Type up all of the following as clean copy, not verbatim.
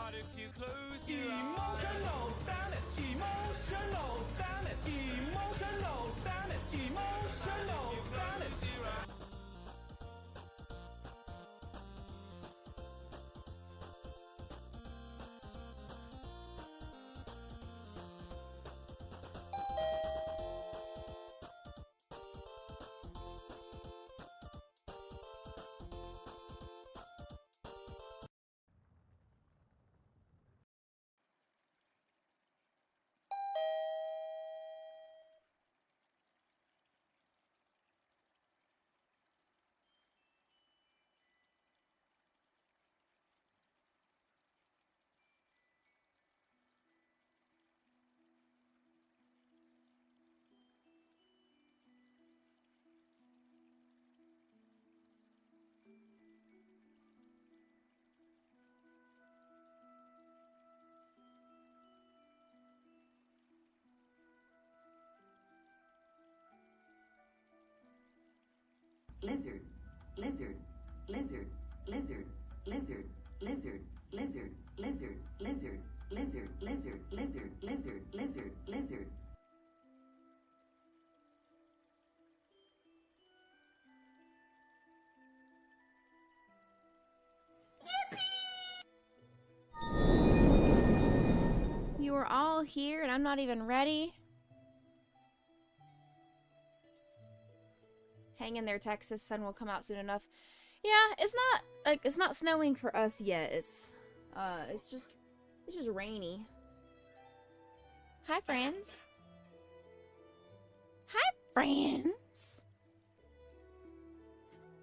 Emotional damage, emotional damage, emotional damage, emotional damage. Lizard, lizard, lizard, lizard, lizard, lizard, lizard, lizard, lizard, lizard, lizard, lizard, lizard, lizard, lizard. You are all here and I'm not even ready. Hang in there, Texas. Sun will come out soon enough. Yeah, it's not snowing for us yet. It's just rainy. Hi, friends. Hi, friends.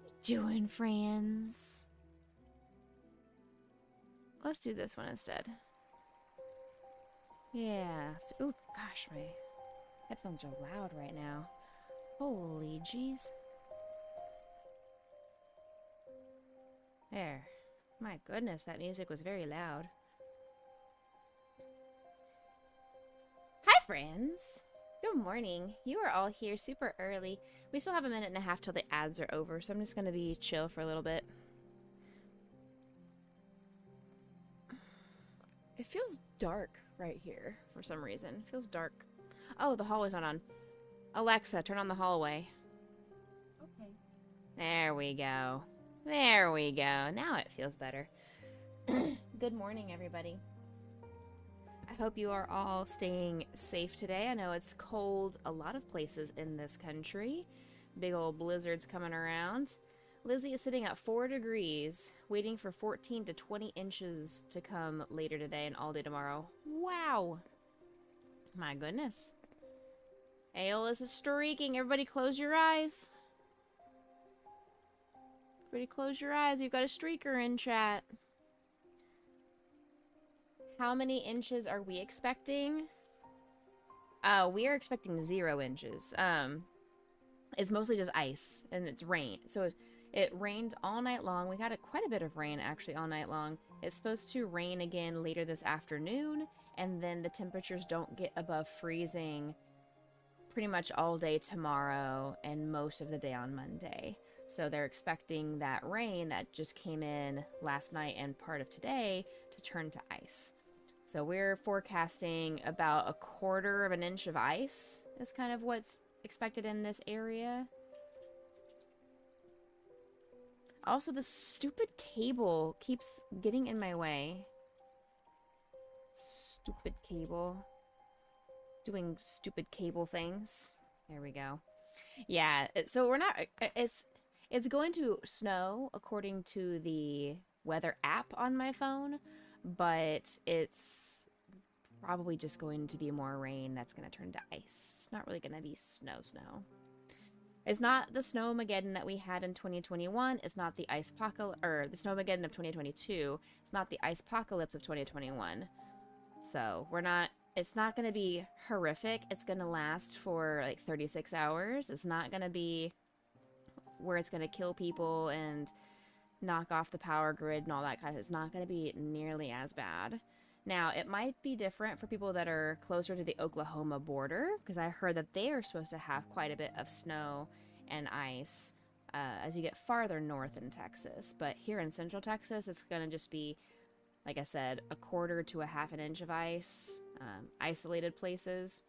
What you doing, friends? Let's do this one instead. Yeah. Oh gosh, my headphones are loud right now. Holy jeez. There. My goodness, that music was very loud. Hi, friends! Good morning. You are all here super early. We still have a minute and a half till the ads are over, so I'm just gonna be chill for a little bit. It feels dark right here for some reason. It feels dark. Oh, the hallway's not on. Alexa, turn on the hallway. Okay. There we go. There we go. Now it feels better. Good morning, everybody. I hope you are all staying safe today. I know it's cold a lot of places in this country. Big old blizzards coming around. Lizzie is sitting at 4 degrees, waiting for 14 to 20 inches to come later today and all day tomorrow. Wow. My goodness. Aeolus is streaking. Everybody close your eyes. Everybody close your eyes. We've got a streaker in chat. How many inches are we expecting? We are expecting 0 inches. It's mostly just ice and it's rain. So it rained all night long. We got quite a bit of rain actually all night long. It's supposed to rain again later this afternoon, and then the temperatures don't get above freezing pretty much all day tomorrow and most of the day on Monday. So they're expecting that rain that just came in last night and part of today to turn to ice. So we're forecasting about 1/4 of an inch of ice is kind of what's expected in this area. Also, the stupid cable keeps getting in my way. Stupid cable. Doing stupid cable things. There we go. Yeah, so we're not... It's going to snow according to the weather app on my phone, but it's probably just going to be more rain that's going to turn to ice. It's not really going to be snow. It's not the Snowmageddon that we had in 2021. It's not the the Snowmageddon of 2022. It's not the Icepocalypse of 2021. So we're not... It's not going to be horrific. It's going to last for like 36 hours. It's not going to be where it's going to kill people and knock off the power grid and all that kind of... It's not going to be nearly as bad. Now, it might be different for people that are closer to the Oklahoma border, because I heard that they are supposed to have quite a bit of snow and ice as you get farther north in Texas. But here in Central Texas, it's going to just be like I said, a quarter to a half an inch of ice, isolated places.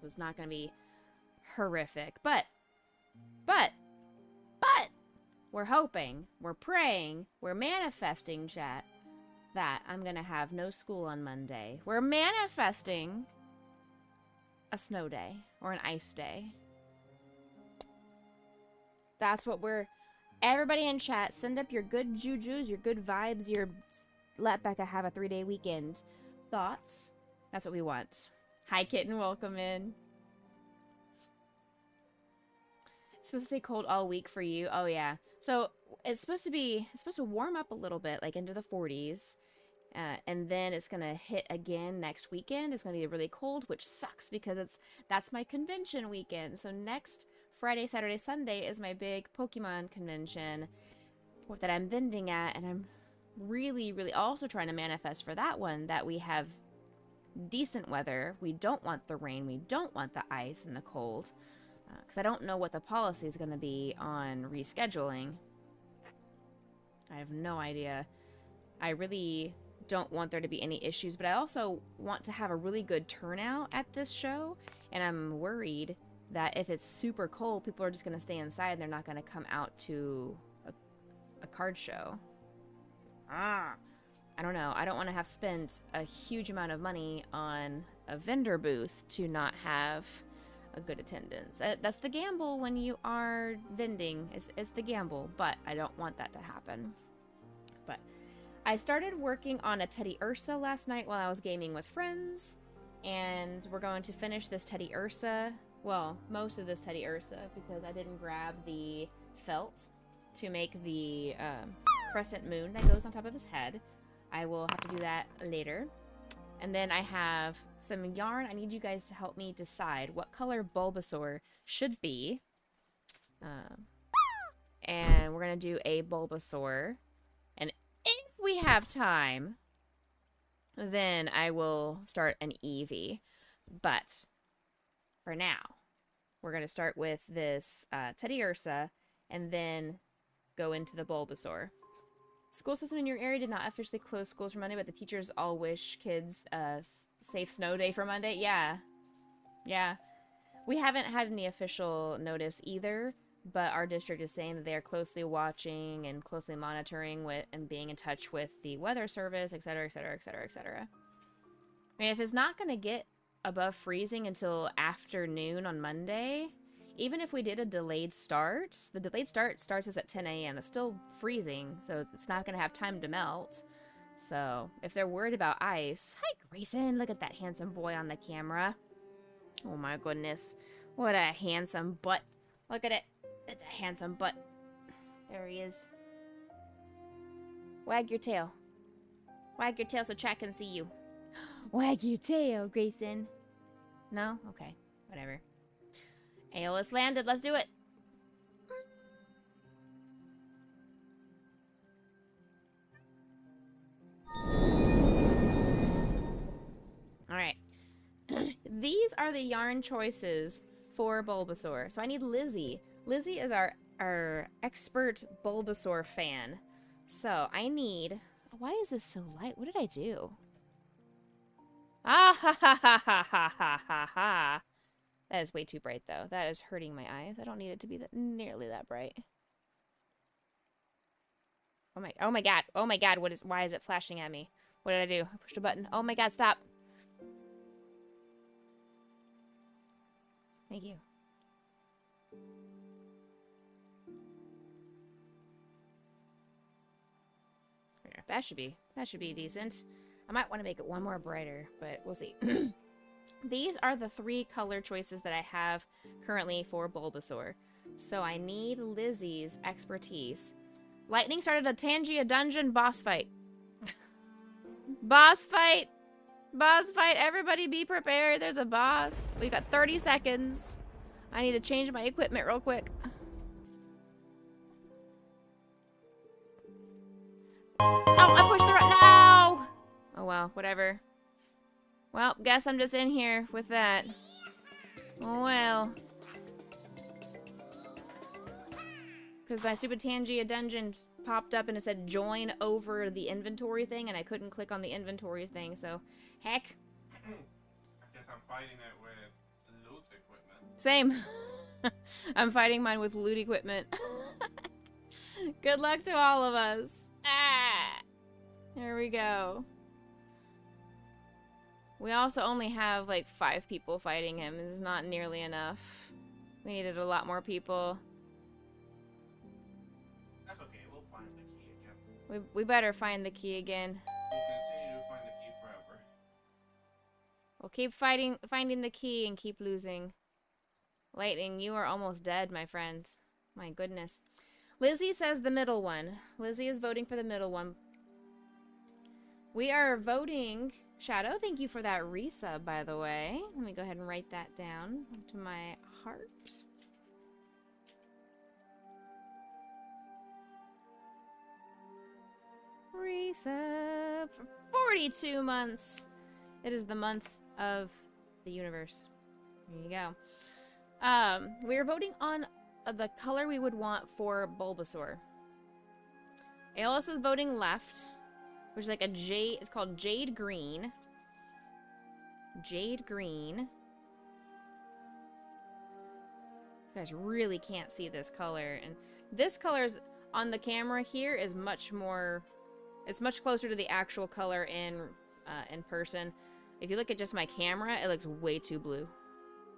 It's not going to be horrific, but, we're hoping, we're praying, we're manifesting, chat, that I'm going to have no school on Monday. We're manifesting a snow day or an ice day. That's what we're... Everybody in chat, send up your good jujus, your good vibes, your let Becca have a 3-day weekend thoughts. That's what we want. Hi, kitten. Welcome in. It's supposed to stay cold all week for you. Oh, yeah. So it's supposed to warm up a little bit, like into the 40s. And then it's going to hit again next weekend. It's going to be really cold, which sucks because that's my convention weekend. So next Friday, Saturday, Sunday is my big Pokemon convention that I'm vending at, and I'm really, really also trying to manifest for that one that we have decent weather. We don't want the rain. We don't want the ice and the cold, because I don't know what the policy is going to be on rescheduling. I have no idea. I really don't want there to be any issues, but I also want to have a really good turnout at this show, and I'm worried that if it's super cold, people are just going to stay inside and they're not going to come out to a card show. I don't know. I don't want to have spent a huge amount of money on a vendor booth to not have a good attendance. That's the gamble when you are vending, is the gamble, but I don't want that to happen. But I started working on a Teddy Ursa last night while I was gaming with friends, and we're going to finish this Teddy Ursa. Well, most of this Teddy Ursa, because I didn't grab the felt to make the crescent moon that goes on top of his head. I will have to do that later. And then I have some yarn. I need you guys to help me decide what color Bulbasaur should be. And we're going to do a Bulbasaur. And if we have time, then I will start an Eevee. But for now, we're going to start with this Teddy Ursa and then go into the Bulbasaur. School system in your area did not officially close schools for Monday, but the teachers all wish kids a safe snow day for Monday. Yeah. Yeah. We haven't had any official notice either, but our district is saying that they are closely watching and closely monitoring with and being in touch with the weather service, etc., etc., etc., etc. I mean, if it's not going to get above freezing until afternoon on Monday, even if we did a delayed start, the delayed start starts us at 10 a.m. It's still freezing, so it's not going to have time to melt. So if they're worried about ice... Hi, Grayson! Look at that handsome boy on the camera. Oh my goodness. What a handsome butt. Look at it. It's a handsome butt. There he is. Wag your tail. Wag your tail so chat can see you. Wag your tail, Grayson. No? Okay. Whatever. Aeolus landed. Let's do it. Alright. These are the yarn choices for Bulbasaur. So I need Lizzie. Lizzie is our expert Bulbasaur fan. So I need... Why is this so light? What did I do? Ah ha ha ha ha ha ha ha ha. That is way too bright though. That is hurting my eyes. I don't need it to be nearly that bright. Oh my god. Oh my god, why is it flashing at me? What did I do? I pushed a button. Oh my god, stop. Thank you. There, that should be decent. I might want to make it one more brighter, but we'll see. These are the 3 color choices that I have currently for Bulbasaur. So I need Lizzie's expertise. Lightning started a Tangia dungeon boss fight. Boss fight! Boss fight! Everybody be prepared. There's a boss. We got 30 seconds. I need to change my equipment real quick. Oh, I pushed the no! Oh well, whatever. Well, guess I'm just in here with that. Oh well. Because my stupid Tangia dungeon popped up and it said join over the inventory thing, and I couldn't click on the inventory thing, so heck. I guess I'm fighting it with loot equipment. Same. I'm fighting mine with loot equipment. Good luck to all of us. Ah! There we go. We also only have like 5 people fighting him. It's not nearly enough. We needed a lot more people. That's okay, we'll find the key again. We better find the key again. We'll continue to find the key forever. We'll keep finding the key and keep losing. Lightning, you are almost dead, my friend. My goodness. Lizzie says the middle one. Lizzie is voting for the middle one. We are voting... Shadow, thank you for that resub, by the way. Let me go ahead and write that down to my heart. Resub for 42 months. It is the month of the universe. There you go. We are voting on the color we would want for Bulbasaur. Aeolus is voting left, which is like a jade. It's called Jade Green. Jade Green. You guys really can't see this color, and this color's on the camera here is much more. It's much closer to the actual color in person. If you look at just my camera, it looks way too blue.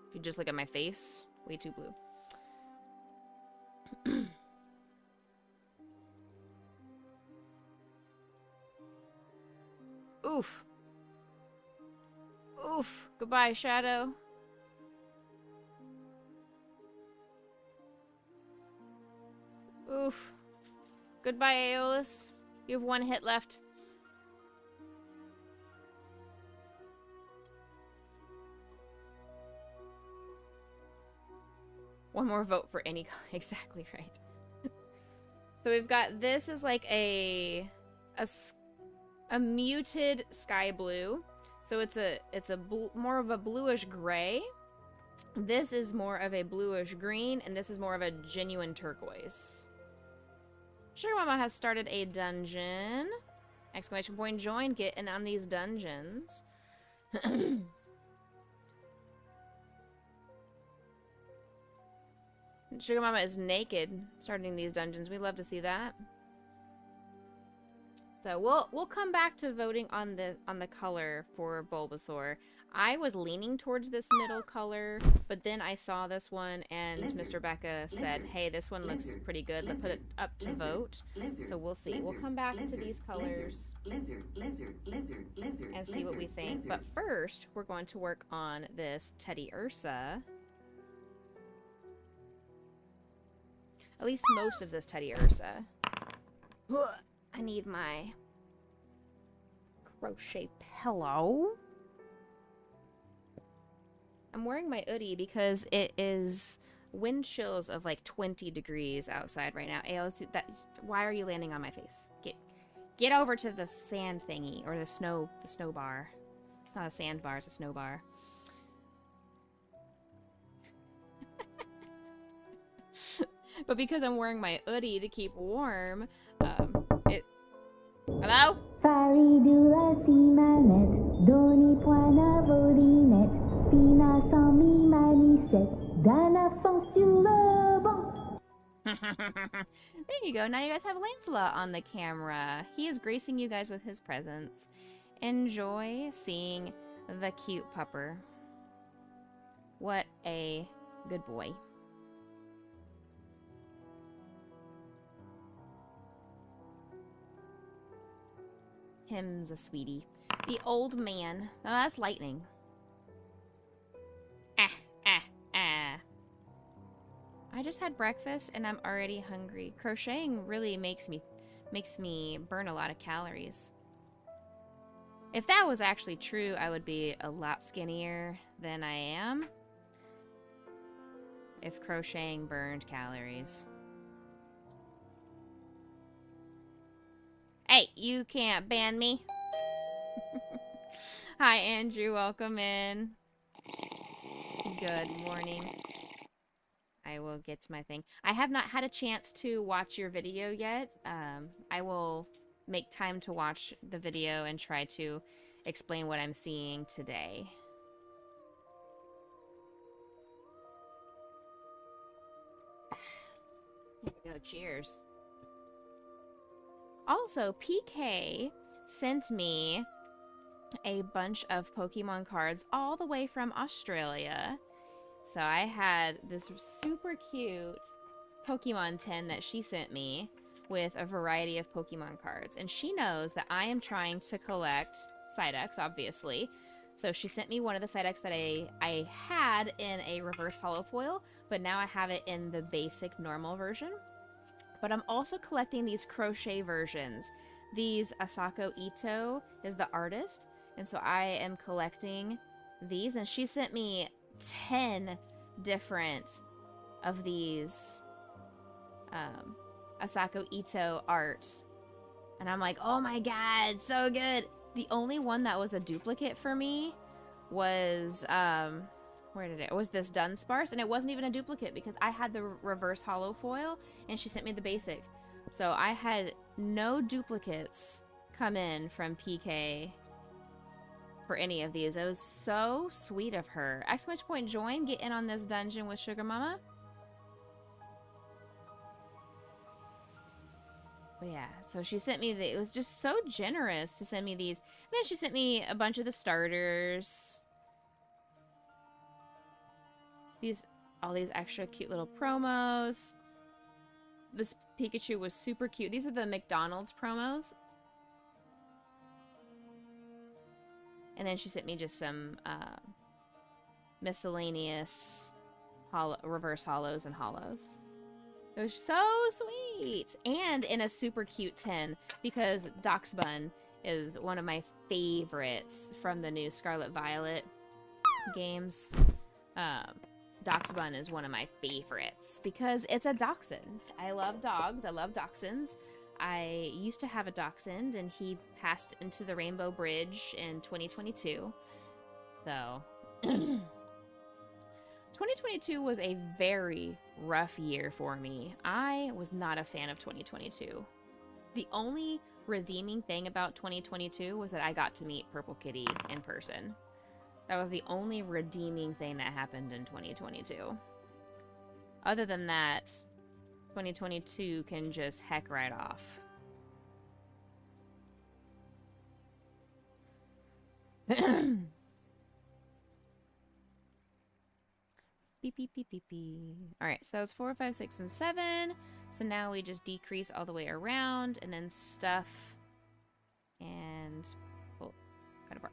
If you just look at my face, way too blue. Oof. Oof. Goodbye, Shadow. Oof. Goodbye, Aeolus. You have 1 hit left. One more vote for any color. Exactly right. So we've got, this is like a muted sky blue. So it's more of a bluish gray. This is more of a bluish green, and this is more of a genuine turquoise. Sugar Mama has started a dungeon. Exclamation point join, get in on these dungeons. Sugar Mama is naked starting these dungeons. We love to see that. So we'll come back to voting on the color for Bulbasaur. I was leaning towards this middle color, but then I saw this one, and Mr. Becca said, "Hey, this one looks pretty good. Let's put it up to vote." So we'll see. We'll come back to these colors and see what we think. But first, we're going to work on this Teddy Ursa. At least most of this Teddy Ursa. I need my crochet pillow. I'm wearing my hoodie because it is wind chills of like 20 degrees outside right now. Hey, why are you landing on my face? Get over to the sand thingy, or the snow bar. It's not a sand bar, it's a snow bar. But because I'm wearing my hoodie to keep warm, Hello? There you go. Now you guys have Lancelot on the camera. He is gracing you guys with his presence. Enjoy seeing the cute pupper. What a good boy. Him's a sweetie. The old man. Oh, that's Lightning. I just had breakfast and I'm already hungry. Crocheting really makes me burn a lot of calories. If that was actually true, I would be a lot skinnier than I am. If crocheting burned calories. Hey, you can't ban me. Hi, Andrew. Welcome in. Good morning. I will get to my thing. I have not had a chance to watch your video yet. I will make time to watch the video and try to explain what I'm seeing today. Here we go. Cheers. Also, PK sent me a bunch of Pokemon cards all the way from Australia. So I had this super cute Pokemon tin that she sent me with a variety of Pokemon cards. And she knows that I am trying to collect Psyducks, obviously. So she sent me one of the Psyducks that I had in a reverse holo foil, but now I have it in the basic normal version. But I'm also collecting these crochet versions. These Asako Ito is the artist, and so I am collecting these, and she sent me 10 different of these Asako Ito art. And I'm like, oh my god, so good! The only one that was a duplicate for me was, it was this Dunsparce, and it wasn't even a duplicate because I had the reverse holo foil, and she sent me the basic. So I had no duplicates come in from PK for any of these. It was so sweet of her. Exclamation point join, get in on this dungeon with Sugar Mama. But yeah, so she sent me it was just so generous to send me these. And then she sent me a bunch of the starters. All these extra cute little promos. This Pikachu was super cute. These are the McDonald's promos. And then she sent me just some miscellaneous reverse holos and holos. It was so sweet! And in a super cute tin, because Doxbun is one of my favorites from the new Scarlet Violet games. Doxbun is one of my favorites because it's a dachshund. I love dogs. I love dachshunds. I used to have a dachshund, and he passed into the Rainbow Bridge in 2022. So, 2022 was a very rough year for me. I was not a fan of 2022. The only redeeming thing about 2022 was that I got to meet Purple Kitty in person. That was the only redeeming thing that happened in 2022. Other than that, 2022 can just heck right off. Beep, beep, beep, beep, beep. Alright, so that was 4, 5, 6, and 7. So now we just decrease all the way around, and then stuff, and... oh, cut apart.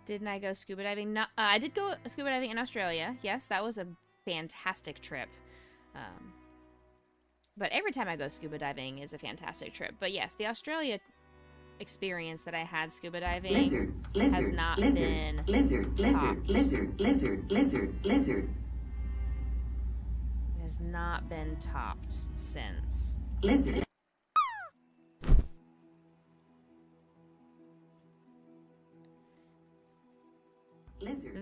Didn't I go scuba diving? No, I did go scuba diving in Australia. Yes, that was a fantastic trip. But every time I go scuba diving is a fantastic trip. But yes, the Australia experience that I had scuba diving has not been topped. It has not been topped since.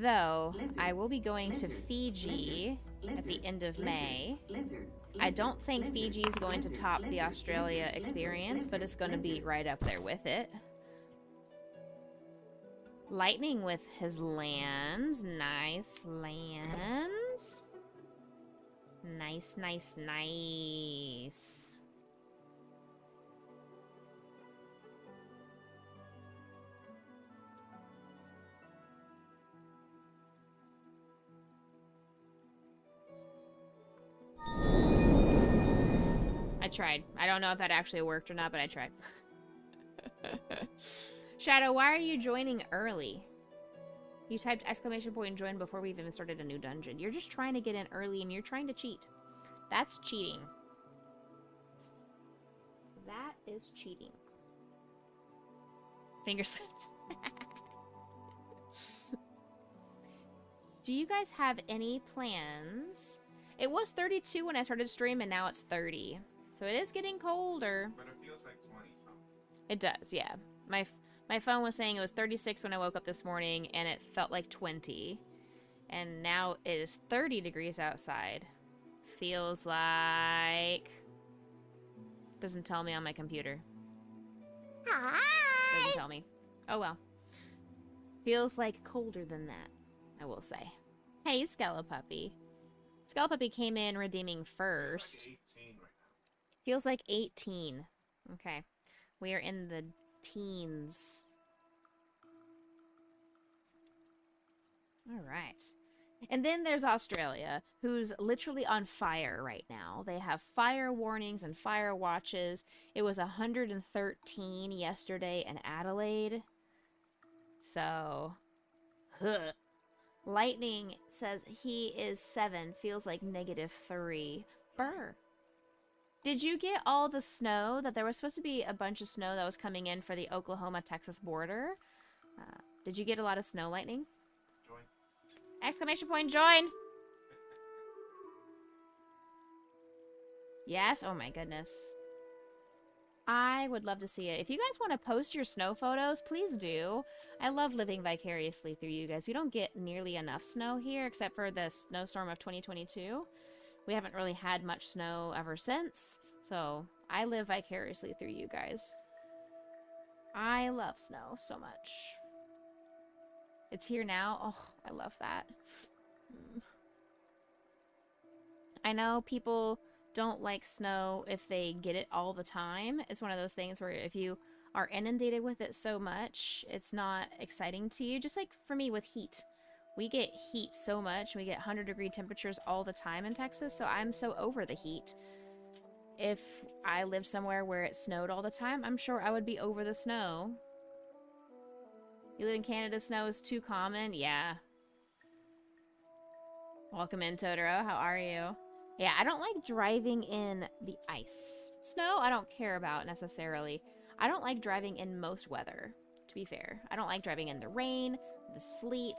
Though, I will be going to Fiji at the end of May. I don't think Fiji is going to top the Australia experience, but it's going to be right up there with it. Lightning with his land. Nice land. Nice, nice, nice. I tried. I don't know if that actually worked or not, but I tried. Shadow, why are you joining early? You typed exclamation point and join before we've even started a new dungeon. You're just trying to get in early and you're trying to cheat. That's cheating. That is cheating. Finger slipped. Do you guys have any plans? It was 32 when I started stream and now it's 30. So it is getting colder. But it feels like 20 something. It does, yeah. My phone was saying it was 36 when I woke up this morning, and it felt like 20. And now it is 30 degrees outside. Feels like... Doesn't tell me on my computer. Doesn't tell me. Oh well. Feels like colder than that, I will say. Hey, Skelepuppy. Skelepuppy came in redeeming first. Like 18 right now. Feels like 18. Okay. We are in the teens. Alright. And then there's Australia, who's literally on fire right now. They have fire warnings and fire watches. It was 113 yesterday in Adelaide. So, Lightning says he is 7, feels like -3. Brr. Did you get all the snow? That there was supposed to be a bunch of snow that was coming in for the Oklahoma-Texas border. Did you get a lot of snow, Lightning? Join. Exclamation point, join! Yes? Oh my goodness. I would love to see it. If you guys want to post your snow photos, please do. I love living vicariously through you guys. We don't get nearly enough snow here, except for the snowstorm of 2022. We haven't really had much snow ever since, so I live vicariously through you guys. I love snow so much. It's here now. Oh, I love that. I know people don't like snow if they get it all the time. It's one of those things where if you are inundated with it so much, it's not exciting to you. Just like for me with heat. We get heat so much. We get 100-degree temperatures all the time in Texas, so I'm so over the heat. If I lived somewhere where it snowed all the time, I'm sure I would be over the snow. You live in Canada, snow is too common? Yeah. Welcome in, Totoro. How are you? Yeah, I don't like driving in the ice. Snow, I don't care about necessarily. I don't like driving in most weather, to be fair. I don't like driving in the rain, the sleet,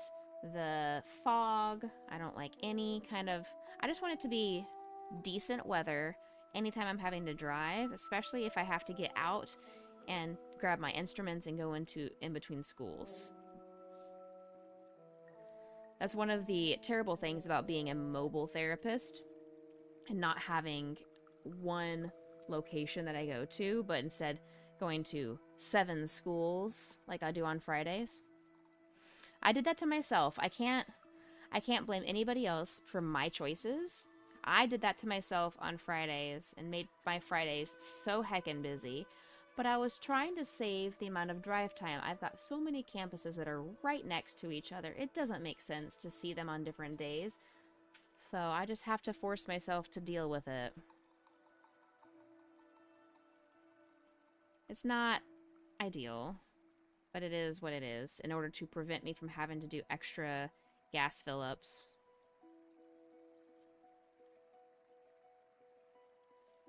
the fog. I don't like any kind of... I just want it to be decent weather anytime I'm having to drive, especially if I have to get out and grab my instruments and go in between schools. That's one of the terrible things about being a mobile therapist and not having one location that I go to, but instead going to 7 schools like I do on Fridays. I did that to myself. I can't blame anybody else for my choices. I did that to myself on Fridays and made my Fridays so heckin' busy. But I was trying to save the amount of drive time. I've got so many campuses that are right next to each other. It doesn't make sense to see them on different days. So I just have to force myself to deal with it. It's not ideal, but it is what it is in order to prevent me from having to do extra gas fill-ups.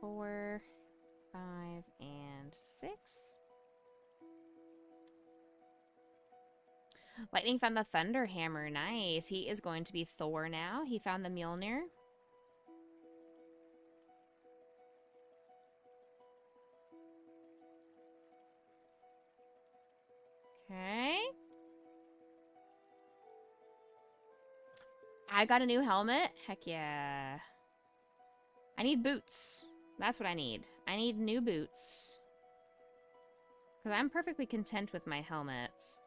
4, 5, and 6. Lightning found the Thunder Hammer. Nice. He is going to be Thor now. He found the Mjolnir. Okay. I got a new helmet. Heck yeah. I need boots. That's what I need. I need new boots. Because I'm perfectly content with my helmets.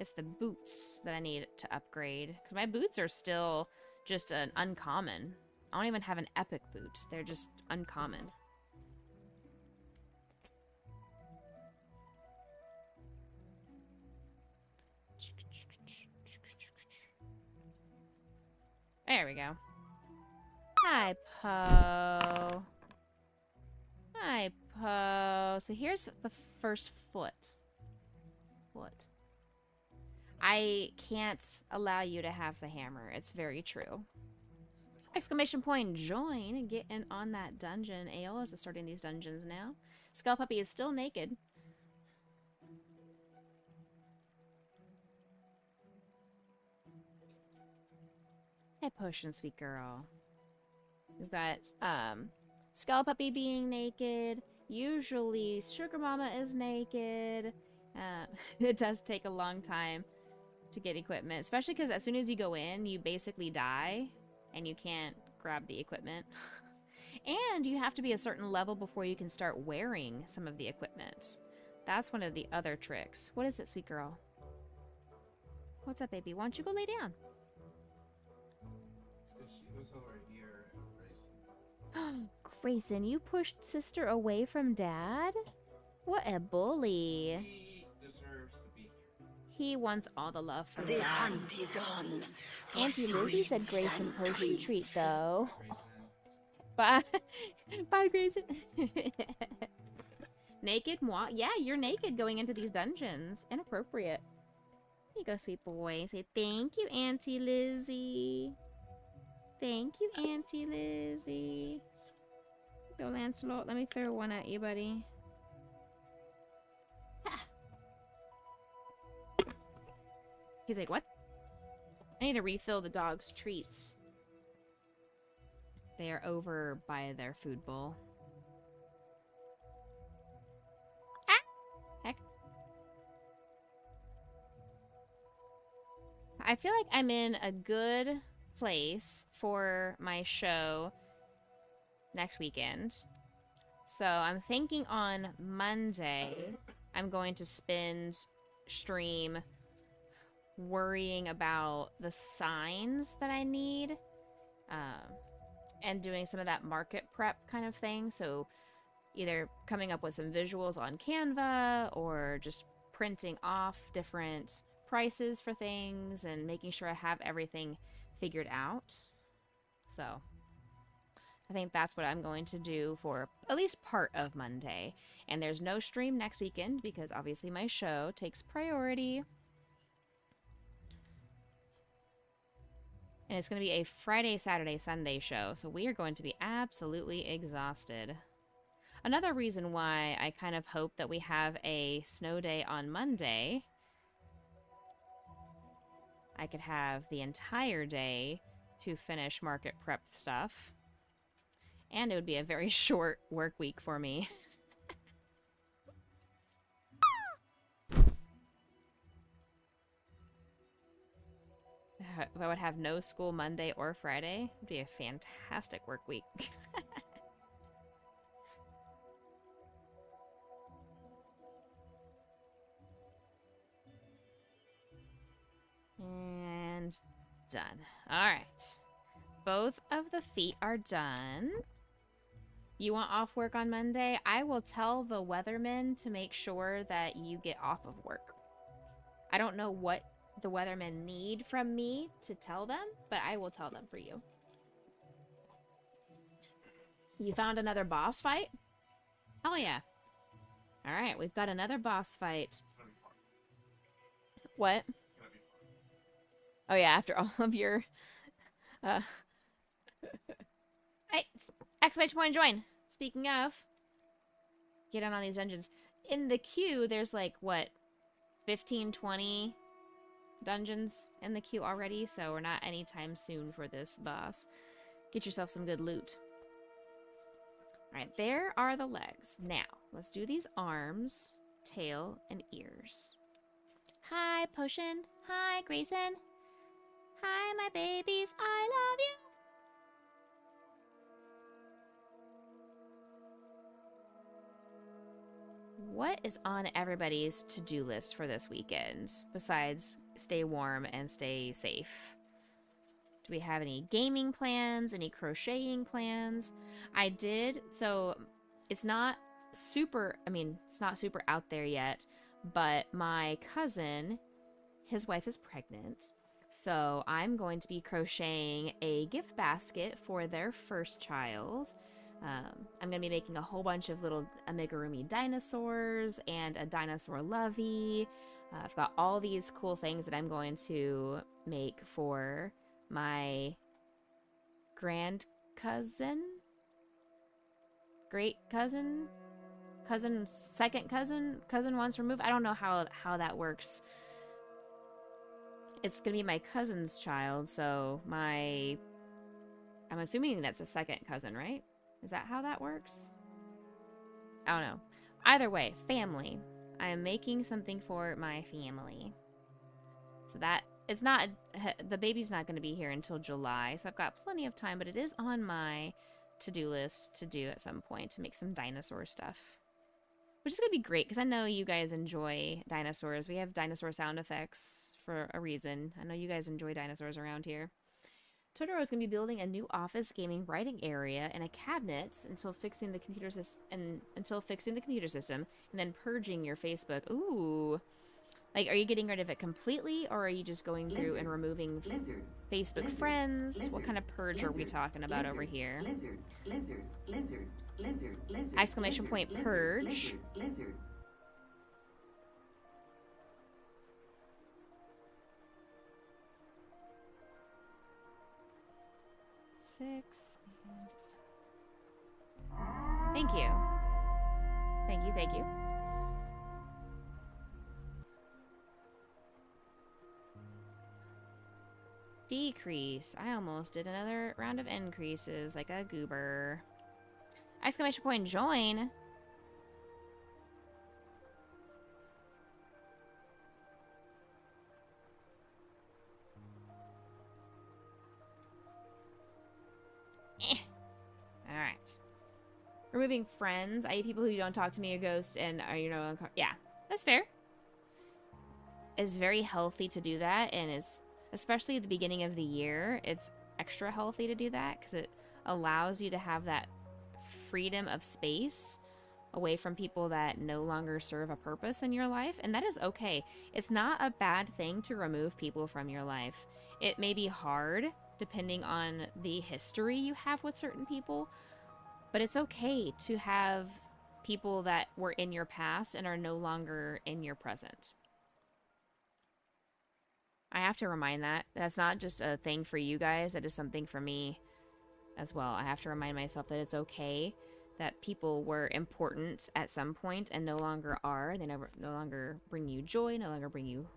It's the boots that I need to upgrade. Because my boots are still just an uncommon. I don't even have an epic boot. They're just uncommon. There we go. Hi, Poe. Hi, Poe. So here's the first foot. What? I can't allow you to have the hammer. It's very true. Exclamation point, join and get in on that dungeon. Aeolus is starting these dungeons now. Skullpuppy is still naked. Hey, Potion, sweet girl. We've got Skullpuppy being naked. Usually Sugar Mama is naked. It does take a long time to get equipment, especially because as soon as you go in, you basically die and you can't grab the equipment. And you have to be a certain level before you can start wearing some of the equipment. That's one of the other tricks. What is it, sweet girl? What's up, baby? Why don't you go lay down? She was over here, Grayson. Grayson, you pushed sister away from dad? What a bully. He deserves to be here. He wants all the love from The dad. hunt is on. for Auntie Lizzie said sweets Grayson and post treats. treat, though. Grayson. Bye. Bye, Grayson. Naked? Moi? Yeah, you're naked going into these dungeons. Inappropriate. Here you go, sweet boy. Say thank you, Auntie Lizzie. Thank you, Auntie Lizzie. Go, Lancelot. Let me throw one at you, buddy. Ha. He's like, what? I need to refill the dog's treats. They are over by their food bowl. Ah! Heck. I feel like I'm in a good place for my show next weekend. So I'm thinking on Monday, I'm going to spend stream worrying about the signs that I need. And doing some of that market prep kind of thing. So either coming up with some visuals on Canva or just printing off different prices for things and making sure I have everything figured out. So I think that's what I'm going to do for at least part of Monday. And there's no stream next weekend because obviously my show takes priority. And it's going to be a Friday, Saturday, Sunday show, so we are going to be absolutely exhausted. Another reason why I kind of hope that we have a snow day on Monday, I could have the entire day to finish market prep stuff, and it would be a very short work week for me. If I would have no school Monday or Friday, it would be a fantastic work week. And done. Alright. Both of the feet are done. You want off work on Monday? I will tell the weathermen to make sure that you get off of work. I don't know what the weathermen need from me to tell them, but I will tell them for you. You found another boss fight? Oh yeah. Alright, we've got another boss fight. It's gonna be fun. What? It's gonna be fun. Oh yeah, after all of your Hey, exclamation point join. Speaking of, get on these dungeons. In the queue, there's like what, 15, 20 dungeons in the queue already, so we're not anytime soon for this boss. Get yourself some good loot. Alright, there are the legs. Now, let's do these arms, tail, and ears. Hi, Potion. Hi, Grayson. Hi, my babies. I love you. What is on everybody's to-do list for this weekend, besides stay warm and stay safe? Do we have any gaming plans, any crocheting plans? I did, so it's not super, it's not super out there yet, but my cousin, his wife is pregnant, so I'm going to be crocheting a gift basket for their first child. I'm going to be making a whole bunch of little amigurumi dinosaurs and a dinosaur lovey. I've got all these cool things that I'm going to make for my grand cousin? Great cousin? Cousin, second cousin? Cousin once removed? I don't know how that works. It's going to be my cousin's child, so I'm assuming that's a second cousin, right? Is that how that works? I don't know. Either way, family. I am making something for my family. So that it's not, the baby's not going to be here until July, so I've got plenty of time, but it is on my to-do list to do at some point to make some dinosaur stuff. Which is going to be great, because I know you guys enjoy dinosaurs. We have dinosaur sound effects for a reason. I know you guys enjoy dinosaurs around here. Totoro is going to be building a new office gaming writing area and a cabinet until fixing the computer system, and then purging your Facebook. Ooh. Like, are you getting rid of it completely, or are you just going through and removing Facebook friends? What kind of purge are we talking about over here? Exclamation point purge. Six and seven. Thank you. Thank you, thank you. Decrease. I almost did another round of increases like a goober. Exclamation point join. Alright. Removing friends, i.e. people who don't talk to me or ghost and are, you know, yeah, that's fair. It's very healthy to do that, and it's, especially at the beginning of the year, it's extra healthy to do that because it allows you to have that freedom of space away from people that no longer serve a purpose in your life, and that is okay. It's not a bad thing to remove people from your life. It may be hard depending on the history you have with certain people, but it's okay to have people that were in your past and are no longer in your present. I have to remind that. That's not just a thing for you guys, that is something for me as well. I have to remind myself that it's okay that people were important at some point and no longer are. They no longer bring you joy, no longer bring you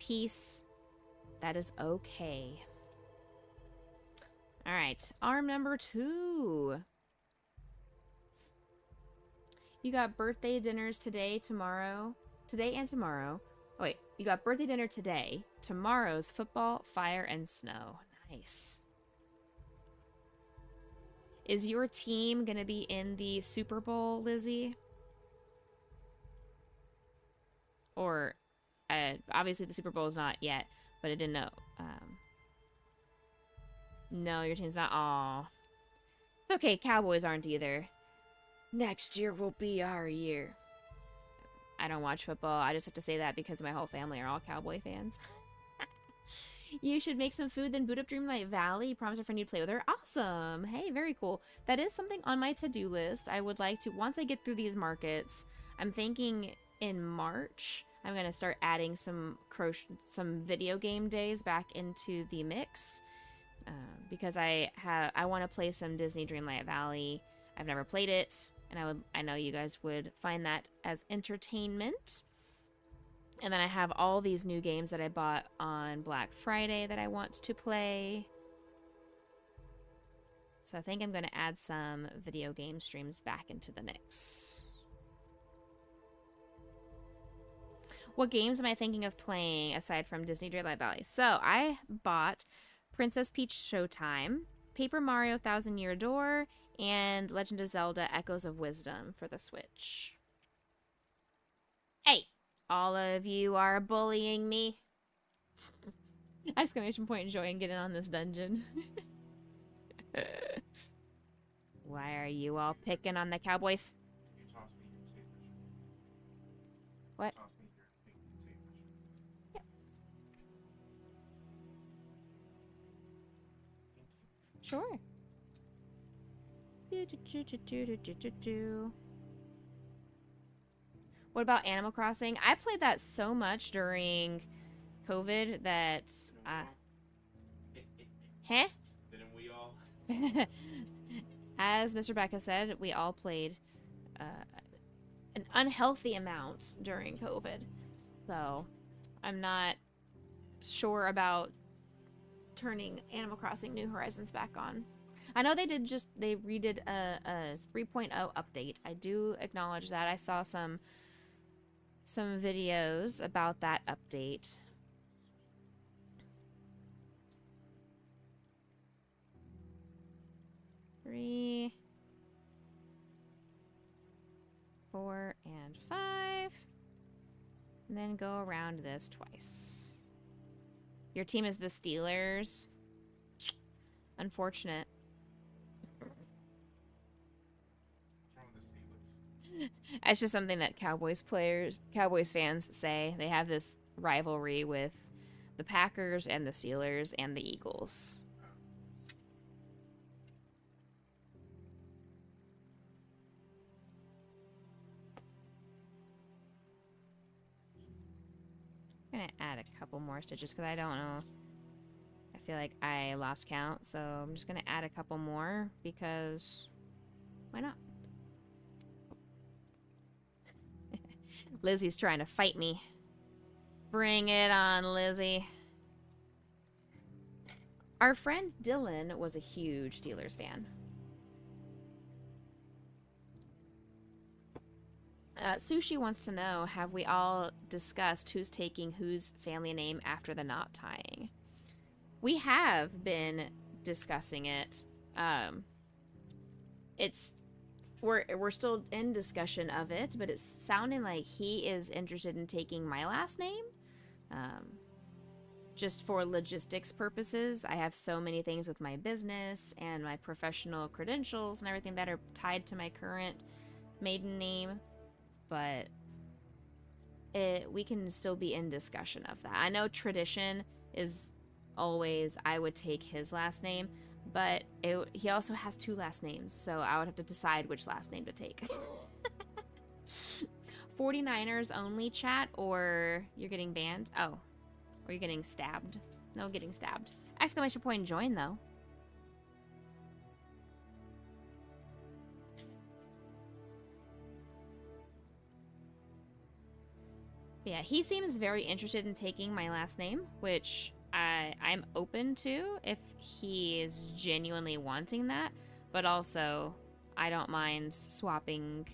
peace. That is okay. Alright, arm number 2. You got birthday dinners today, tomorrow. Today and tomorrow. Oh, wait, you got birthday dinner today. Tomorrow's football, fire, and snow. Nice. Is your team going to be in the Super Bowl, Lizzie? Or, obviously the Super Bowl is not yet, but I didn't know. No, your team's not. Aw. It's okay, Cowboys aren't either. Next year will be our year. I don't watch football. I just have to say that because my whole family are all Cowboy fans. You should make some food, then boot up Dreamlight Valley. Promise a friend you'd play with her. Awesome. Hey, very cool. That is something on my to-do list. I would like to, once I get through these markets, I'm thinking in March, I'm going to start adding some video game days back into the mix. Because I want to play some Disney Dreamlight Valley. I've never played it, and I know you guys would find that as entertainment. And then I have all these new games that I bought on Black Friday that I want to play. So I think I'm going to add some video game streams back into the mix. What games am I thinking of playing aside from Disney Dreamlight Valley? So I bought Princess Peach Showtime, Paper Mario Thousand Year Door, and Legend of Zelda Echoes of Wisdom for the Switch. Hey! All of you are bullying me. Exclamation point joy and get in on this dungeon. Why are you all picking on the Cowboys? Can you toss me your tape measure? What? Toss me your tape measure. Yep. Sure. What about Animal Crossing? I played that so much during COVID that huh? Didn't we all? As Mr. Becca said, we all played an unhealthy amount during COVID. So I'm not sure about turning Animal Crossing New Horizons back on. I know they redid a 3.0 update. I do acknowledge that. I saw some videos about that update. 3, 4, and 5. And then go around this twice. Your team is the Steelers. Unfortunate. What's wrong with the Steelers? It's just something that Cowboys fans say. They have this rivalry with the Packers and the Steelers and the Eagles. I'm gonna add a couple more stitches because I don't know. I feel like I lost count, so I'm just gonna add a couple more because why not? Lizzie's trying to fight me. Bring it on, Lizzie. Our friend Dylan was a huge Steelers fan. Sushi wants to know, have we all discussed who's taking whose family name after the knot tying? We have been discussing it. We're still in discussion of it, but it's sounding like he is interested in taking my last name. Just for logistics purposes. I have so many things with my business and my professional credentials and everything that are tied to my current maiden name. But we can still be in discussion of that. I know tradition is always I would take his last name, but he also has 2 last names, so I would have to decide which last name to take. 49ers only, chat, or you're getting banned? Oh, or you're getting stabbed? No, getting stabbed. Exclamation point join, though. Yeah, he seems very interested in taking my last name, which I'm open to if he is genuinely wanting that. But also, I don't mind swapping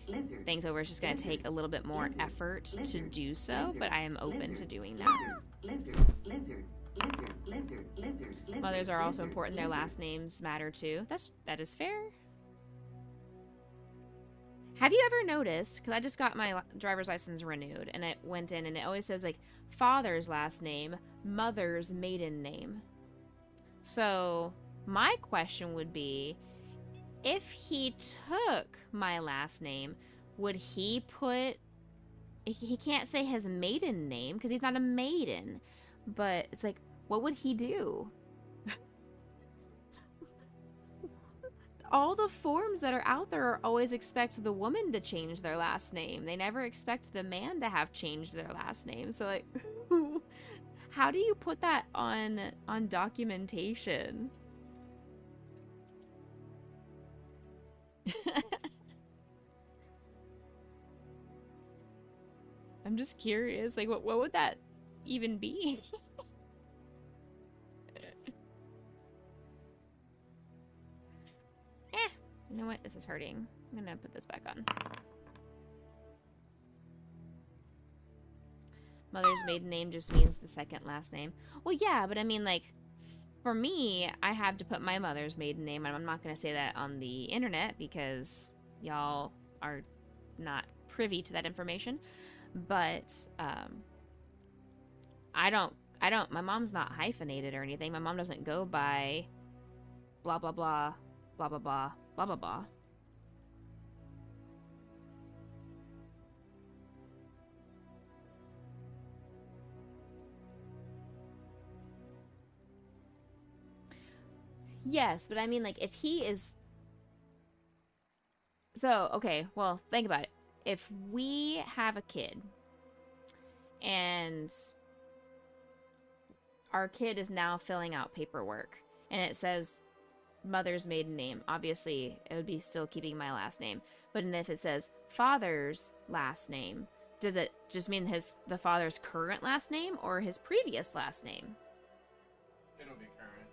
things over. It's just going to take a little bit more effort to do so, but I am open to doing that. Mothers are also important. Their last names matter too. That is fair. Have you ever noticed, because I just got my driver's license renewed, and it went in, and it always says, like, father's last name, mother's maiden name. So, my question would be, if he took my last name, would he put... He can't say his maiden name, because he's not a maiden. But it's like, what would he do? All the forms that are out there always expect the woman to change their last name. They never expect the man to have changed their last name. So, like, how do you put that on documentation? I'm just curious. Like, what would that even be? You know what? This is hurting. I'm gonna put this back on. Mother's maiden name just means the second last name. Well, yeah, but I mean, like, for me, I have to put my mother's maiden name, and I'm not gonna say that on the internet because y'all are not privy to that information. But I don't. My mom's not hyphenated or anything. My mom doesn't go by blah blah blah blah blah blah. Blah, blah, blah. Yes, but I mean, like, if he is... So, okay, well, think about it. If we have a kid, and our kid is now filling out paperwork, and it says... mother's maiden name, obviously it would be still keeping my last name, but if it says father's last name, does it just mean the father's current last name or his previous last name? It'll be current.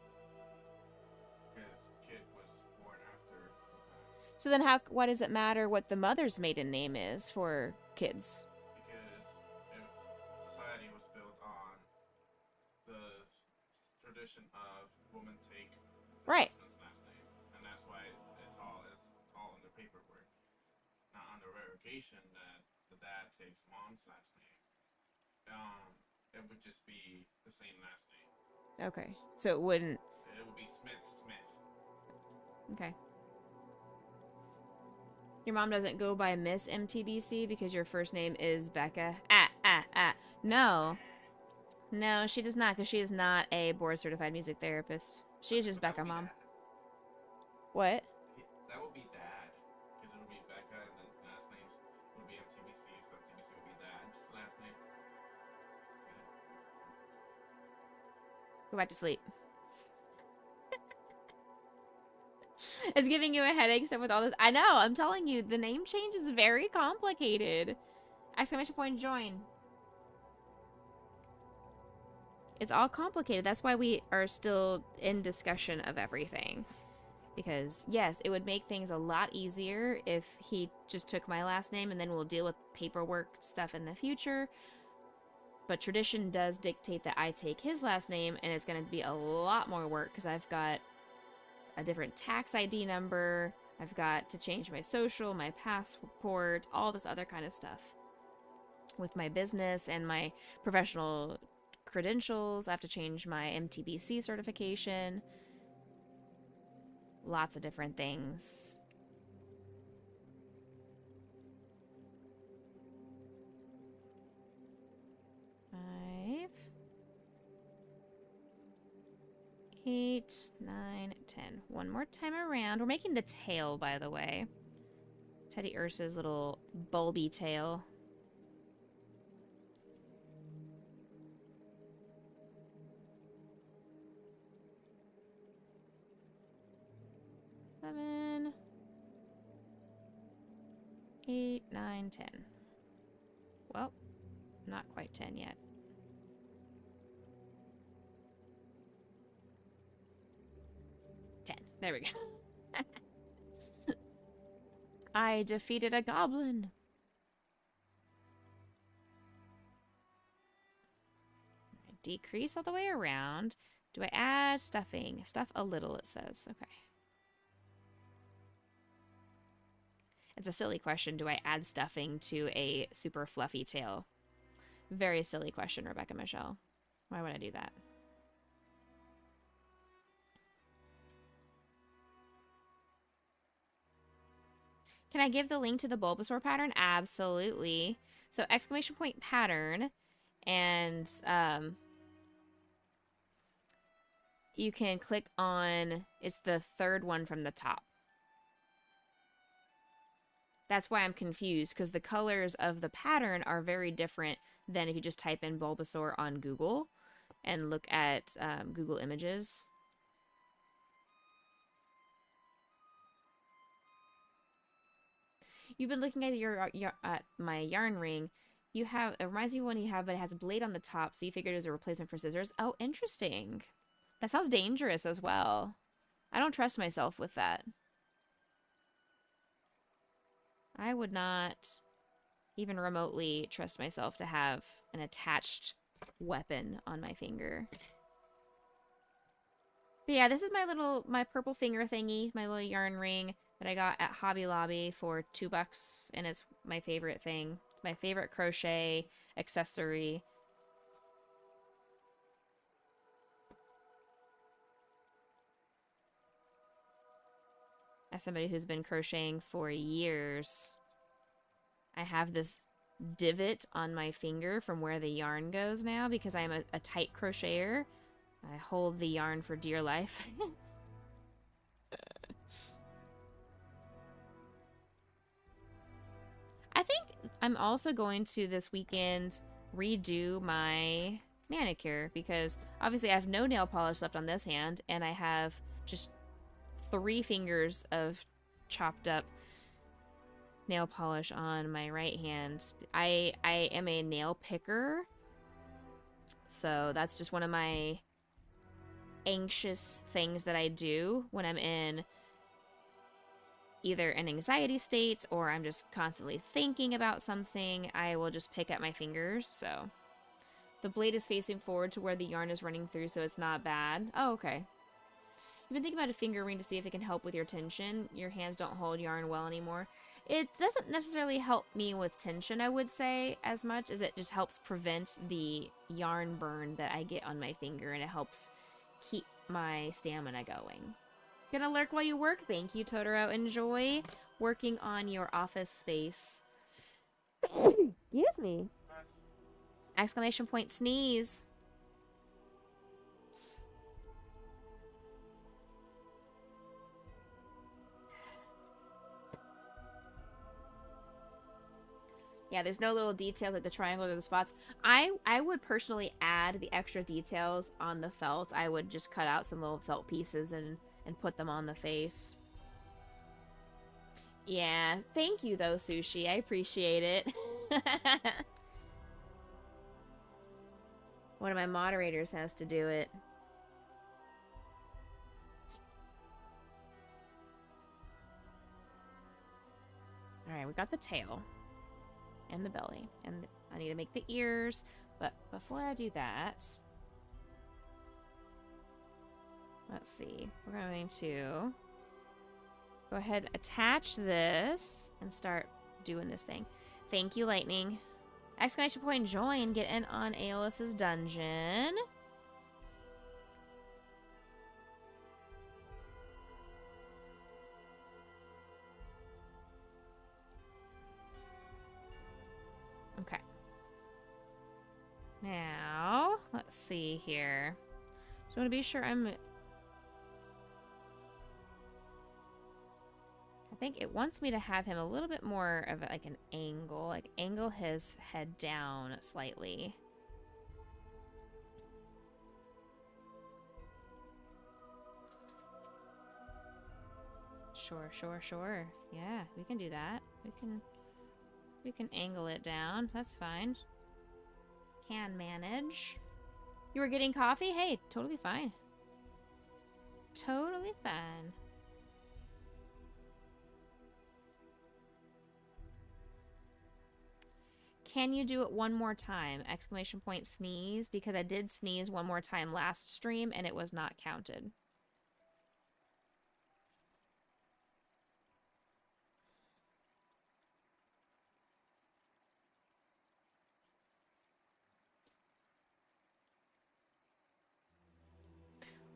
His kid was born after that. So then why does it matter what the mother's maiden name is for kids? Because if society was built on the tradition of women take the Right. husband's last name, and that's why it's all in the paperwork. Now, on the verification that the dad takes mom's last name, it would just be the same last name. Okay. So it wouldn't... It would be Smith. Okay. Your mom doesn't go by Miss MTBC because your first name is Becca? No. No, she does not, because she is not a board-certified music therapist. She is just But Becca, Mom. Dad. What? That would be dad. Because it would be Becca, and then last names would be MTBC, so MTBC would be dad's last name. Go back to sleep. It's giving you a headache, so with all this... I know, I'm telling you, the name change is very complicated. Exclamation point, join. It's all complicated. That's why we are still in discussion of everything. Because, yes, it would make things a lot easier if he just took my last name and then we'll deal with paperwork stuff in the future. But tradition does dictate that I take his last name, and it's going to be a lot more work because I've got a different tax ID number. I've got to change my social, my passport, all this other kind of stuff. With my business and my professional credentials, I have to change my MTBC certification. Lots of different things. Five, 8, 9, 10. One more time around. We're making the tail, by the way. Teddy Ursa's little bulby tail. Seven, 8, 9, 10. Well, not quite 10 yet. There we go. I defeated a goblin. Decrease all the way around. Do I add stuffing? Stuff a little, it says. Okay. It's a silly question. Do I add stuffing to a super fluffy tail? Very silly question, Rebecca Michelle. Why would I do that? Can I give the link to the Bulbasaur pattern? Absolutely. So exclamation point pattern, and you can click on, it's the third one from the top. That's why I'm confused, because the colors of the pattern are very different than if you just type in Bulbasaur on Google and look at Google Images. You've been looking at my yarn ring. You have, it reminds me of one you have, but it has a blade on the top, so you figured it was a replacement for scissors. Oh, interesting. That sounds dangerous as well. I don't trust myself with that. I would not even remotely trust myself to have an attached weapon on my finger. But yeah, this is my purple finger thingy, my little yarn ring that I got at Hobby Lobby for $2, and it's my favorite thing. It's my favorite crochet accessory. As somebody who's been crocheting for years, I have this divot on my finger from where the yarn goes now because I'm a tight crocheter. I hold the yarn for dear life. I think I'm also going to this weekend redo my manicure because obviously I have no nail polish left on this hand and I have just 3 fingers of chopped up nail polish on my right hand. I am a nail picker, so that's just one of my anxious things that I do when I'm in either an anxiety state or I'm just constantly thinking about something. I will just pick at my fingers. So the blade is facing forward to where the yarn is running through, so it's not bad. Oh, okay. You've been thinking about a finger ring to see if it can help with your tension. Your hands don't hold yarn well anymore. It doesn't necessarily help me with tension, I would say, as much as it just helps prevent the yarn burn that I get on my finger, and it helps keep my stamina going. Gonna lurk while you work? Thank you, Totoro. Enjoy working on your office space. Excuse me. Exclamation point sneeze. Yeah, there's no little details like the triangles or the spots. I would personally add the extra details on the felt. I would just cut out some little felt pieces and put them on the face. Yeah, thank you though, Sushi. I appreciate it. One of my moderators has to do it. Alright, we got the tail. And the belly. And I need to make the ears. But before I do that... Let's see. We're going to go ahead and attach this and start doing this thing. Thank you, Lightning. Exclamation point join. Get in on Aeolus's dungeon. Okay. Now, let's see here. Just want to be sure I think it wants me to have him a little bit more of like an angle, like angle his head down slightly. Sure. Yeah, we can do that. We can angle it down. That's fine. Can manage. You were getting coffee? Hey, totally fine. Totally fine. Can you do it one more time? Exclamation point sneeze, because I did sneeze one more time last stream and it was not counted.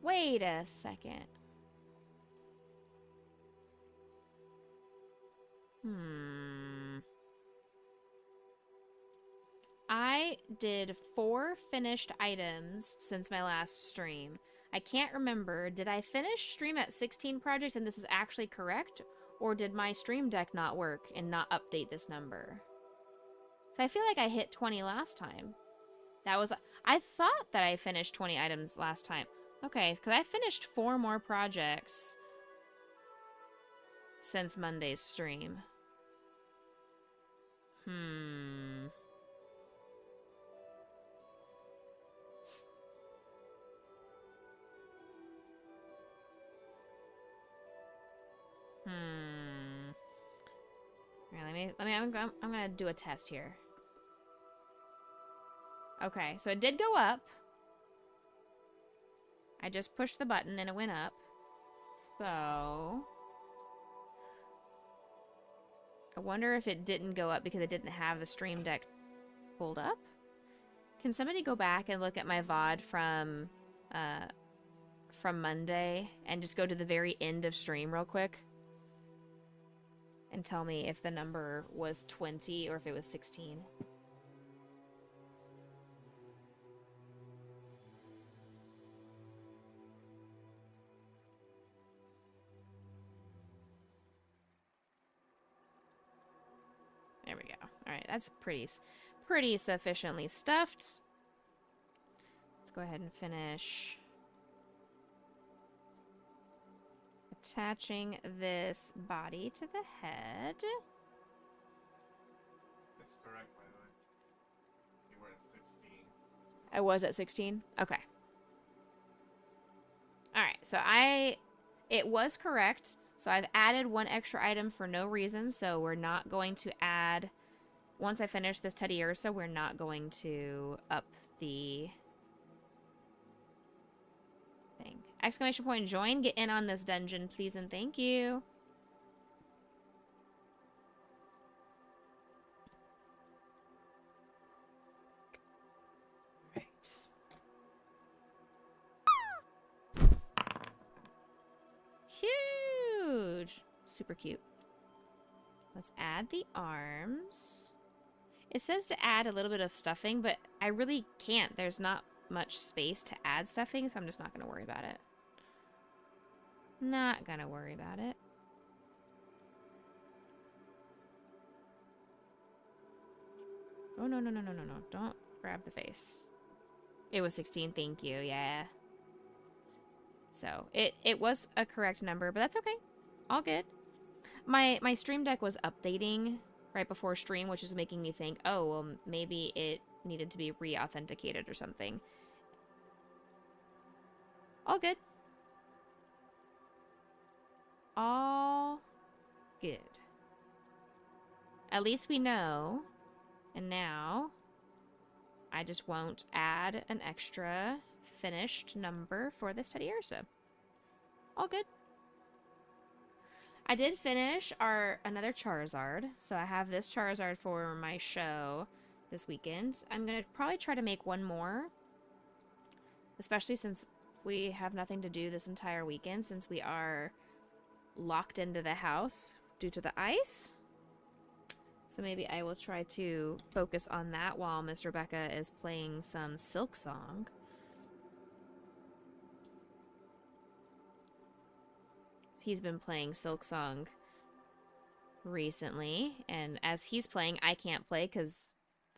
Wait a second. I did 4 finished items since my last stream. I can't remember. Did I finish stream at 16 projects and this is actually correct? Or did my stream deck not work and not update this number? So I feel like I hit 20 last time. I thought that I finished 20 items last time. Okay, because I finished 4 more projects since Monday's stream. Alright, I'm gonna do a test here. Okay, so it did go up. I just pushed the button and it went up. So... I wonder if it didn't go up because it didn't have the stream deck pulled up? Can somebody go back and look at my VOD from Monday and just go to the very end of stream real quick? And tell me if the number was 20 or if it was 16. There we go. Alright, that's pretty sufficiently stuffed. Let's go ahead and finish attaching this body to the head. That's correct, by the way. You were at 16. I was at 16? Okay. Alright, so it was correct. So I've added 1 extra item for no reason, so we're not going to add... Once I finish this Teddy Ursa, we're not going to up the thing. Exclamation point join. Get in on this dungeon, please and thank you. Right. Huge. Super cute. Let's add the arms. It says to add a little bit of stuffing, but I really can't. There's not much space to add stuffing, so I'm just not going to worry about it. Not going to worry about it. Oh, no, no, no, no, no, no. Don't grab the face. It was 16, thank you, yeah. So, it was a correct number, but that's okay. All good. My Stream Deck was updating right before stream, which is making me think, oh, well, maybe it needed to be re-authenticated or something. All good. All good. At least we know. And now, I just won't add an extra finished number for this Teddy Ursa. All good. I did finish another Charizard, so I have this Charizard for my show this weekend. I'm going to probably try to make one more, especially since we have nothing to do this entire weekend, since we are locked into the house due to the ice. So maybe I will try to focus on that while Mr. Becca is playing some Silk Song. He's been playing Silk Song recently, and as he's playing, I can't play because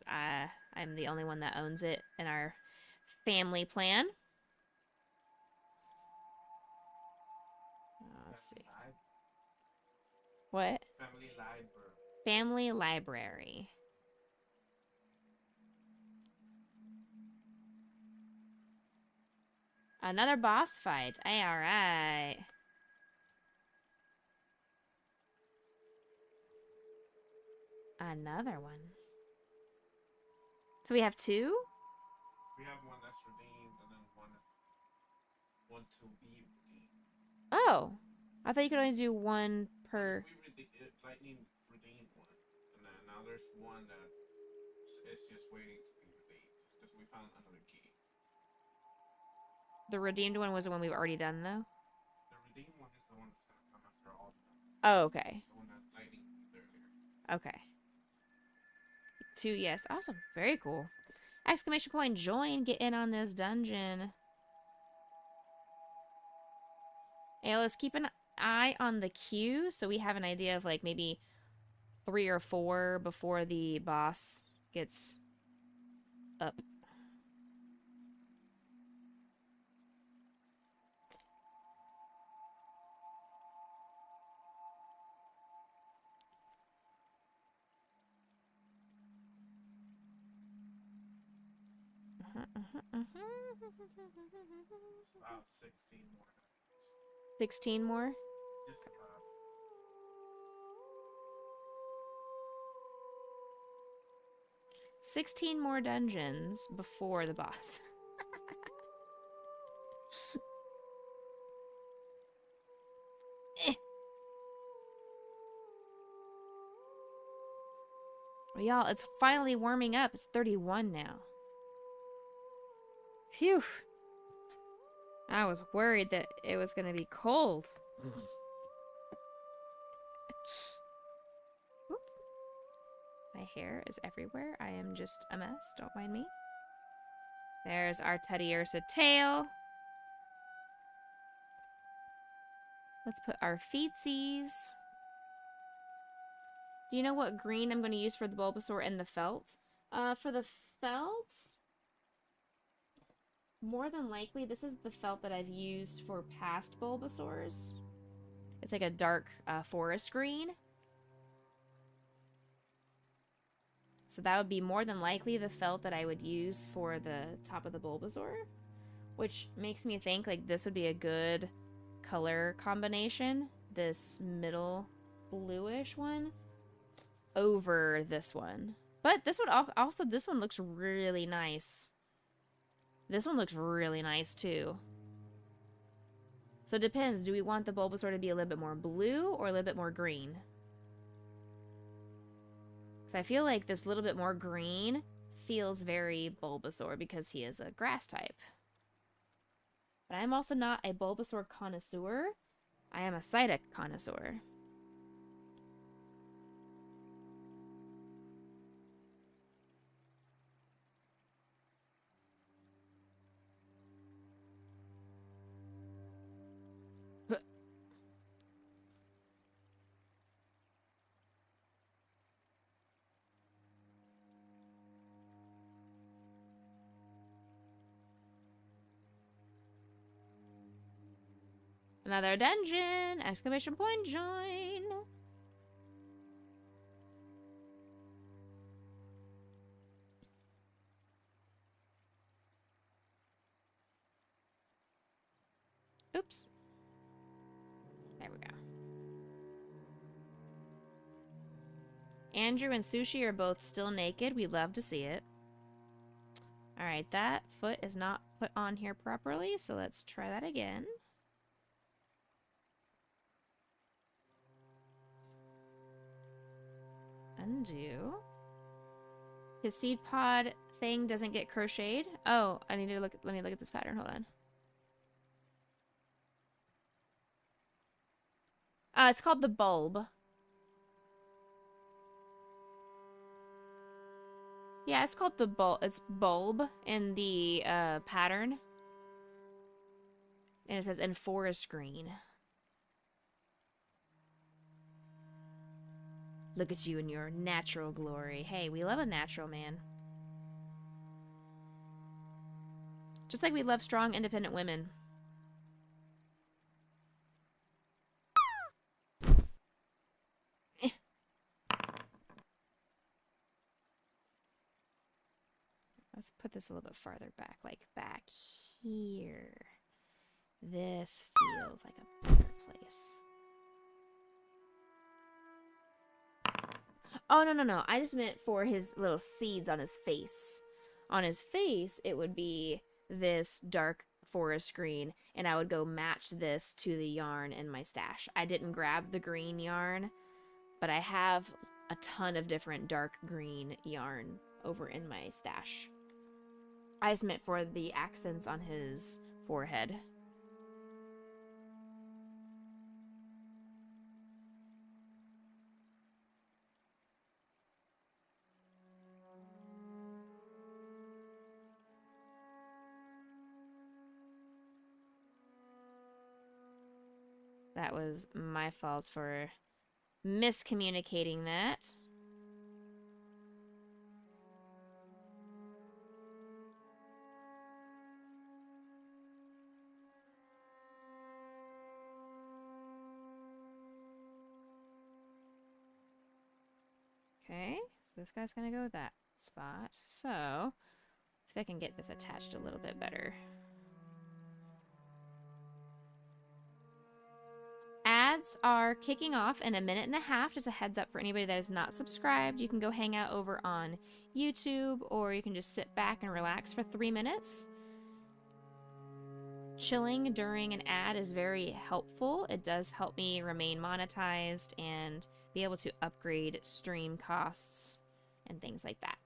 I'm the only one that owns it in our family plan. Let's see. What? Family library. Family library. Another boss fight. Hey, alright. Another one. So we have two? We have one that's redeemed and then one to be redeemed. Oh. I thought you could only do one per... Lightning redeemed one. And then now there's one that is just waiting to be redeemed. Because we found another key. The redeemed one was the one we've already done, though? The redeemed one is the one that's going to come after all of them. Oh, okay. The one that Lightning did earlier. Okay. Two, yes. Awesome. Very cool. Exclamation point, join, get in on this dungeon. Hey, let's keep an eye on the queue so we have an idea of like maybe 3 or 4 before the boss gets up. It's about 16 more. 16 more? Just about. 16 more dungeons before the boss. Well, y'all, it's finally warming up. It's 31 now. Phew. I was worried that it was going to be cold. Oops. My hair is everywhere. I am just a mess. Don't mind me. There's our Teddy Ursa tail. Let's put our feetsies. Do you know what green I'm going to use for the Bulbasaur and the felt? For the felt, more than likely, this is the felt that I've used for past Bulbasaurs. It's like a dark forest green. So that would be more than likely the felt that I would use for the top of the Bulbasaur. Which makes me think like this would be a good color combination. This middle bluish one over this one. But this one also, this one looks really nice. This one looks really nice too. So it depends. Do we want the Bulbasaur to be a little bit more blue or a little bit more green? Because I feel like this little bit more green feels very Bulbasaur because he is a grass type. But I'm also not a Bulbasaur connoisseur. I am a Psyduck connoisseur. Another dungeon! Exclamation point, join! Oops. There we go. Andrew and Sushi are both still naked. We'd love to see it. Alright, that foot is not put on here properly, so let's try that again. Undo. His seed pod thing doesn't get crocheted. Oh, I need to look. Let me look at this pattern. Hold on. It's called the bulb. Yeah, it's called the bulb. It's bulb in the pattern, and it says in forest green. Look at you in your natural glory. Hey, we love a natural man. Just like we love strong, independent women. Let's put this a little bit farther back, like back here. This feels like a better place. Oh, no. I just meant for his little seeds on his face. On his face, it would be this dark forest green, and I would go match this to the yarn in my stash. I didn't grab the green yarn, but I have a ton of different dark green yarn over in my stash. I just meant for the accents on his forehead. That was my fault for miscommunicating that. Okay, so this guy's gonna go with that spot. So, let's see if I can get this attached a little bit better. Ads are kicking off in a minute and a half. Just a heads up for anybody that is not subscribed. You can go hang out over on YouTube, or you can just sit back and relax for 3 minutes. Chilling during an ad is very helpful. It does help me remain monetized and be able to upgrade stream costs and things like that.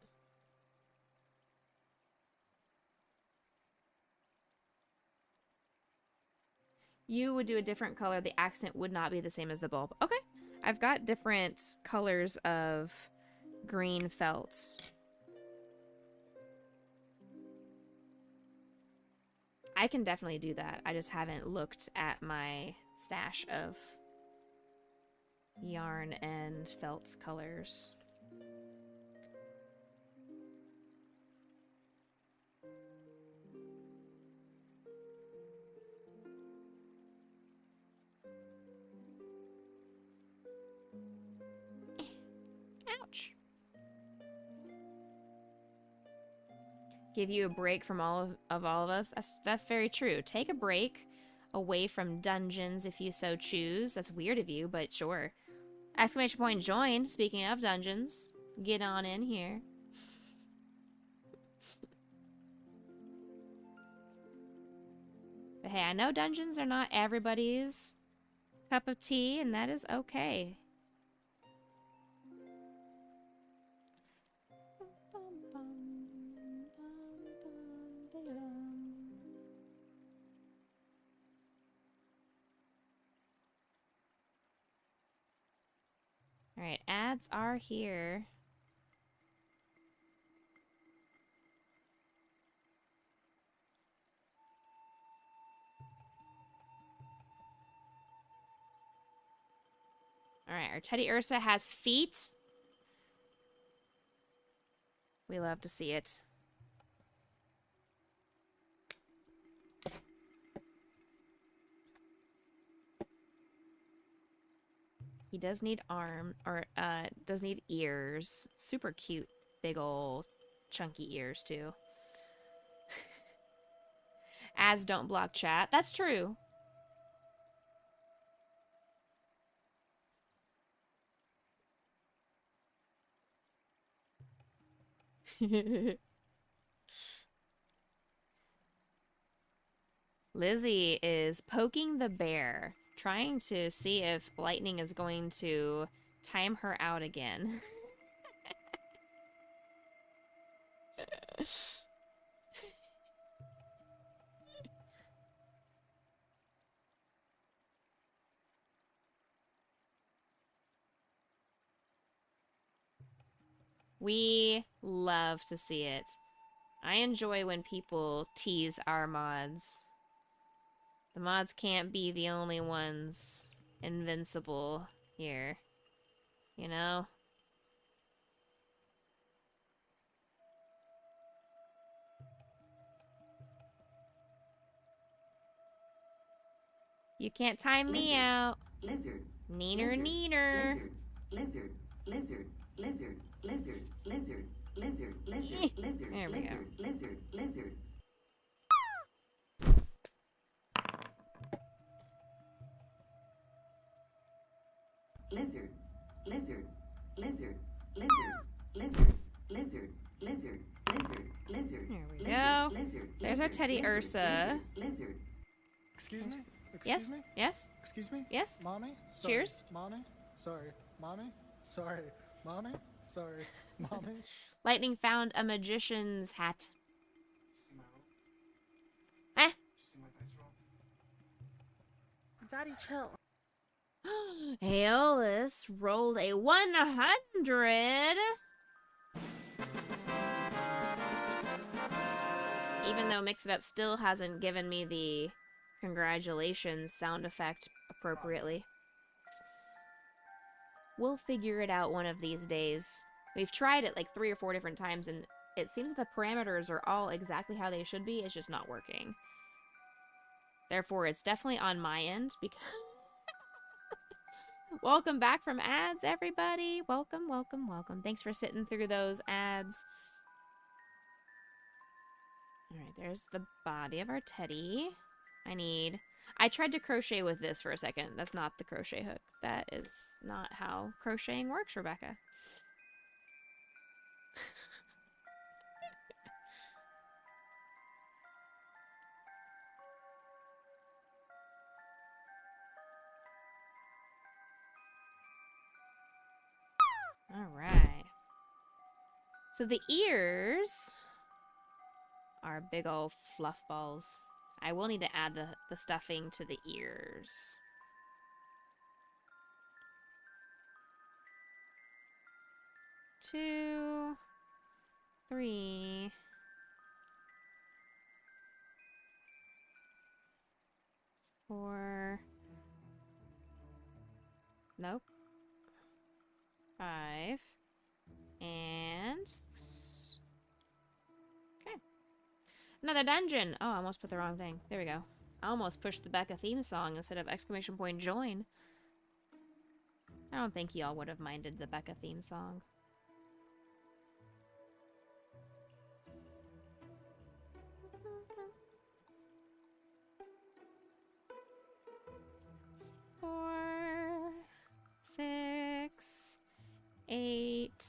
You would do a different color. The accent would not be the same as the bulb. Okay. I've got different colors of green felt. I can definitely do that. I just haven't looked at my stash of yarn and felt colors. Ouch. Give you a break from all of us. That's very true. Take a break away from dungeons if you so choose. That's weird of you, but sure. Exclamation point join. Speaking of dungeons, get on in here. But hey, I know dungeons are not everybody's cup of tea, and that is okay. Alright, ads are here. Alright, our Teddy Ursa has feet. We love to see it. He does need does need ears. Super cute, big ol' chunky ears too. Ads don't block chat. That's true. Lizzie is poking the bear, trying to see if lightning is going to time her out again. We love to see it. I enjoy when people tease our mods. The mods can't be the only ones invincible here. You know? You can't time me out. Lizard. Neener, neener. Lizard. Lizard. Lizard. Lizard. Lizard. Lizard. Lizard. Eh, Lizard. there we go. Lizard. Lizard. Lizard. Lizard. Lizard. Lizard. Lizard. Lizard. Lizard. Lizard. Lizard. There we go. Lizard. There's our Teddy Ursa. Lizard. Excuse me? Yes? Excuse me? Yes? Excuse me? Yes? Mommy? Sorry. Cheers. Mommy? Sorry. Mommy? Sorry. Mommy? Sorry. Mommy? Lightning found a magician's hat. Did you see my roll? Eh? Did you see my dice roll? Daddy, chill. Aeolus rolled a 100! Even though Mix It Up still hasn't given me the congratulations sound effect appropriately. We'll figure it out one of these days. We've tried it like 3 or 4 different times, and it seems that the parameters are all exactly how they should be. It's just not working. Therefore, it's definitely on my end, because... Welcome back from ads, everybody! Welcome, welcome, welcome. Thanks for sitting through those ads. Alright, there's the body of our teddy. I tried to crochet with this for a second. That's not the crochet hook. That is not how crocheting works, Rebecca. Alright. So the ears are big old fluff balls. I will need to add the stuffing to the ears. Two, 3, 4. Nope. 5 and 6. Okay. Another dungeon. Oh, I almost put the wrong thing. There we go. I almost pushed the Becca theme song instead of exclamation point join. I don't think y'all would have minded the Becca theme song. Four, 6, 8,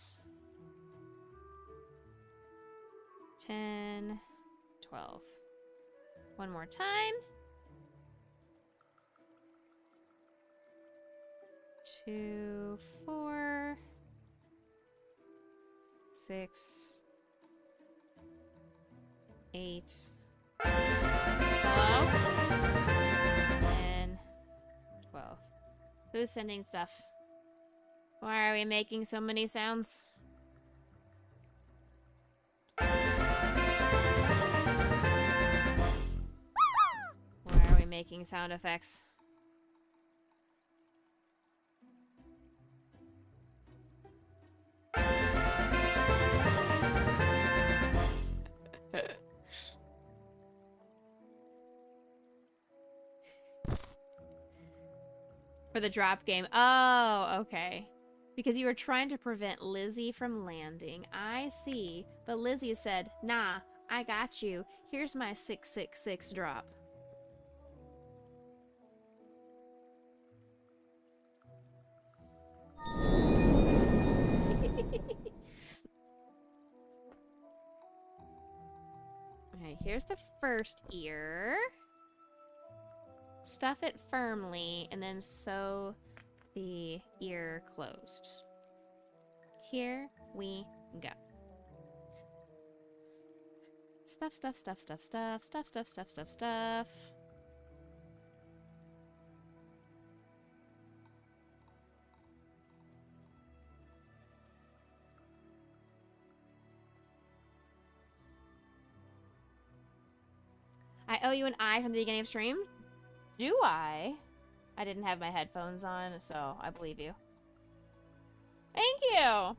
10, 12. One more time. 2, 4, 6, 8. Hello? 10, 12. Who's sending stuff? Why are we making so many sounds? Why are we making sound effects? For the drop game. Oh, okay. Because you were trying to prevent Lizzie from landing. I see. But Lizzie said, nah, I got you. Here's my 666 drop. Okay, here's the first ear. Stuff it firmly and then sew the ear closed. Here we go. Stuff, stuff, stuff, stuff, stuff, stuff, stuff, stuff, stuff, stuff. I owe you an eye from the beginning of stream? Do I? I didn't have my headphones on, so I believe you. Thank you!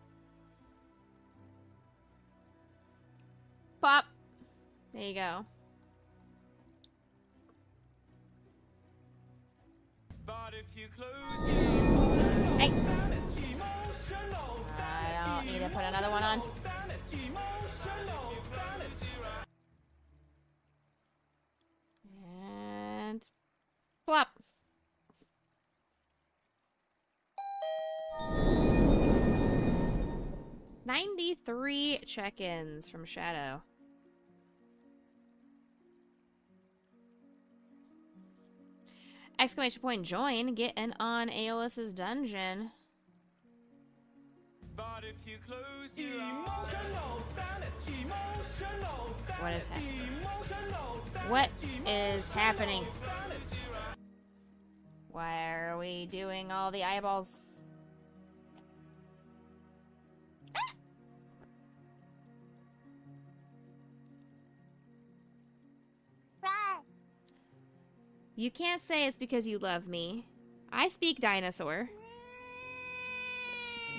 Plop! There you go. But if you close Hey! I don't need to put another one on. And... plop! 93 check-ins from Shadow. Exclamation point join, get in on Aeolus's dungeon. But if you close your eyes, What is happening? What is happening? Why are we doing all the eyeballs? You can't say it's because you love me. I speak dinosaur.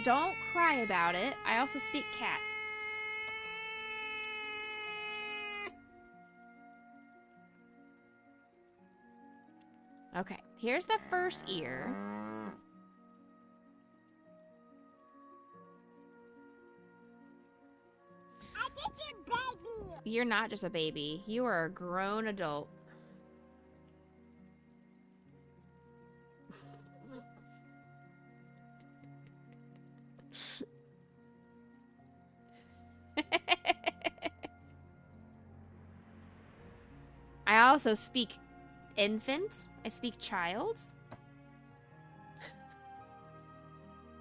Don't cry about it. I also speak cat. Okay, here's the first ear. I'm just a baby. You're not just a baby. You are a grown adult. I also speak infant. I speak child.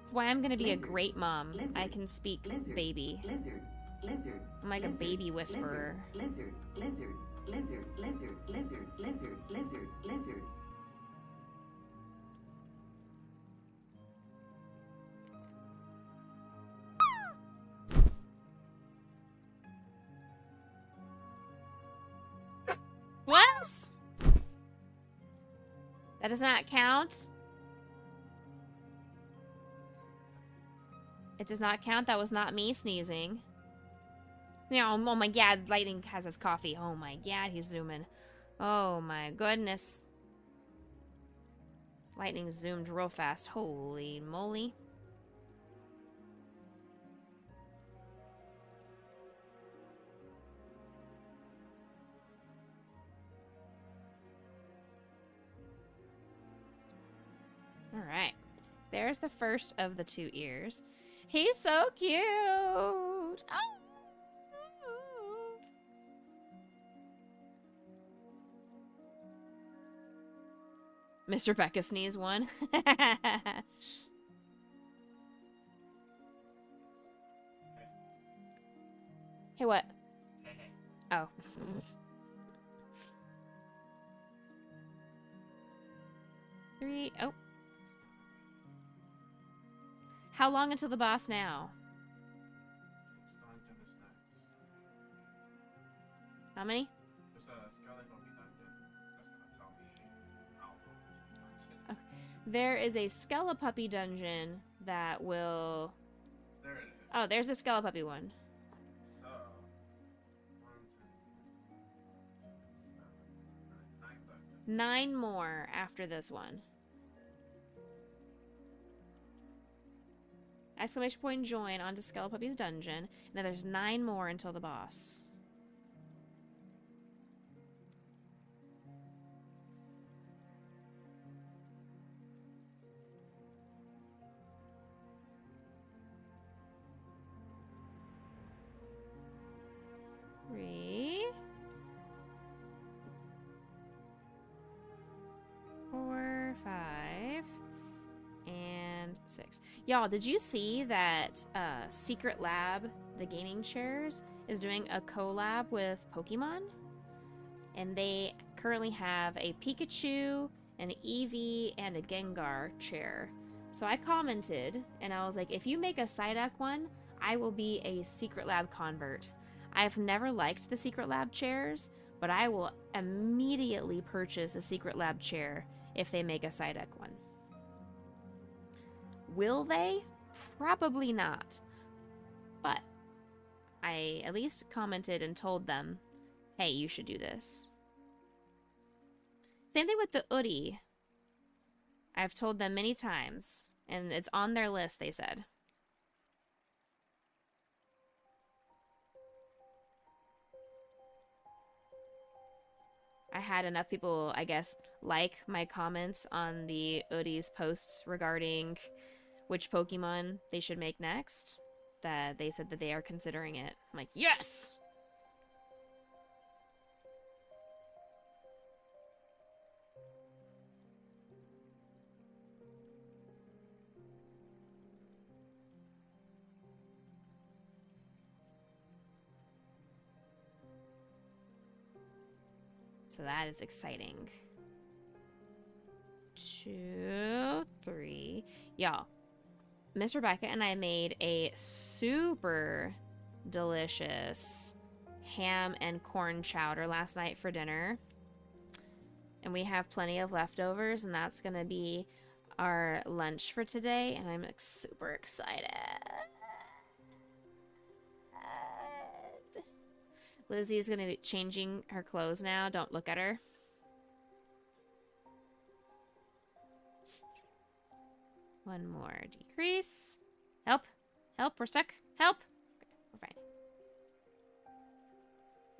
That's why I'm gonna be Lizard. a great mom. Lizard. I can speak Lizard. baby. Lizard. Lizard. I'm like a Lizard. baby whisperer. Lizard. Lizard. Lizard. Lizard. Lizard. Lizard. Lizard. Lizard. What? That does not count. It does not count. That was not me sneezing. Yeah, oh my god, Lightning has his coffee. Oh my god, he's zooming. Oh my goodness. Lightning zoomed real fast. Holy moly. Alright. There's the first of the 2 ears. He's so cute! Oh. Mr. Becca sneeze one. Hey, what? Oh. Three. Oh. How long until the boss now? How many? There's a skeleton dungeon. That's gonna tell me how long until the dungeon. There is a Skelepuppy dungeon that will... There it is. Oh, there's the Skelepuppy one. So, 1, 2, 3, 4, 5, 6, 7, 8, 9 dungeons. 9 more after this one. Exclamation point join onto Skelepuppy's dungeon. And then there's 9 more until the boss. Three, 4, 5, and 6. Y'all, did you see that Secret Lab, the gaming chairs, is doing a collab with Pokemon? And they currently have a Pikachu, an Eevee, and a Gengar chair. So I commented, and I was like, if you make a Psyduck one, I will be a Secret Lab convert. I've never liked the Secret Lab chairs, but I will immediately purchase a Secret Lab chair if they make a Psyduck one. Will they? Probably not. But I at least commented and told them, hey, you should do this. Same thing with the Udi. I've told them many times, and it's on their list, they said. I had enough people, I guess, like my comments on the Udi's posts regarding which Pokemon they should make next, that they said that they are considering it. I'm like, yes! So that is exciting. 2, 3. Y'all, Mr. Becca and I made a super delicious ham and corn chowder last night for dinner. And we have plenty of leftovers, and that's going to be our lunch for today. And I'm super excited. Lizzie's going to be changing her clothes now. Don't look at her. One more decrease. Help. Help. We're stuck. Help. Okay, we're fine.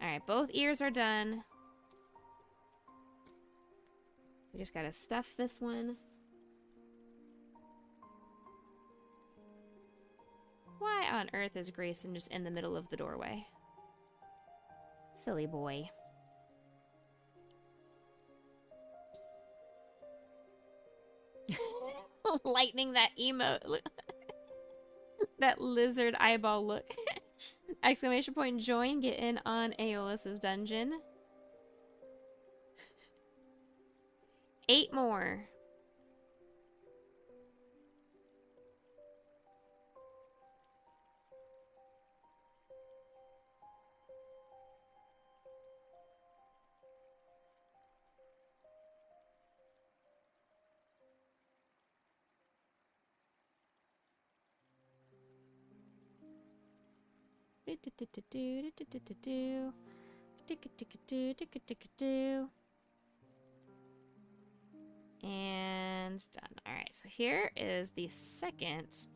Alright, both ears are done. We just gotta stuff this one. Why on earth is Grayson just in the middle of the doorway? Silly boy. Lightning that emote. That lizard eyeball look. Exclamation point join. Get in on Aeolus's dungeon. 8 more. And done. Alright, so here is the second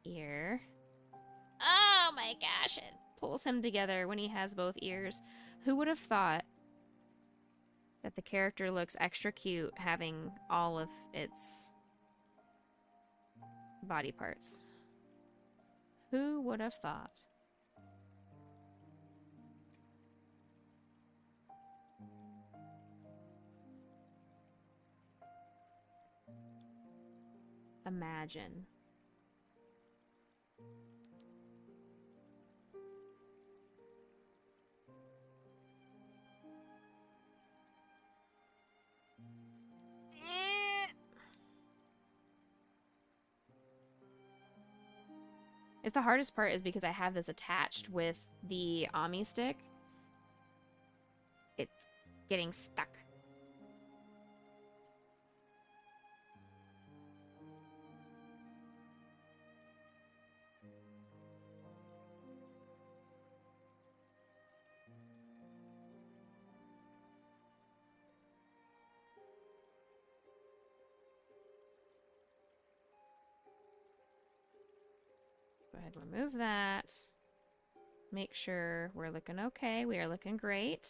ear. Oh my gosh, it pulls him together when he has both ears. Who would have thought that the character looks extra cute having all of its body parts? Who would have thought? imagine. It's the hardest part is because I have this attached with the Ami stick. It's getting stuck. Go ahead and remove that. Make sure we're looking okay. We are looking great.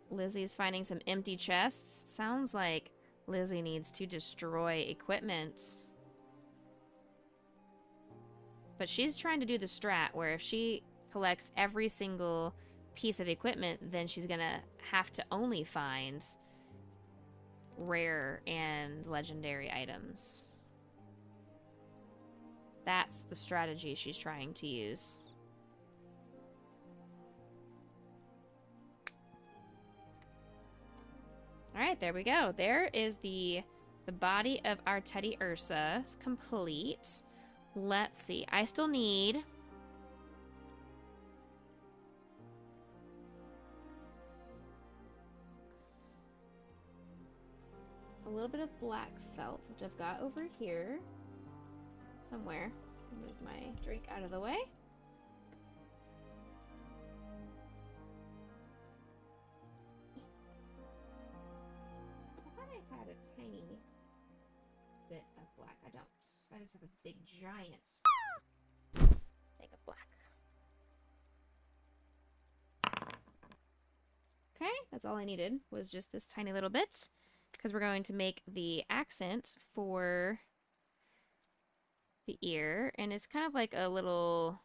Lizzie's finding some empty chests. Sounds like Lizzie needs to destroy equipment. But she's trying to do the strat where if she collects every single piece of equipment, then she's gonna have to only find rare and legendary items. That's the strategy she's trying to use. Alright, there we go. There is the body of our Teddy Ursa. It's complete. Let's see. I still need a little bit of black felt, which I've got over here somewhere. Move my drink out of the way. I thought I had a tiny bit of black. I don't. I just have a big giant thing of black. Okay, that's all I needed was just this tiny little bit. Because we're going to make the accent for the ear, and it's kind of like a little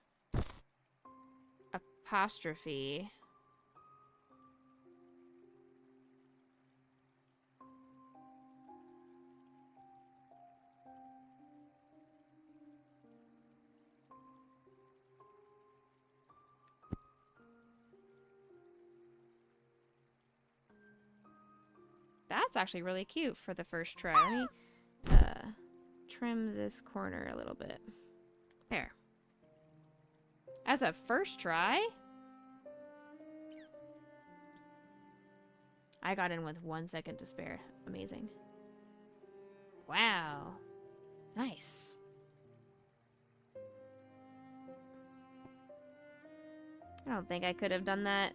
apostrophe. That's actually really cute for the first try. Let me trim this corner a little bit. There. As a first try, I got in with 1 second to spare. Amazing. Wow. Nice. I don't think I could have done that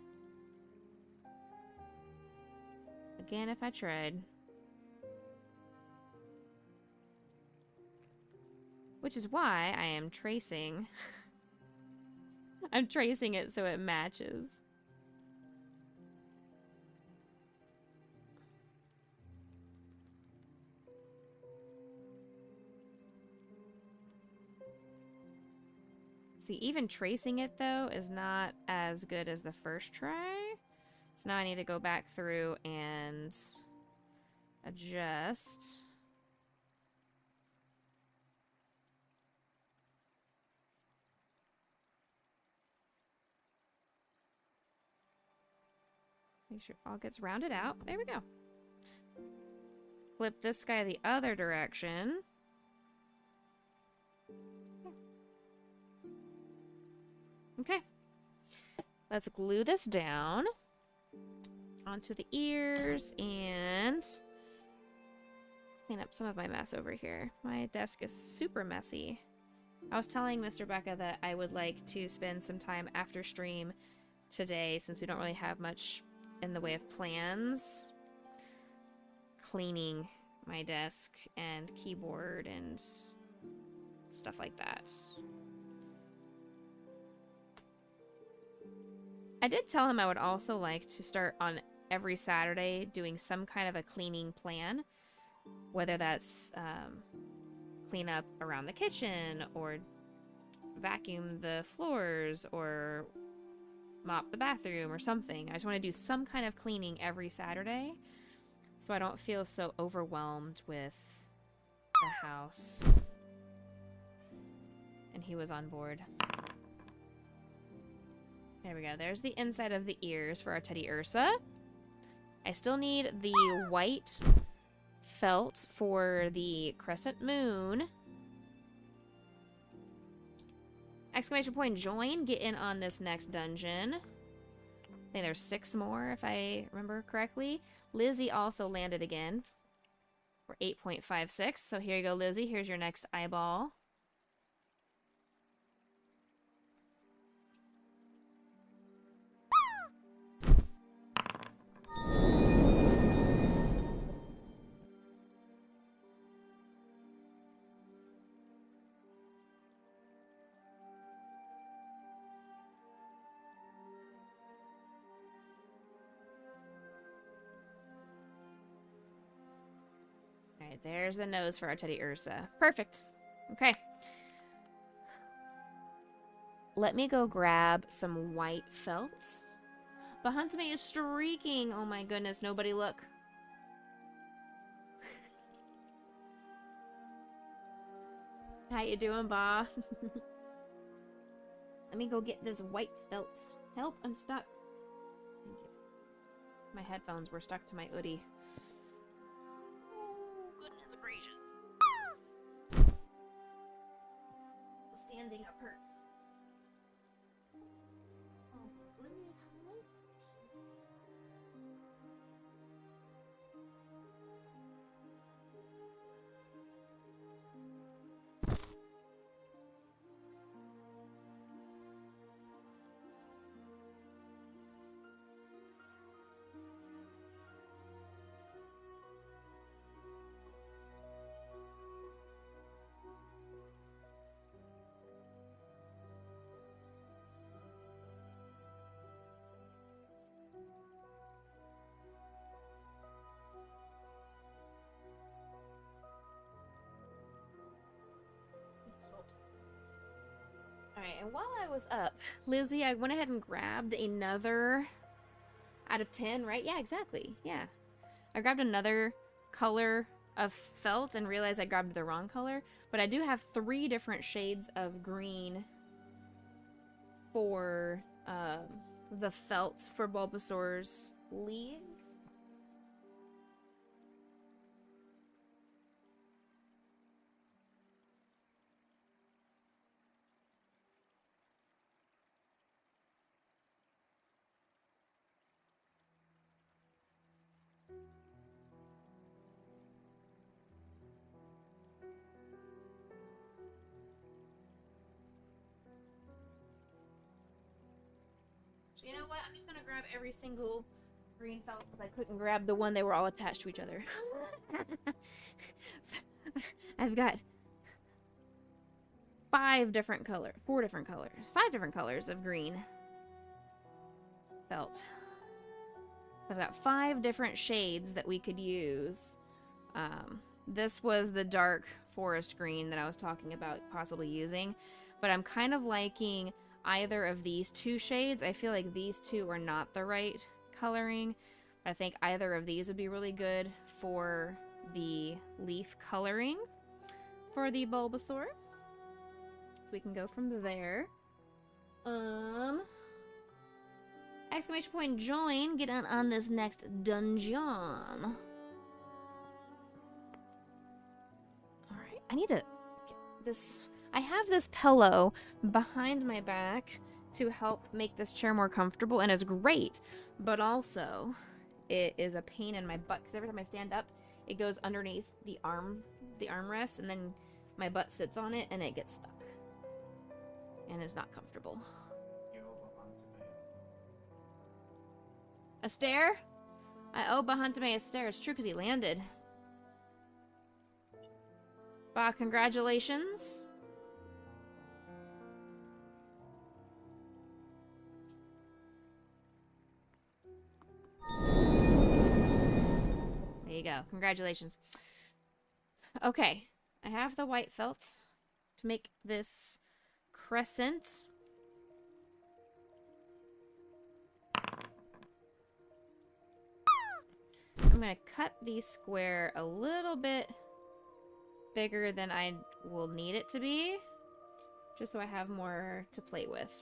again if I tried. Which is why I am tracing. I'm tracing it so it matches. See, even tracing it though is not as good as the first try. So now I need to go back through and adjust. Make sure it all gets rounded out. There we go. Flip this guy the other direction. Okay. Let's glue this down onto the ears and clean up some of my mess over here. My desk is super messy. I was telling Mr. Becca that I would like to spend some time after stream today, since we don't really have much in the way of plans, cleaning my desk and keyboard and stuff like that. I did tell him I would also like to start on every Saturday doing some kind of a cleaning plan, whether that's clean up around the kitchen or vacuum the floors or mop the bathroom or something. I just want to do some kind of cleaning every Saturday so I don't feel so overwhelmed with the house. And he was on board. There we go. There's the inside of the ears for our Teddy Ursa. I still need the white felt for the crescent moon. Exclamation point join. Get in on this next dungeon. I think there's 6 more if I remember correctly. Lizzie also landed again for 8.56. So here you go, Lizzie. Here's your next eyeball. Alright, there's the nose for our Teddy Ursa. Perfect. Okay. Let me go grab some white felt. Bahantame is streaking. Oh my goodness, nobody look. How you doing, Ba? Let me go get this white felt. Help, I'm stuck. Thank you. My headphones were stuck to my hoodie. Oh, goodness gracious. Standing up hurts. Oh, goodness, how late? Alright, and while I was up, Lizzie, I went ahead and grabbed another out of 10, right? Yeah, exactly. Yeah. I grabbed another color of felt and realized I grabbed the wrong color. But I do have 3 different shades of green for the felt for Bulbasaur's leaves. So you know what? I'm just gonna grab every single green felt because I couldn't grab the one they were all attached to each other. So, I've got 4 different colors, 5 different colors of green felt. So I've got 5 different shades that we could use. This was the dark forest green that I was talking about possibly using, but I'm kind of liking either of these 2 shades. I feel like these 2 are not the right coloring. I think either of these would be really good for the leaf coloring for the Bulbasaur. So we can go from there. Exclamation point join. Get on this next dungeon. Alright, I need to get this. I have this pillow behind my back to help make this chair more comfortable, and it's great, but also it is a pain in my butt because every time I stand up, it goes underneath the armrest, and then my butt sits on it and it gets stuck and is not comfortable. A stair? I owe Bahantame a stair. It's true because he landed. Bah, congratulations. There you go. Congratulations. Okay. I have the white felt to make this crescent. I'm gonna cut the square a little bit bigger than I will need it to be, just so I have more to play with.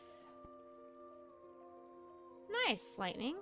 Nice, lightning.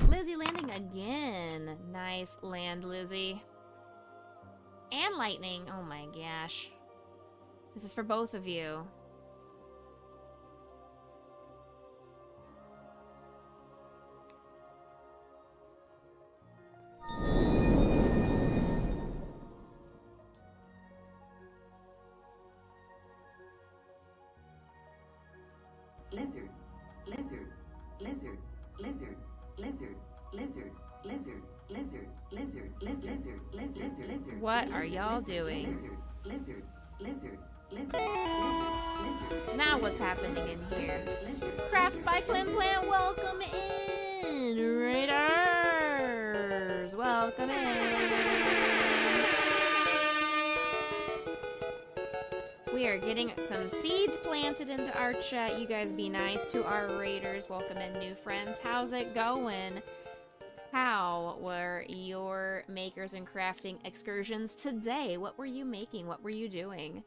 Lizzie landing again. Nice land, Lizzie. And lightning. Oh my gosh. This is for both of you. Lizard, lizard, lizard, lizard, lizard, lizard, lizard, lizard, lizard, lizard, lizard, lizard, lizard. What are y'all doing? Lizard, lizard, lizard, lizard, lizard. Now what's happening in here? Lizard. Crafts by Clem Plant, welcome in! Raiders, welcome in! We are getting some seeds planted into our chat. You guys be nice to our raiders. Welcome in new friends. How's it going? How were your makers and crafting excursions today? What were you making? What were you doing?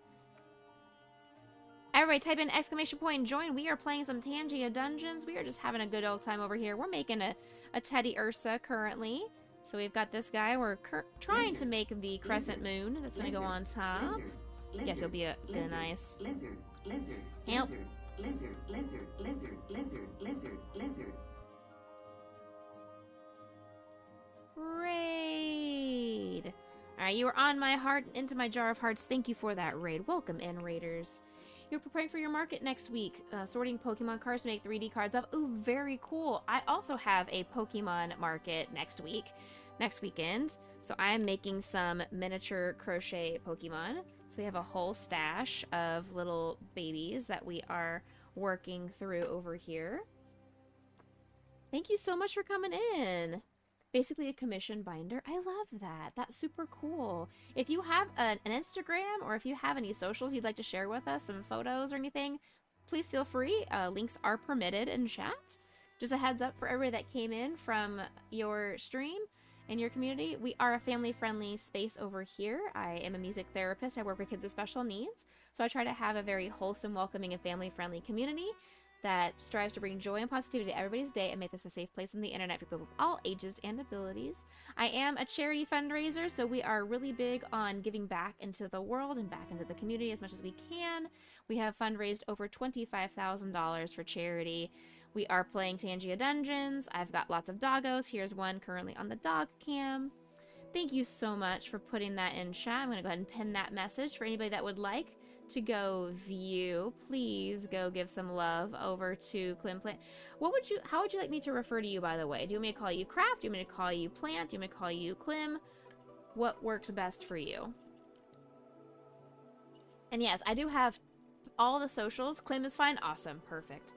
Everybody type in exclamation point and join. We are playing some Tangia Dungeons. We are just having a good old time over here. We're making a Teddy Ursa currently. So we've got this guy. We're trying to make the crescent moon that's going to go on top. Guess it'll be a bit nice. Lizard, lizard, Help. lizard, lizard, lizard, lizard, lizard, lizard. Raid. Alright, you were on my heart, into my jar of hearts. Thank you for that raid. Welcome in, raiders. You're preparing for your market next week. Sorting Pokemon cards to make 3D cards up. Ooh, very cool. I also have a Pokemon market next weekend. So I'm making some miniature crochet Pokemon. So we have a whole stash of little babies that we are working through over here. Thank you so much for coming in. Basically a commission binder. I love that. That's super cool. If you have an Instagram or if you have any socials you'd like to share with us, some photos or anything, please feel free. Links are permitted in chat. Just a heads up for everybody that came in from your stream and your community. We are a family-friendly space over here. I am a music therapist. I work with kids with special needs. So I try to have a very wholesome, welcoming, and family-friendly community that strives to bring joy and positivity to everybody's day and make this a safe place on the internet for people of all ages and abilities. I am a charity fundraiser, so we are really big on giving back into the world and back into the community as much as we can. We have fundraised over $25,000 for charity. We are playing Tangia Dungeons. I've got lots of doggos. Here's one currently on the dog cam. Thank you so much for putting that in chat. I'm going to go ahead and pin that message for anybody that would like to go view. Please go give some love over to Clem Plant. How would you like me to refer to you, by the way? Do you want me to call you Craft? Do you want me to call you Plant? Do you want me to call you Clem? What works best for you? And yes, I do have all the socials. Clem is fine. Awesome. Perfect.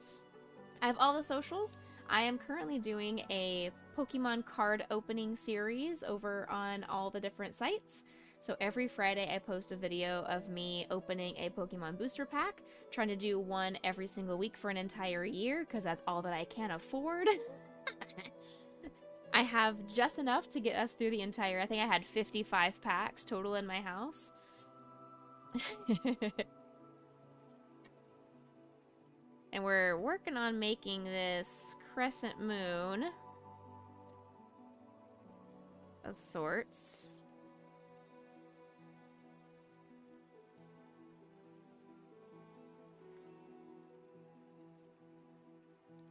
I have all the socials. I am currently doing a Pokemon card opening series over on all the different sites. So every Friday I post a video of me opening a Pokemon booster pack, trying to do one every single week for an entire year because that's all that I can afford. I have just enough to get us through the entire, I think I had 55 packs total in my house. And we're working on making this crescent moon of sorts.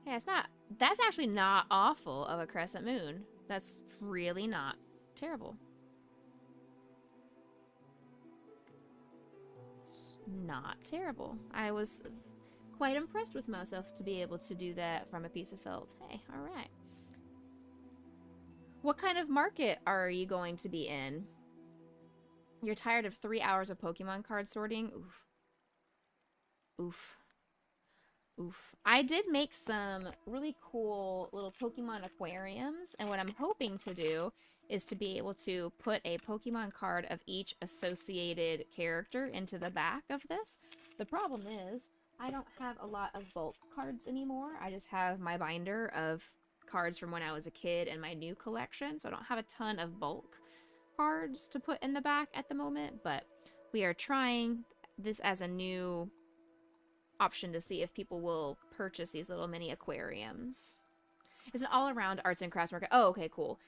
Yeah, that's actually not awful of a crescent moon. That's really not terrible. It's not terrible. I was quite impressed with myself to be able to do that from a piece of felt. Hey, alright. What kind of market are you going to be in? You're tired of 3 hours of Pokemon card sorting? Oof. Oof. Oof. I did make some really cool little Pokemon aquariums, and what I'm hoping to do is to be able to put a Pokemon card of each associated character into the back of this. The problem is, I don't have a lot of bulk cards anymore. I just have my binder of cards from when I was a kid and my new collection, so I don't have a ton of bulk cards to put in the back at the moment, but we are trying this as a new option to see if people will purchase these little mini aquariums. It's an all-around arts and crafts market. Oh, okay, cool.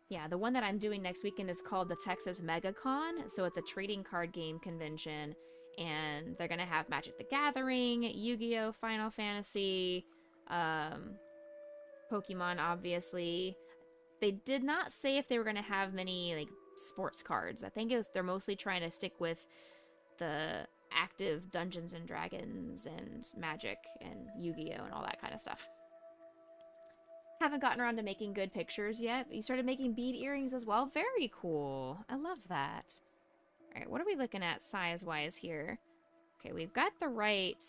Yeah, the one that I'm doing next weekend is called the Texas MegaCon, so it's a trading card game convention, and they're gonna have Magic the Gathering, Yu-Gi-Oh!, Final Fantasy, Pokemon, obviously. They did not say if they were gonna have many, like, sports cards. I think they're mostly trying to stick with the active Dungeons and Dragons and Magic and Yu-Gi-Oh! And all that kind of stuff. Haven't gotten around to making good pictures yet, but you started making bead earrings as well. Very cool. I love that. Alright, what are we looking at size-wise here? Okay, we've got the right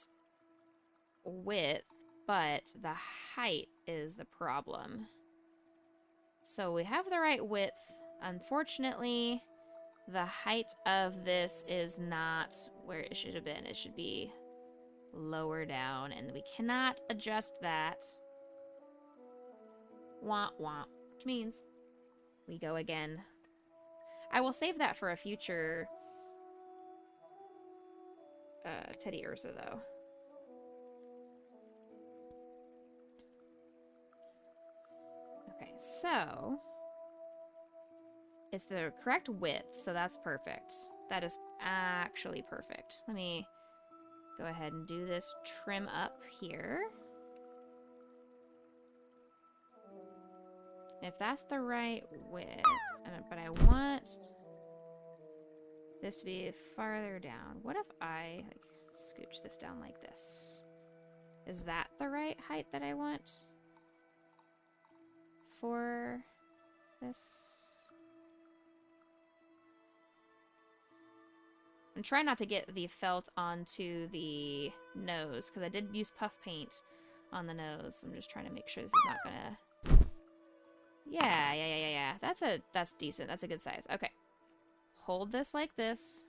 width, but the height is the problem. So we have the right width. Unfortunately, the height of this is not where it should have been. It should be lower down, and we cannot adjust that. Womp womp. Which means we go again. I will save that for a future Teddy Ursa, though. Okay, so it's the correct width, so that's perfect. That is actually perfect. Let me go ahead and do this trim up here. If that's the right width, but I want this to be farther down. What if I scooch this down like this? Is that the right height that I want for this? I'm trying not to get the felt onto the nose, because I did use puff paint on the nose. I'm just trying to make sure this is not gonna... Yeah. That's decent. That's a good size. Okay. Hold this like this.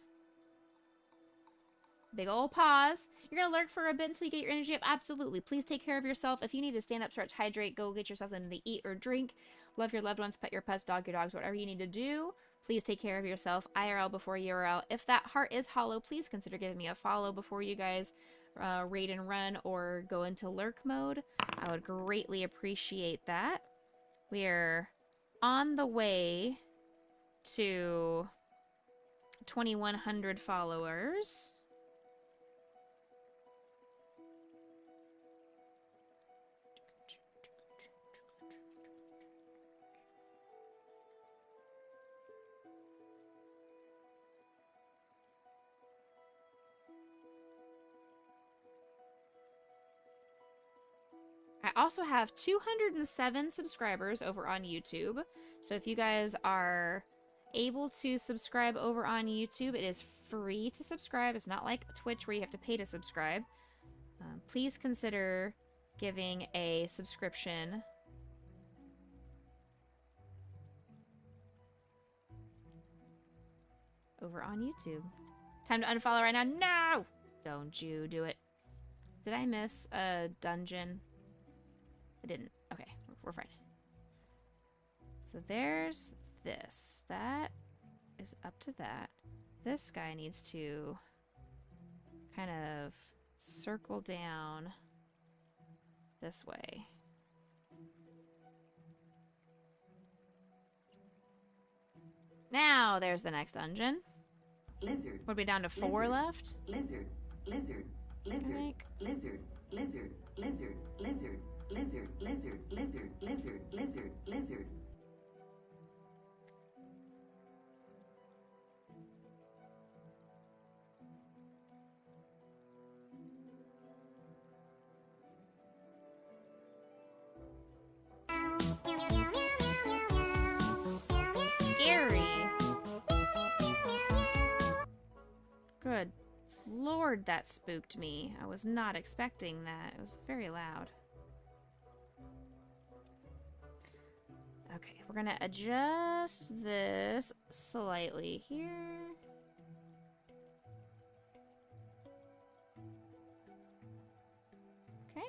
Big ol' pause. You're gonna lurk for a bit until you get your energy up? Absolutely. Please take care of yourself. If you need to stand up, stretch, hydrate, go get yourself something to eat or drink. Love your loved ones, pet your pets, dog your dogs, whatever you need to do. Please take care of yourself. IRL before URL. If that heart is hollow, please consider giving me a follow before you guys raid and run or go into lurk mode. I would greatly appreciate that. We're on the way to 2,100 followers. I also have 207 subscribers over on YouTube. So if you guys are able to subscribe over on YouTube, it is free to subscribe. It's not like Twitch where you have to pay to subscribe. Please consider giving a subscription. Over on YouTube. Time to unfollow right now. No! Don't you do it. Did I miss a dungeon? I didn't. Okay, we're fine. So there's this. That is up to that. This guy needs to kind of circle down this way. Now there's the next dungeon. Lizard. What are we down to? 4 Lizard. left? Lizard. Lizard. Lizard. Like- Lizard. Lizard. Lizard. Lizard. Lizard. Lizard. Lizard. Lizard. Lizard. Lizard. Good Lord, that spooked me. I was not expecting that. It was very loud. Okay, we're gonna adjust this slightly here. Okay.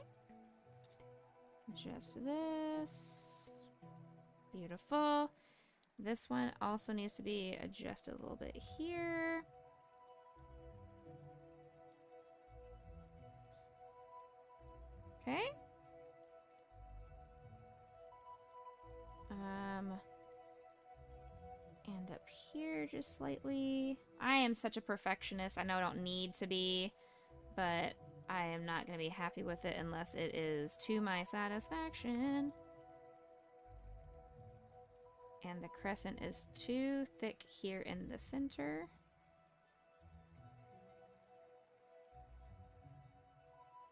Adjust this. Beautiful. This one also needs to be adjusted a little bit here. Okay. And up here just slightly. I am such a perfectionist. I know I don't need to be, but I am not going to be happy with it unless it is to my satisfaction. And the crescent is too thick here in the center.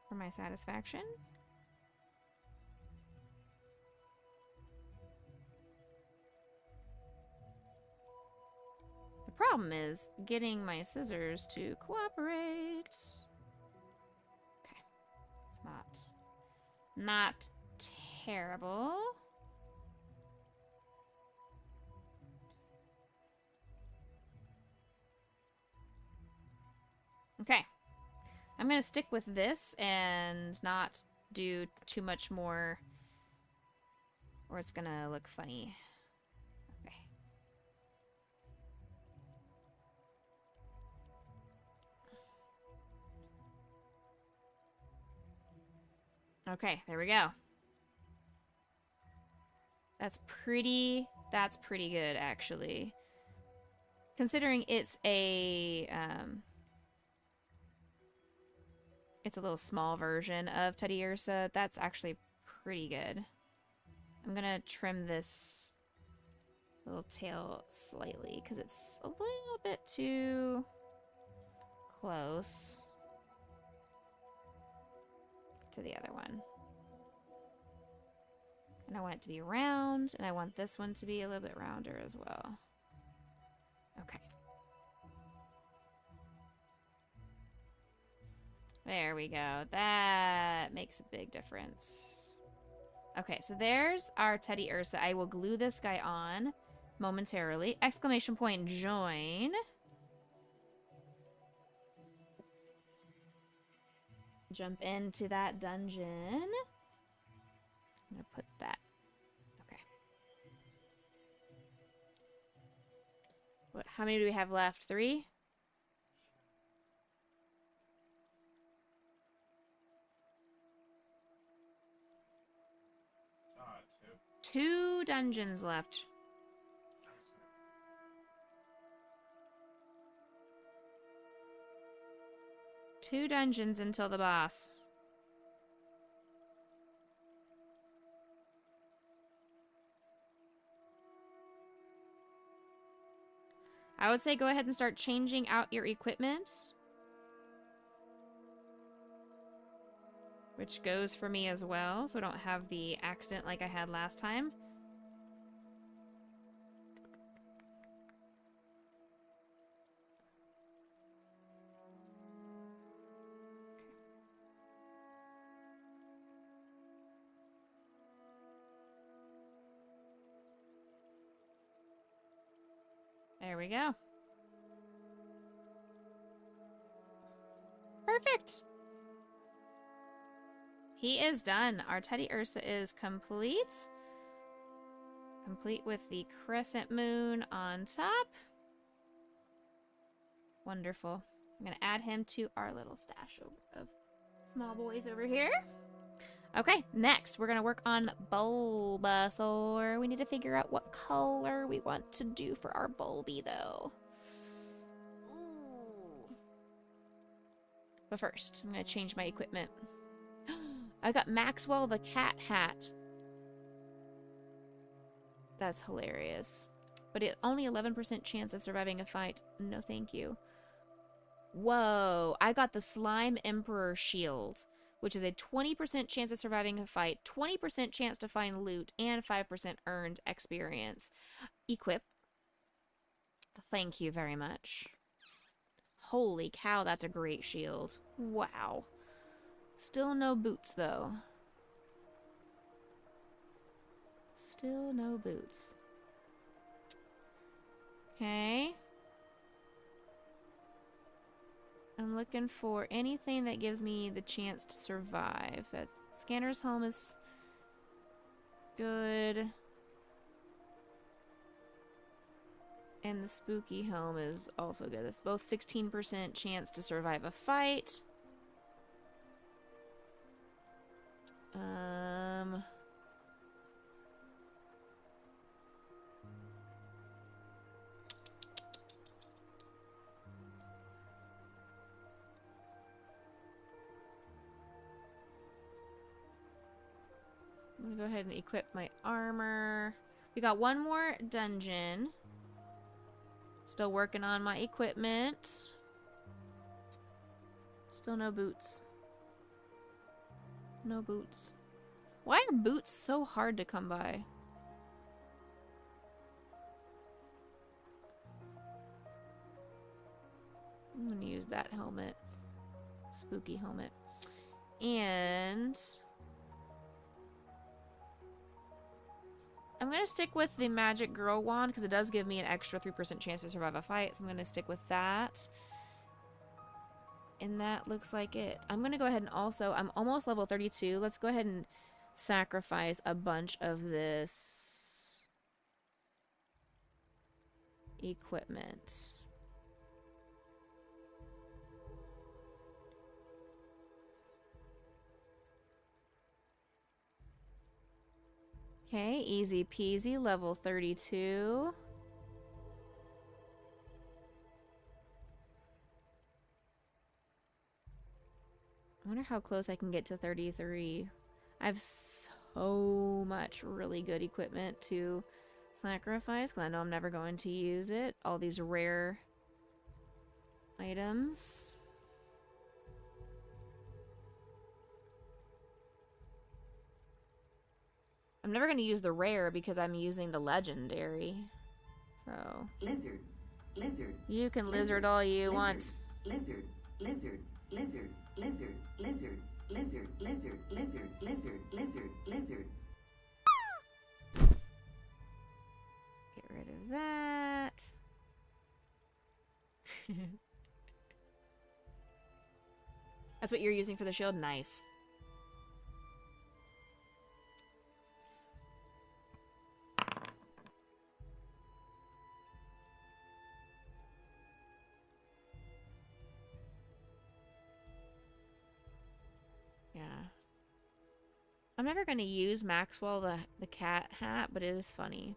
For my satisfaction. The problem is getting my scissors to cooperate. Okay. It's not terrible. Okay. I'm going to stick with this and not do too much more, or it's going to look funny. Okay. Okay, there we go. That's pretty good, actually. Considering it's a little small version of Teddy Ursa, that's actually pretty good. I'm gonna trim this little tail slightly because it's a little bit too close to the other one. And I want it to be round, and I want this one to be a little bit rounder as well. Okay. There we go. That makes a big difference. Okay, so there's our Teddy Ursa. I will glue this guy on momentarily. Exclamation point join. Jump into that dungeon. I'm gonna put that. Okay. What? How many do we have left? 3? Two dungeons left. Two dungeons until the boss. I would say go ahead and start changing out your equipment. Which goes for me as well, so I don't have the accident like I had last time. There we go. Perfect. He is done. Our Teddy Ursa is complete. Complete with the crescent moon on top. Wonderful. I'm going to add him to our little stash of small boys over here. Okay, next we're going to work on Bulbasaur. We need to figure out what color we want to do for our Bulby, though. Ooh. But first, I'm going to change my equipment. I got Maxwell the cat hat. That's hilarious. But it only 11% chance of surviving a fight. No, thank you. Whoa. I got the Slime Emperor shield, which is a 20% chance of surviving a fight, 20% chance to find loot, and 5% earned experience. Equip. Thank you very much. Holy cow, that's a great shield. Wow. Still no boots, though. Still no boots. Okay. I'm looking for anything that gives me the chance to survive. That's Scanner's Helm is good. And the Spooky Helm is also good. That's both 16% chance to survive a fight. I'm gonna go ahead and equip my armor. We got one more dungeon. Still working on my equipment. Still no boots. No boots. Why are boots so hard to come by? I'm gonna use that helmet. Spooky helmet. And I'm gonna stick with the Magic Girl Wand because it does give me an extra 3% chance to survive a fight, so I'm gonna stick with that. And that looks like it. I'm gonna go ahead and also, I'm almost level 32. Let's go ahead and sacrifice a bunch of this equipment. Okay, easy peasy, level 32. I wonder how close I can get to 33. I have so much really good equipment to sacrifice because I know I'm never going to use it. All these rare items. I'm never going to use the rare because I'm using the legendary. So Lizard. Lizard. you can lizard all you want. Lizard. Lizard. Lizard. Lizard. Lizard. Lizard. Lizard. Lizard. Lizard. Lizard. Lizard. Get rid of that. That's what you're using for the shield? Nice. Yeah. I'm never going to use Maxwell the cat hat, but it is funny.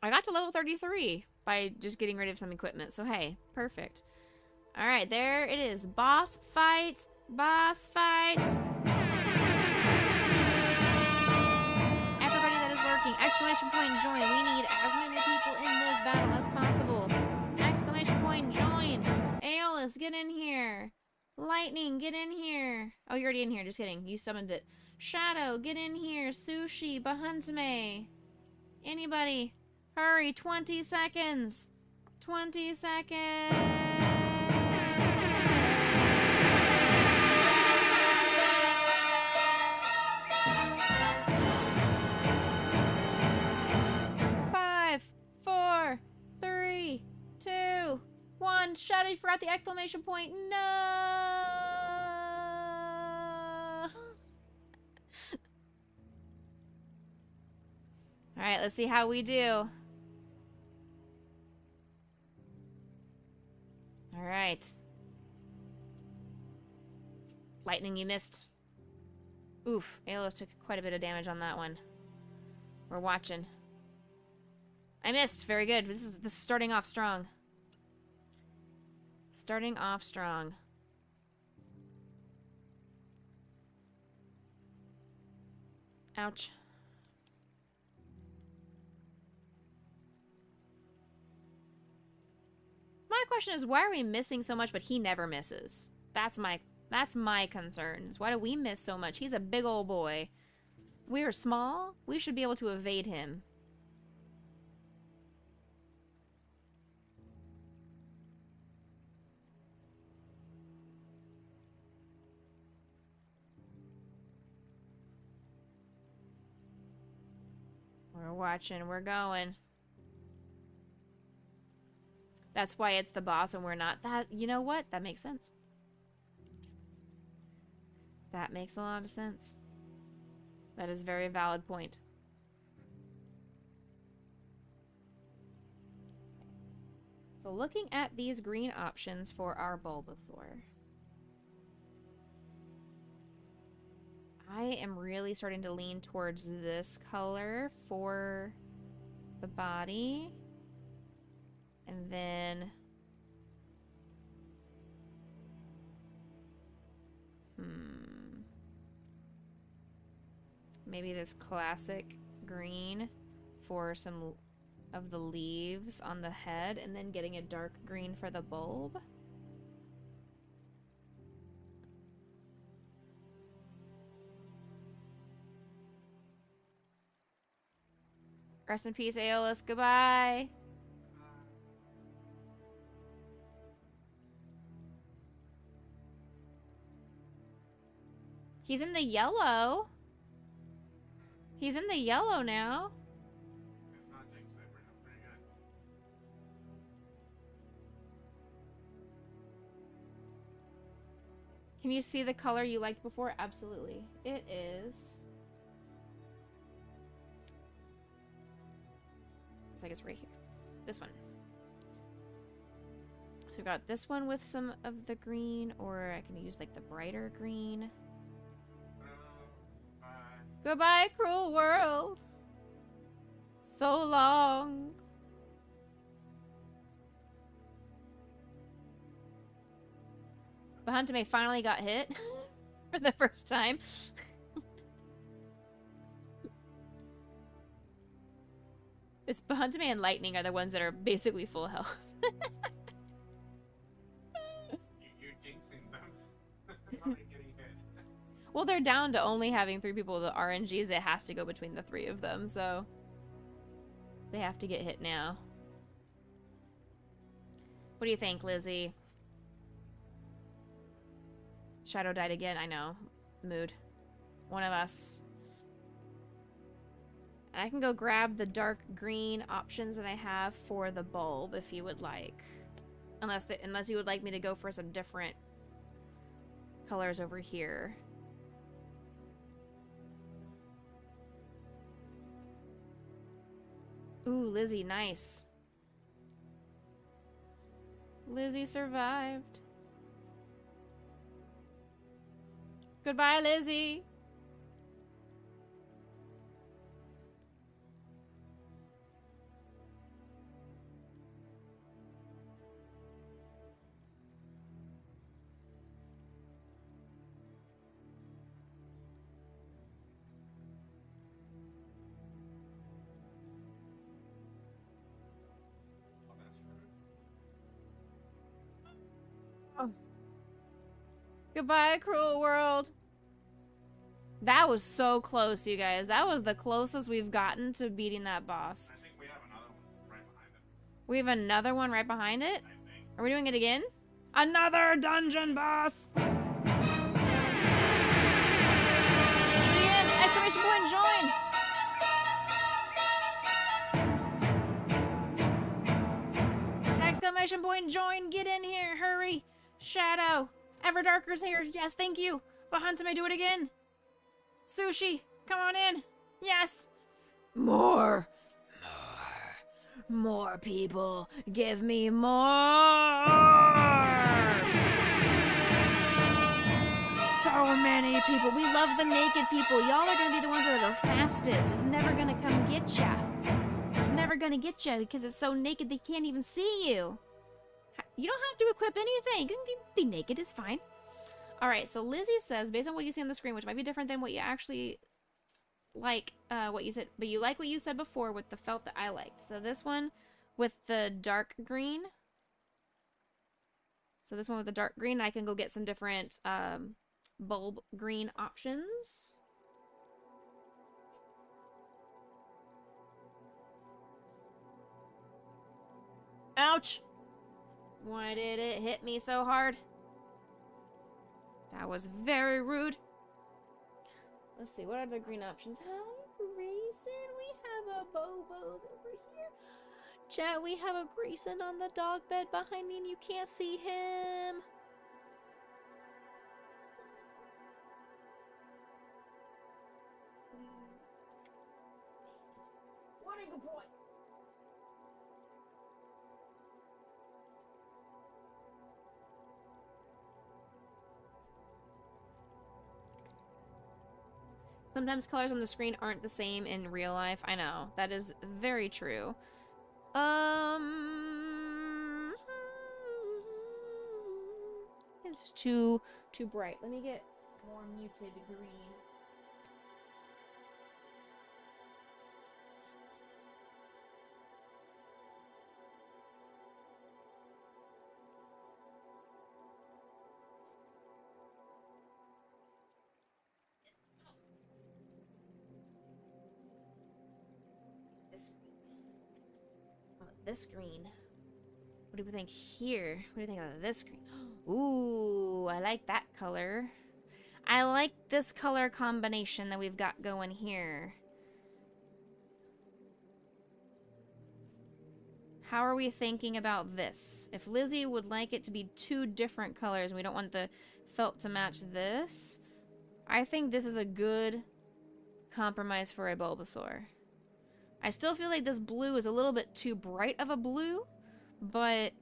I got to level 33 by just getting rid of some equipment. So hey, perfect. All right, there it is. Boss fight. Boss fight. Everybody that is lurking, exclamation point join. We need as many people in this battle as possible. Exclamation point join. Aeolus, get in here. Lightning, get in here. Oh, you're already in here. Just kidding. You summoned it. Shadow, get in here. Sushi, Bahuntame. Anybody? Hurry, 20 seconds. 20 seconds. 5, 4, 3, 2, 1. Shadow, you forgot the exclamation point. No. All right, let's see how we do. All right. Lightning, you missed. Oof, Aeolus took quite a bit of damage on that one. We're watching. I missed. Very good. This is starting off strong. Starting off strong. Ouch. My question is, why are we missing so much, but he never misses? That's my concern. Is why do we miss so much? He's a big old boy. We are small. We should be able to evade him. We're watching. We're going. That's why it's the boss and we're not. That, you know what? That makes sense. That makes a lot of sense. That is a very valid point. So looking at these green options for our Bulbasaur, I am really starting to lean towards this color for the body. And then... maybe this classic green for some of the leaves on the head, and then getting a dark green for the bulb. Rest in peace, Aeolus. Goodbye. He's in the yellow. He's in the yellow now. It's not jinx it. We're doing pretty good. Can you see the color you liked before? Absolutely. It is. So I guess right here. This one. So we've got this one with some of the green, or I can use like the brighter green. Bye. Goodbye, cruel world. So long. Bahantame finally got hit for the first time. It's Bahantame and Lightning are the ones that are basically full health. You're jinxing them. Already getting hit. Well, they're down to only having 3 people with the RNGs. It has to go between the 3 of them, so they have to get hit now. What do you think, Lizzie? Shadow died again. I know. Mood. One of us. And I can go grab the dark green options that I have for the bulb if you would like. Unless you would like me to go for some different colors over here. Ooh, Lizzie, nice. Lizzie survived. Goodbye, Lizzie. Oh, that's rude. Goodbye, cruel world. That was so close, you guys. That was the closest we've gotten to beating that boss. I think we have another one right behind it. We have another one right behind it? I think. Are we doing it again? Another dungeon boss! Do it again! Exclamation point, join! Exclamation point, join! Get in here! Hurry! Shadow! Everdarker's here! Yes, thank you! Bahantame, do it again! Sushi! Come on in! Yes! More! More people! Give me more! So many people! We love the naked people! Y'all are gonna be the ones that are the fastest! It's never gonna come get ya! It's never gonna get ya because it's so naked they can't even see you! You don't have to equip anything! You can be naked, it's fine. Alright, so Lizzie says, based on what you see on the screen, which might be different than what you actually like, what you said, but you like what you said before with the felt that I liked. So this one with the dark green. So this one with the dark green, I can go get some different bulb green options. Ouch! Why did it hit me so hard? That was very rude. Let's see, what are the green options? Hi, Grayson. We have a Bobos over here. Chat, we have a Grayson on the dog bed behind me and you can't see him. What a good boy. Sometimes colors on the screen aren't the same in real life. I know. That is very true. It's too bright. Let me get more muted green. This green. What do we think here? What do you think of this green? Ooh, I like that color. I like this color combination that we've got going here. How are we thinking about this? If Lizzie would like it to be two different colors and we don't want the felt to match this, I think this is a good compromise for a Bulbasaur. I still feel like this blue is a little bit too bright of a blue, but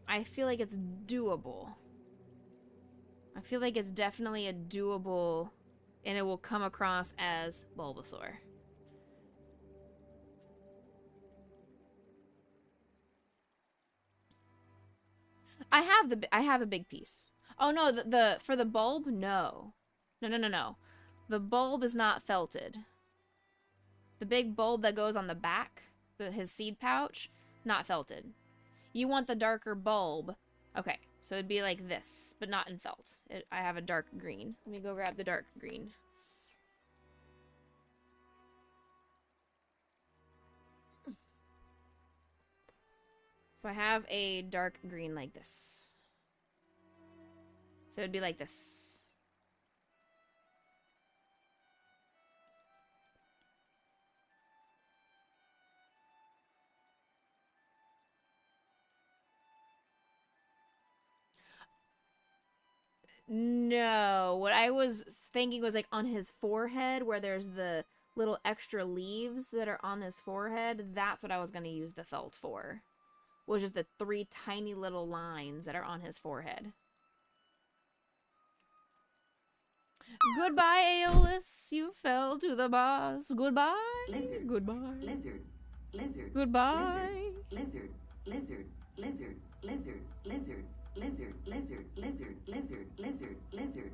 I feel like it's doable. I feel like it's definitely a doable, and it will come across as Bulbasaur. I have a big piece. Oh no, the for the bulb, no. No. The bulb is not felted. The big bulb that goes on the back, his seed pouch, not felted. You want the darker bulb. Okay, so it'd be like this, but not in felt. I have a dark green. Let me go grab the dark green. So I have a dark green like this. So it'd be like this. No, what I was thinking was like on his forehead where there's the little extra leaves that are on his forehead. That's what I was going to use the felt for. Was just the 3 tiny little lines that are on his forehead. Goodbye, Aeolus. You fell to the boss. Goodbye. Lizard. Goodbye. Lizard. Lizard. Goodbye. Lizard. Lizard. Lizard. Lizard. Lizard. Lizard. Lizard. Lizard. Lizard. Lizard. Lizard.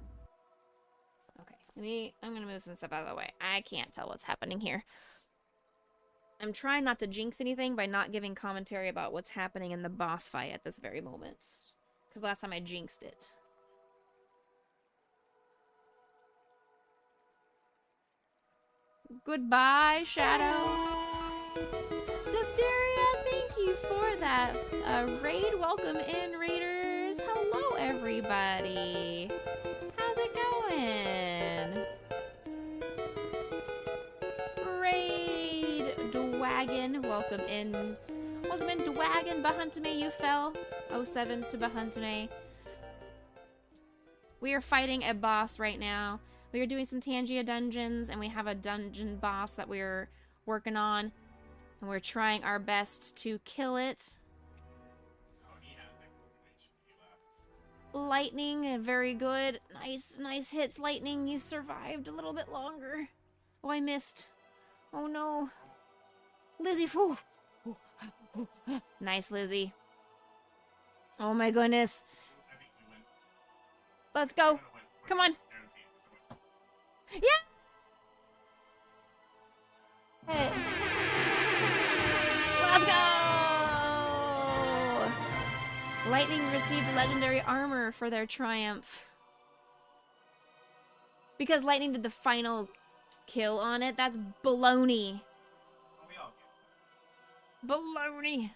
Okay, I'm gonna move some stuff out of the way. I can't tell what's happening here. I'm trying not to jinx anything by not giving commentary about what's happening in the boss fight at this very moment. Because last time I jinxed it. Goodbye, Shadow. Dusteria, thank you for that raid. Welcome in, raiders. Hello, everybody. How's it going? Raid Dwagon, welcome in. Welcome in, Dwagon. Bahuntame, you fell. 07 to Bahuntame. We are fighting a boss right now. We are doing some Tangia dungeons, and we have a dungeon boss that we're working on. And we're trying our best to kill it. Lightning, very good. Nice hits, Lightning. You survived a little bit longer. Oh, I missed. Oh, no. Lizzie, whew. Nice, Lizzie. Oh, my goodness. Let's go. Come on. Yeah! Hey. Let's go! Lightning received legendary armor for their triumph. Because Lightning did the final kill on it? That's baloney. Baloney.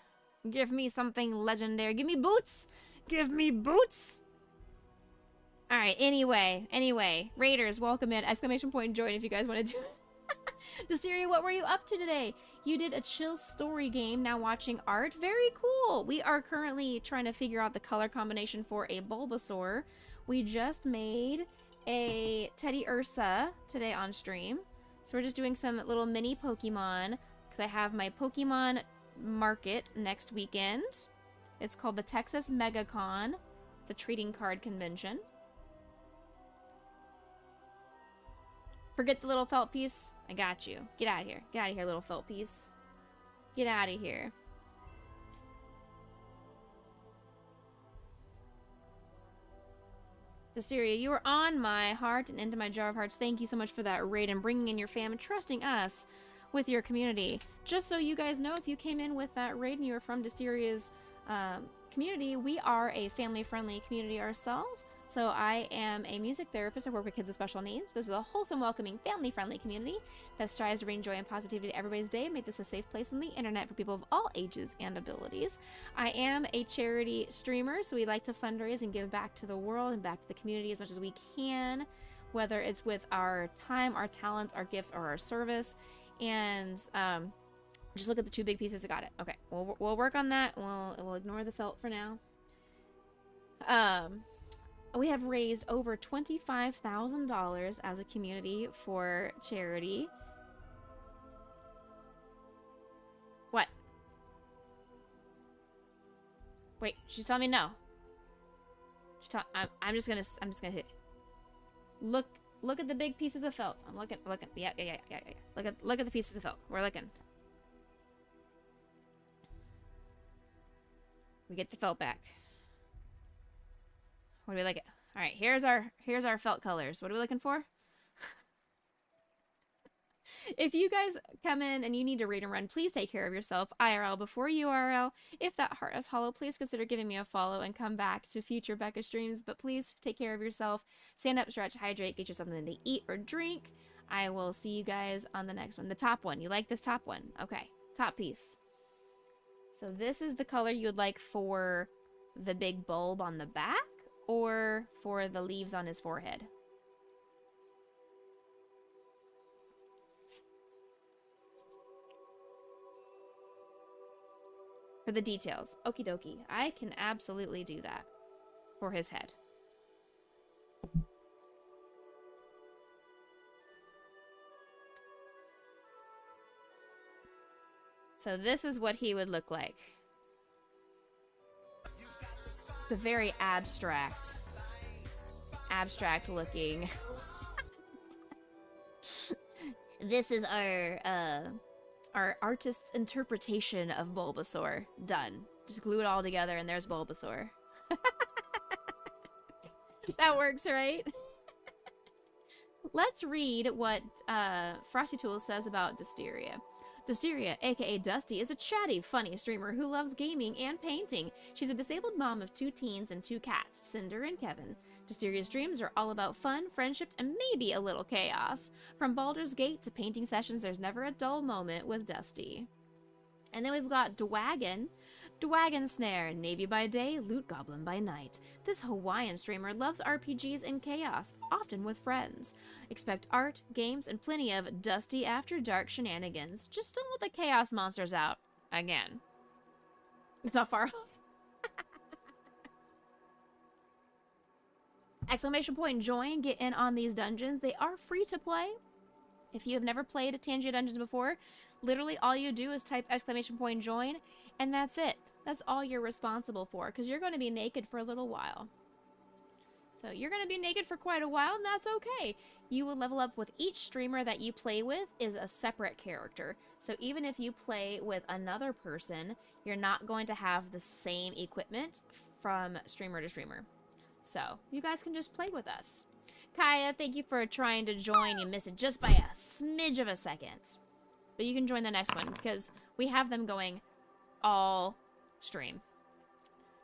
Give me something legendary. Give me boots! Give me boots! Alright, anyway. Raiders, welcome in. Exclamation point join if you guys want to do Dysteria, what were you up to today? You did a chill story game, now watching art. Very cool. We are currently trying to figure out the color combination for a Bulbasaur. We just made a Teddy Ursa today on stream. So we're just doing some little mini Pokemon because I have my Pokemon market next weekend. It's called the Texas MegaCon. It's a trading card convention. Forget the little felt piece. I got you. Get out of here. Get out of here, little felt piece. Get out of here. Dysteria, you are on my heart and into my jar of hearts. Thank you so much for that raid and bringing in your fam and trusting us with your community. Just so you guys know, if you came in with that raid and you are from Dysteria's community, we are a family-friendly community ourselves. So I am a music therapist. I work with kids with special needs. This is a wholesome, welcoming, family-friendly community that strives to bring joy and positivity to everybody's day and make this a safe place on the internet for people of all ages and abilities. I am a charity streamer, so we like to fundraise and give back to the world and back to the community as much as we can, whether it's with our time, our talents, our gifts, or our service. And just look at the two big pieces. I got it. Okay, we'll work on that. We'll ignore the felt for now. We have raised over $25,000 as a community for charity. What? Wait, she's telling me no. I'm just gonna hit. Look at the big pieces of felt. I'm looking. Yeah. Look at the pieces of felt. We're looking. We get the felt back. What do we like it? All right, here's our felt colors. What are we looking for? If you guys come in and you need to read and run, please take care of yourself. IRL before URL. If that heart is hollow, please consider giving me a follow and come back to future Becca streams. But please take care of yourself. Stand up, stretch, hydrate, get you something to eat or drink. I will see you guys on the next one. The top one. You like this top one? Okay, top piece. So this is the color you would like for the big bulb on the back, or for the leaves on his forehead? For the details. Okie dokie. I can absolutely do that for his head. So this is what he would look like. It's a very abstract looking. This is our artist's interpretation of Bulbasaur. Done. Just glue it all together and there's Bulbasaur. That works, right? Let's read what Frosty Tools says about Dysteria. Dysteria, aka Dusty, is a chatty, funny streamer who loves gaming and painting. She's a disabled mom of 2 teens and 2 cats, Cinder and Kevin. Dysteria's dreams are all about fun, friendship, and maybe a little chaos. From Baldur's Gate to painting sessions, there's never a dull moment with Dusty. And then we've got Dwagon. Dwagon Snare, Navy by day, Loot Goblin by night. This Hawaiian streamer loves RPGs and chaos, often with friends. Expect art, games, and plenty of Dusty After Dark shenanigans. Just don't let the chaos monsters out. Again. It's not far off. Exclamation point join, get in on these dungeons. They are free to play. If you have never played Tangia Dungeons before, literally all you do is type exclamation point join, and that's it. That's all you're responsible for, because you're going to be naked for a little while. So you're going to be naked for quite a while, and that's okay. You will level up with each streamer that you play with is a separate character. So even if you play with another person, you're not going to have the same equipment from streamer to streamer. So you guys can just play with us. Kaya, thank you for trying to join. You missed it just by a smidge of a second. But you can join the next one, because we have them going all stream.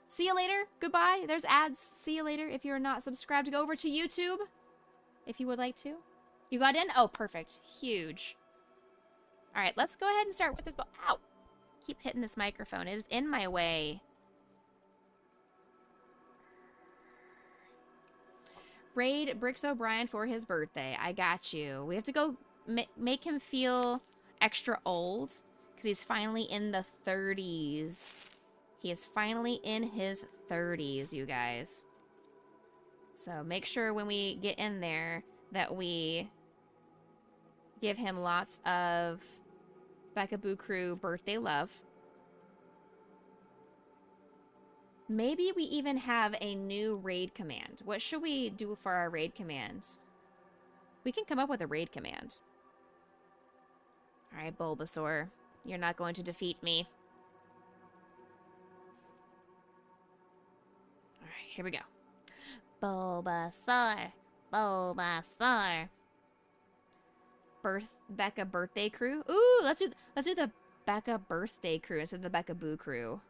See you later. Goodbye. There's ads. See you later. If you're not subscribed, to go over to YouTube if you would like to. You got in? Oh, perfect. Huge. All right, let's go ahead and start with this. Ow! Keep hitting this microphone. It is in my way. Raid Bricks O'Brien for his birthday. I got you. We have to go make him feel extra old because he's finally in the 30s. He is finally in his 30s, you guys. So make sure when we get in there that we give him lots of Becca Boo Crew birthday love. Maybe we even have a new raid command. What should we do for our raid command? We can come up with a raid command. Alright, Bulbasaur. You're not going to defeat me. Alright, here we go. Bulbasaur. Bulbasaur. Becca birthday crew. Ooh, let's do the Becca birthday crew instead of the Becca Boo Crew.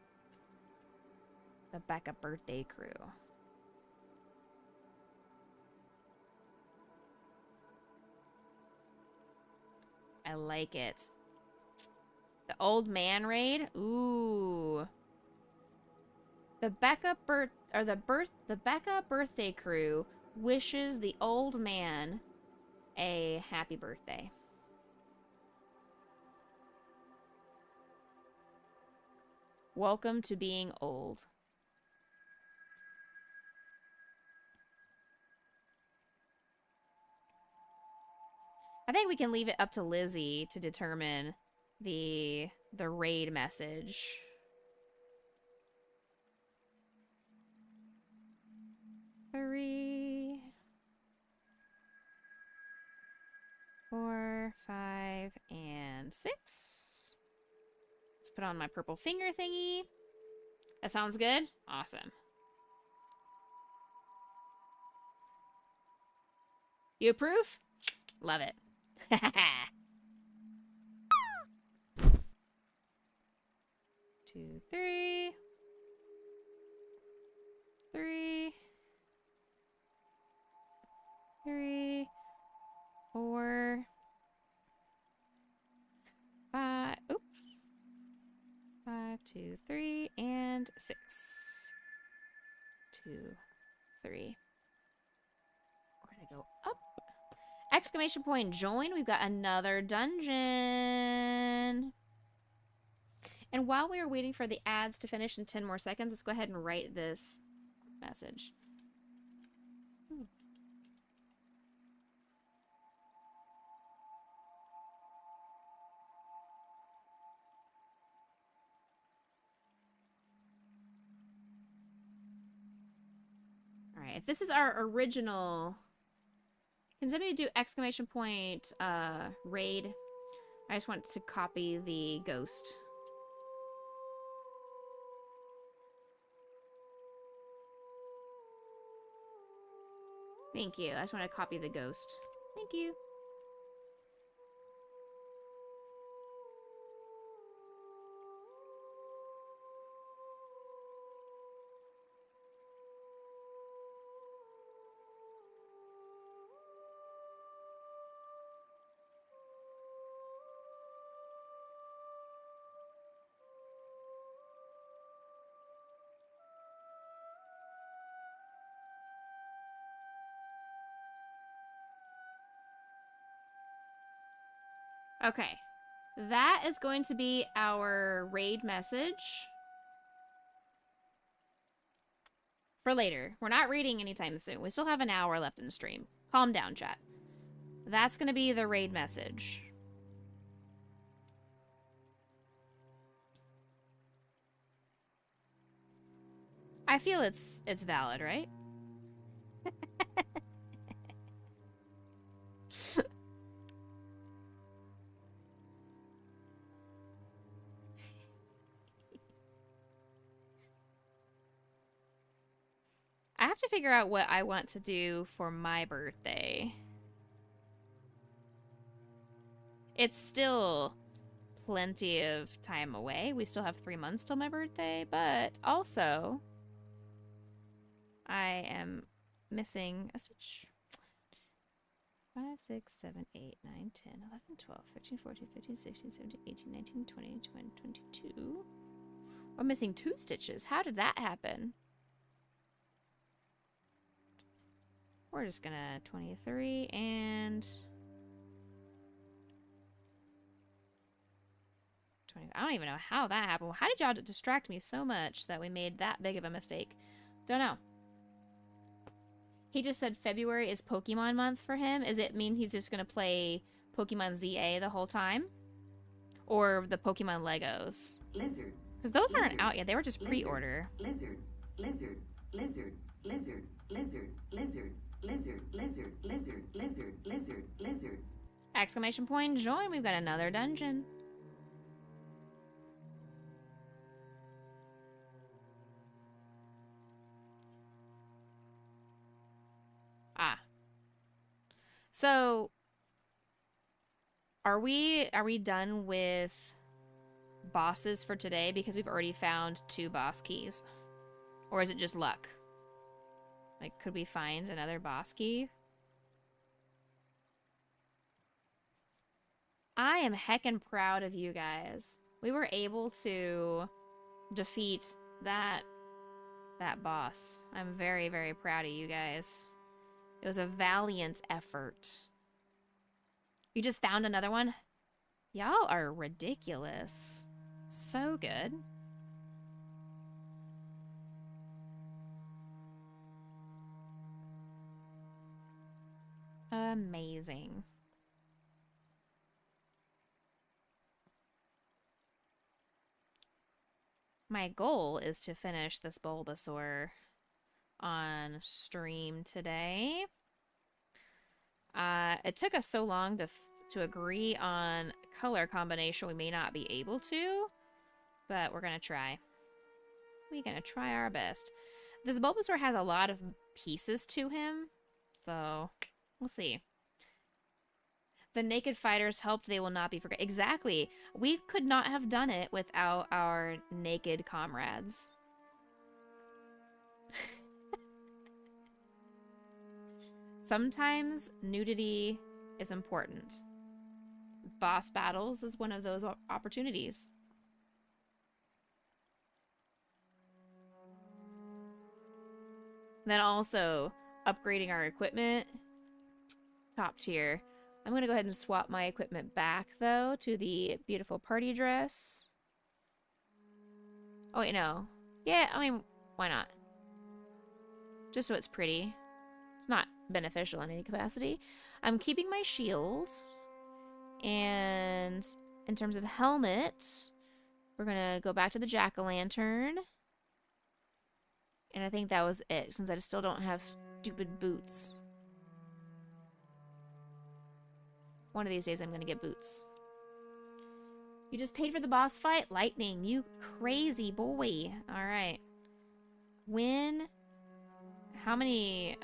The Becca birthday crew. I like it. The old man raid. Ooh. The Becca birthday crew wishes the old man a happy birthday. Welcome to being old. I think we can leave it up to Lizzie to determine the raid message. Three, 4, 5, and 6. Let's put on my purple finger thingy. That sounds good? Awesome. You approve? Love it. 2, 3. 3. 3. 4. 5. Oops. 5, 2, 3, and 6. 2, 3. We're gonna go up. Exclamation point join. We've got another dungeon. And while we are waiting for the ads to finish in 10 more seconds, let's go ahead and write this message. Alright, if this is our original... Can somebody do exclamation point raid? I just want to copy the ghost. Thank you. I just want to copy the ghost. Thank you. Okay, that is going to be our raid message for later. We're not reading anytime soon. We still have an hour left in the stream. Calm down, chat. That's going to be the raid message. I feel it's valid, right? I have to figure out what I want to do for my birthday. It's still plenty of time away. We still have 3 months till my birthday, but also I am missing a stitch. 5, 6, 7, 8, 9, 10, 11, 12, 13, 14, 15, 16, 17, 18, 19, 20, 21, 22. I'm missing 2 stitches. How did that happen? We're just gonna 23 and 20. I don't even know how that happened. How did y'all distract me so much that we made that big of a mistake? Don't know. He just said February is Pokemon month for him. Does it mean he's just going to play Pokemon ZA the whole time? Or the Pokemon Legos? Lizard. Because those aren't Lizard. out yet. They were just Lizard. pre-order. Lizard. Lizard. Lizard. Lizard. Lizard. Lizard. Lizard. Lizard. Lizard. Lizard. Lizard. Lizard. Exclamation point, join. We've got another dungeon. Ah. So, are we done with bosses for today? Because we've already found 2 boss keys. Or is it just luck? Like, could we find another boss key? I am heckin' proud of you guys. We were able to defeat that boss. I'm very, very proud of you guys. It was a valiant effort. You just found another one? Y'all are ridiculous. So good. Amazing. My goal is to finish this Bulbasaur on stream today. It took us so long to agree on color combination we may not be able to, but we're gonna try. We're gonna try our best. This Bulbasaur has a lot of pieces to him, so we'll see. The naked fighters helped, they will not be forgotten. Exactly. We could not have done it without our naked comrades. Sometimes nudity is important. Boss battles is one of those opportunities. Then also, upgrading our equipment. Top tier. I'm going to go ahead and swap my equipment back, though, to the beautiful party dress. Oh, wait, no. Yeah, I mean, why not? Just so it's pretty. It's not beneficial in any capacity. I'm keeping my shield. And in terms of helmet, we're going to go back to the jack-o'-lantern. And I think that was it, since I still don't have stupid boots. One of these days I'm gonna get boots. You just paid for the boss fight? Lightning, you crazy boy. Alright. How many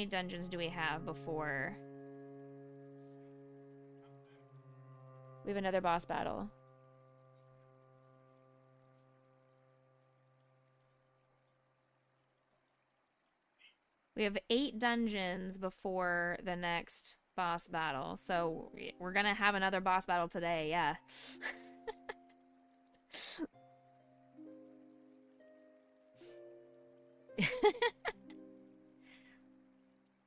dungeons do we have before we have another boss battle? We have 8 dungeons before the next boss battle, so we're gonna have another boss battle today, yeah.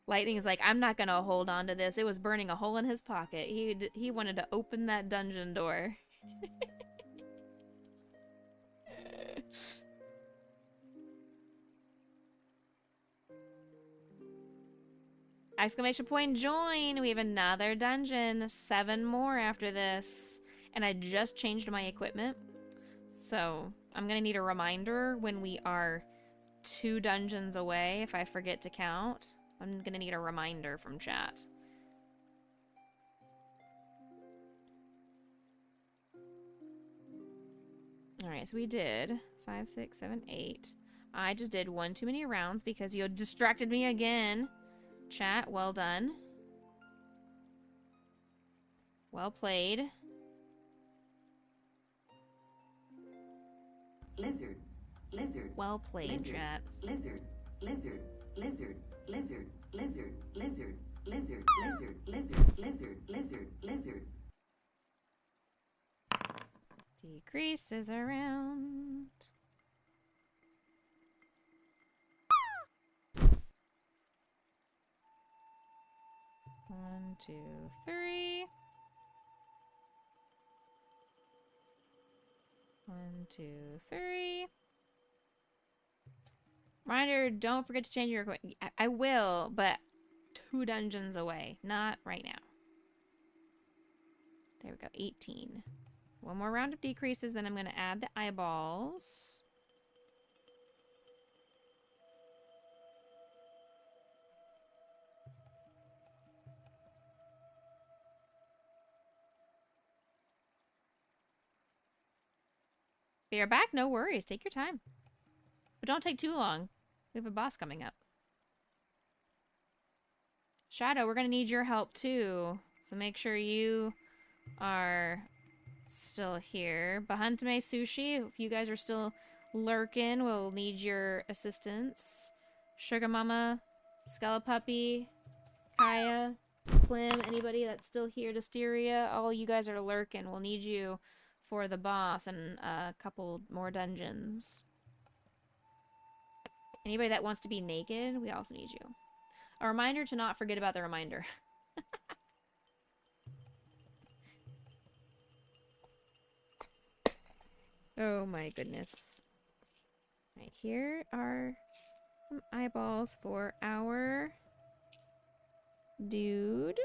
Lightning is like, I'm not gonna hold on to this. It was burning a hole in his pocket. He wanted to open that dungeon door. Exclamation point, join! We have another dungeon. 7 more after this. And I just changed my equipment. So, I'm gonna need a reminder when we are 2 dungeons away, if I forget to count. I'm gonna need a reminder from chat. Alright, so we did 5, 6, 7, 8. I just did 1 too many rounds because you distracted me again. Chat, well done. Well played. Lizard. Lizard. Well played, Lizard. chat. Lizard. Lizard. Lizard. Lizard. Lizard. Lizard. Lizard. Lizard. Lizard. Lizard. Lizard. Lizard. Decreases around. One, 2, 3. 1, 2, 3. Reminder, don't forget to change your equipment. I will, but 2 dungeons away. Not right now. There we go, 18. One more round of decreases, then I'm going to add the eyeballs. If you're back, no worries. Take your time. But don't take too long. We have a boss coming up. Shadow, we're going to need your help too. So make sure you are still here. Bahantame Sushi, if you guys are still lurking, we'll need your assistance. Sugar Mama, Skelepuppy, Kaya, Klim, anybody that's still here, Dysteria, all you guys are lurking. We'll need you for the boss and a couple more dungeons. Anybody that wants to be naked, we also need you. A reminder to not forget about the reminder. Oh my goodness. Right, here are some eyeballs for our dude.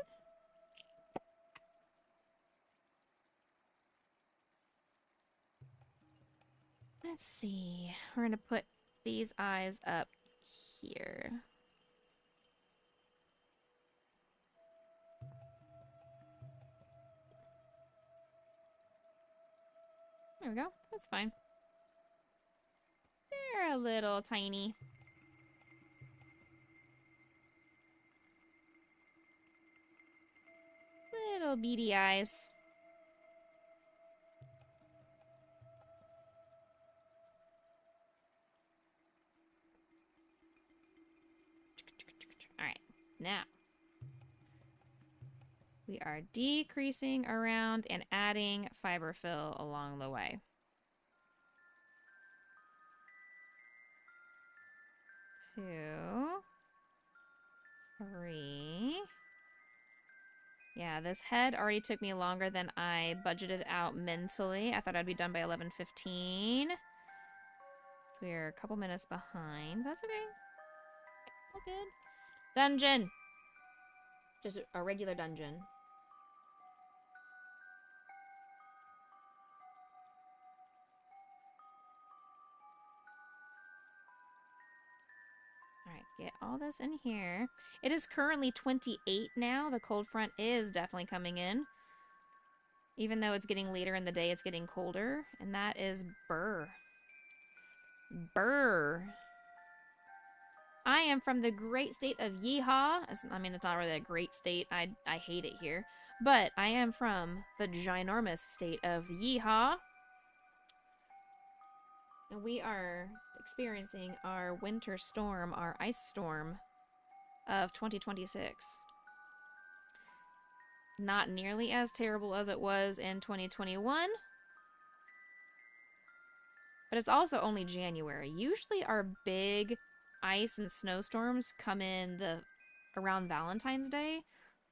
Let's see. We're gonna put these eyes up here. There we go. That's fine. They're a little tiny. Little beady eyes. Alright, now we are decreasing around and adding fiber fill along the way. 2, 3. Yeah, this head already took me longer than I budgeted out mentally. I thought I'd be done by 11:15. So we are a couple minutes behind. That's okay. All good. Dungeon! Just a regular dungeon. Alright, get all this in here. It is currently 28 now. The cold front is definitely coming in. Even though it's getting later in the day, it's getting colder. And that is Burr. Burr. I am from the great state of Yeehaw. I mean, it's not really a great state. I hate it here. But I am from the ginormous state of Yeehaw. And we are experiencing our winter storm, our ice storm of 2026. Not nearly as terrible as it was in 2021. But it's also only January. Usually our big ice and snowstorms come in around Valentine's Day,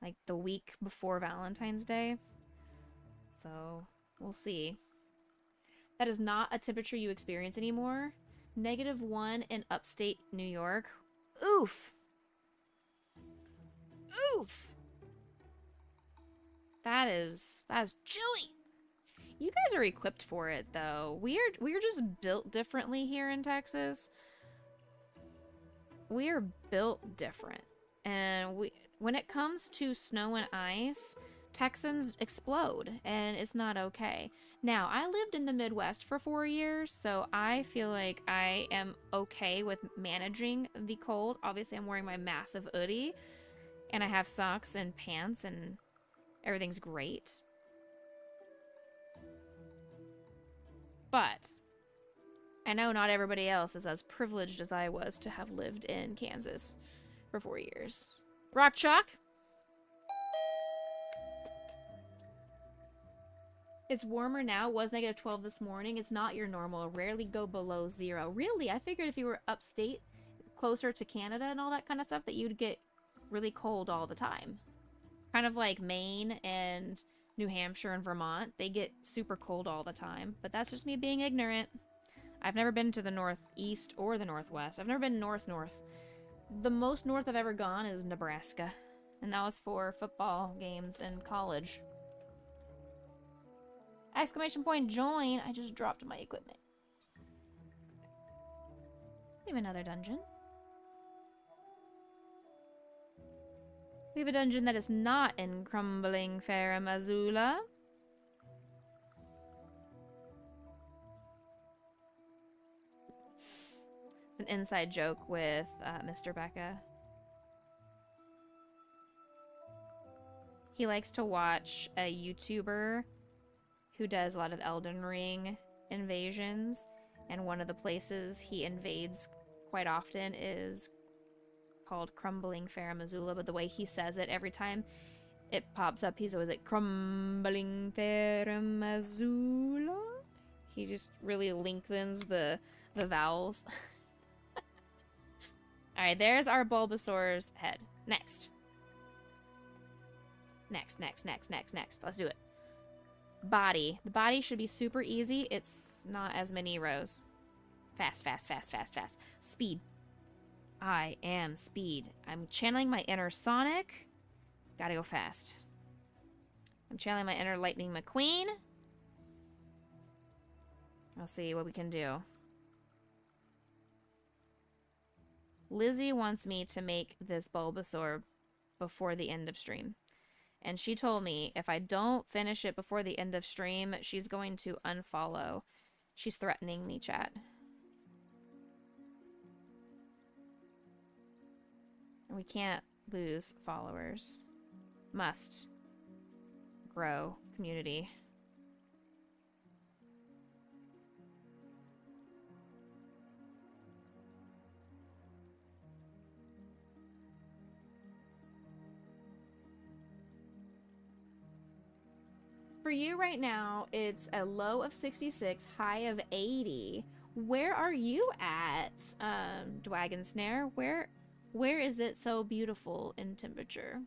like the week before Valentine's Day. So we'll see. That is not a temperature you experience anymore. -1 in upstate New York. Oof. Oof. That is chilly. You guys are equipped for it though. We're just built differently here in Texas. We are built different. And when it comes to snow and ice, Texans explode, and it's not okay. Now, I lived in the Midwest for 4 years, so I feel like I am okay with managing the cold. Obviously, I'm wearing my massive hoodie, and I have socks and pants, and everything's great. But I know not everybody else is as privileged as I was to have lived in Kansas for 4 years. Rock Chalk? It's warmer now. It was -12 this morning. It's not your normal. Rarely go below 0. Really? I figured if you were upstate, closer to Canada and all that kind of stuff, that you'd get really cold all the time. Kind of like Maine and New Hampshire and Vermont, they get super cold all the time. But that's just me being ignorant. I've never been to the Northeast or the Northwest. I've never been north. The most north I've ever gone is Nebraska. And that was for football games in college. Exclamation point join. I just dropped my equipment. We have another dungeon. We have a dungeon that is not in crumbling Farum Azula. It's an inside joke with Mr. Becca. He likes to watch a YouTuber who does a lot of Elden Ring invasions, and one of the places he invades quite often is called Crumbling Farum Azula, but the way he says it every time it pops up, he's always like, Crumbling Farum Azula? He just really lengthens the vowels. Alright, there's our Bulbasaur's head. Next. Next. Let's do it. Body. The body should be super easy. It's not as many rows. Fast. Speed. I am speed. I'm channeling my inner Sonic. Gotta go fast. I'm channeling my inner Lightning McQueen. I'll see what we can do. Lizzie wants me to make this Bulbasaur before the end of stream. And she told me if I don't finish it before the end of stream, she's going to unfollow. She's threatening me, chat. And we can't lose followers. Must grow community. For you right now, it's a low of 66, high of 80. Where are you at, Dwagon Snare? Where is it so beautiful in temperature?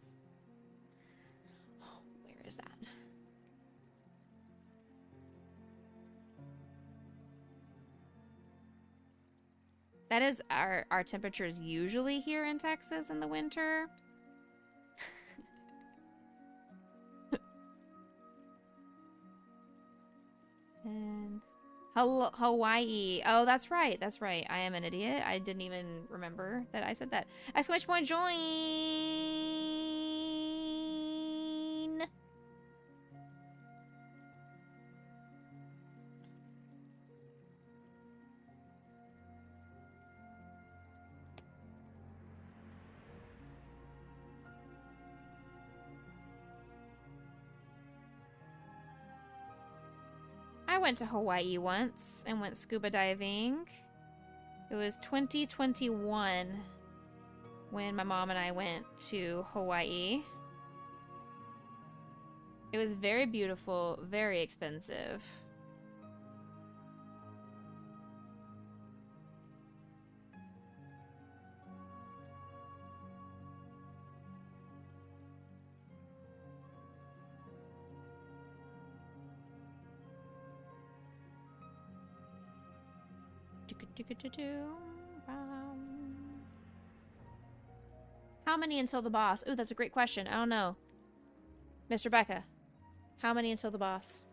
Oh, where is that? That is our temperatures usually here in Texas in the winter. Hawaii. Oh, that's right. That's right. I am an idiot. I didn't even remember that I said that. Exclamation point join. I went to Hawaii once and went scuba diving. It was 2021 when my mom and I went to Hawaii. It was very beautiful, very expensive. How many until the boss? Ooh, that's a great question. I don't know. Mr. Becca, how many until the boss?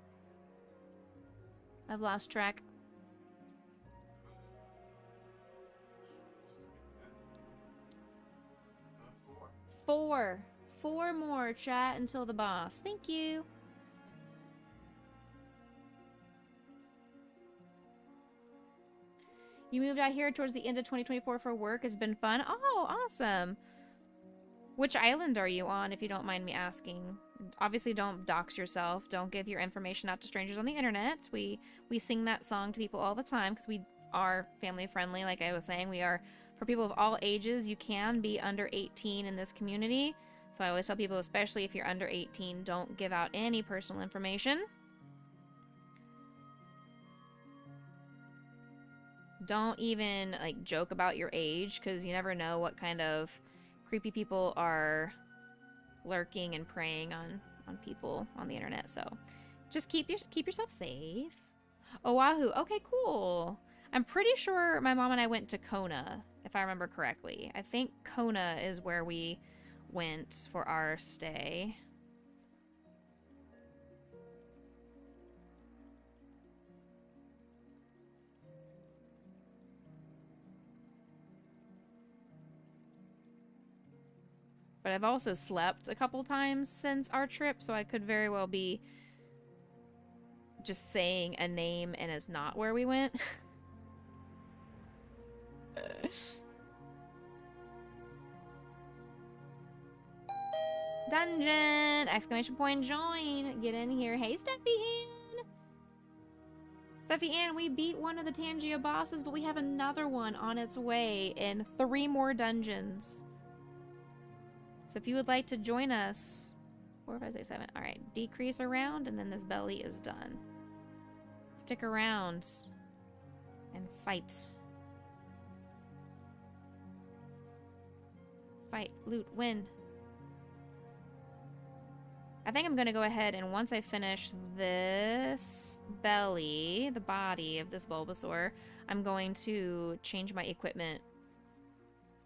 I've lost track. Four more, chat, until the boss. Thank you. You moved out here towards the end of 2024 for work. It's been fun. Oh, awesome. Which island are you on, if you don't mind me asking? Obviously, don't dox yourself. Don't give your information out to strangers on the internet. We sing that song to people all the time because we are family friendly. Like I was saying, we are for people of all ages. You can be under 18 in this community. So I always tell people, especially if you're under 18, don't give out any personal information. Don't even like joke about your age because you never know what kind of creepy people are lurking and preying on people on the internet, so just keep yourself safe. Oahu. Okay, cool. I'm pretty sure my mom and I went to Kona, if I remember correctly. I think Kona is where we went for our stay. But I've also slept a couple times since our trip, so I could very well be just saying a name and it's not where we went. Dungeon! Exclamation point join! Get in here. Hey, Steffi Ann! Steffi Ann, we beat one of the Tangia bosses, but we have another one on its way in 3 more dungeons. So if you would like to join us, 4, 5, 6, 7. All right, decrease a round, and then this belly is done. Stick around and fight. Fight, loot, win. I think I'm gonna go ahead and once I finish this belly, the body of this Bulbasaur, I'm going to change my equipment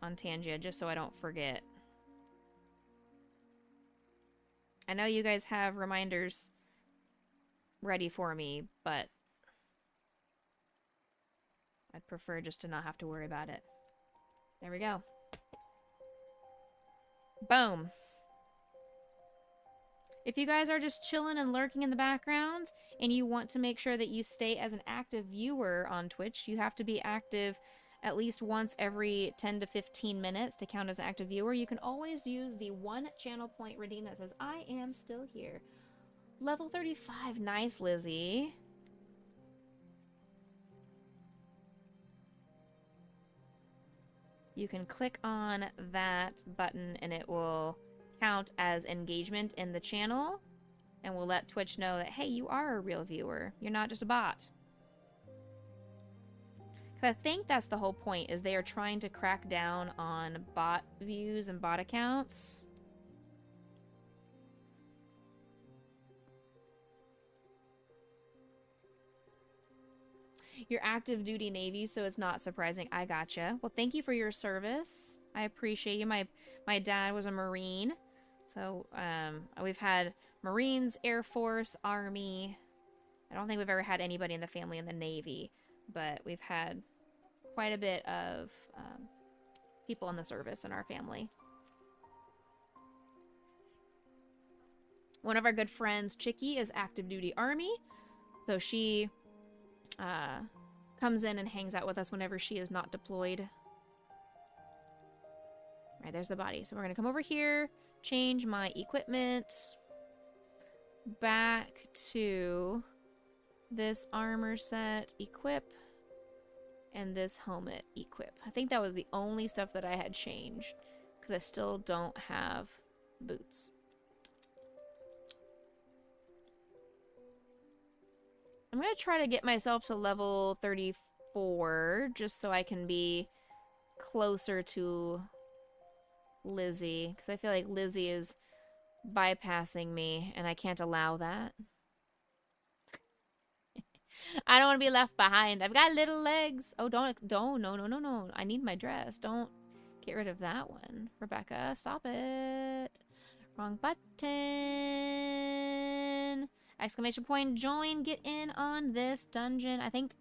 on Tangia just so I don't forget. I know you guys have reminders ready for me, but I'd prefer just to not have to worry about it. There we go. Boom. If you guys are just chilling and lurking in the background and you want to make sure that you stay as an active viewer on Twitch, you have to be active at least once every 10 to 15 minutes to count as an active viewer. You can always use the 1 channel point redeem that says, I am still here. Level 35. Nice, Lizzie. You can click on that button and it will count as engagement in the channel and will let Twitch know that, hey, you are a real viewer. You're not just a bot. Because I think that's the whole point, is they are trying to crack down on bot views and bot accounts. You're active duty Navy, so it's not surprising. I gotcha. Well, thank you for your service. I appreciate you. My dad was a Marine. So, we've had Marines, Air Force, Army. I don't think we've ever had anybody in the family in the Navy, but we've had quite a bit of people in the service in our family. One of our good friends, Chicky, is active duty Army. So she comes in and hangs out with us whenever she is not deployed. All right, there's the body. So we're going to come over here, change my equipment back to this armor set, equip, and this helmet, equip. I think that was the only stuff that I had changed because I still don't have boots. I'm going to try to get myself to level 34 just so I can be closer to Lizzie, because I feel like Lizzie is bypassing me and I can't allow that. I don't want to be left behind. I've got little legs. Oh, don't, no. I need my dress. Don't get rid of that one. Rebecca, stop it. Wrong button. Exclamation point, join, get in on this dungeon. I think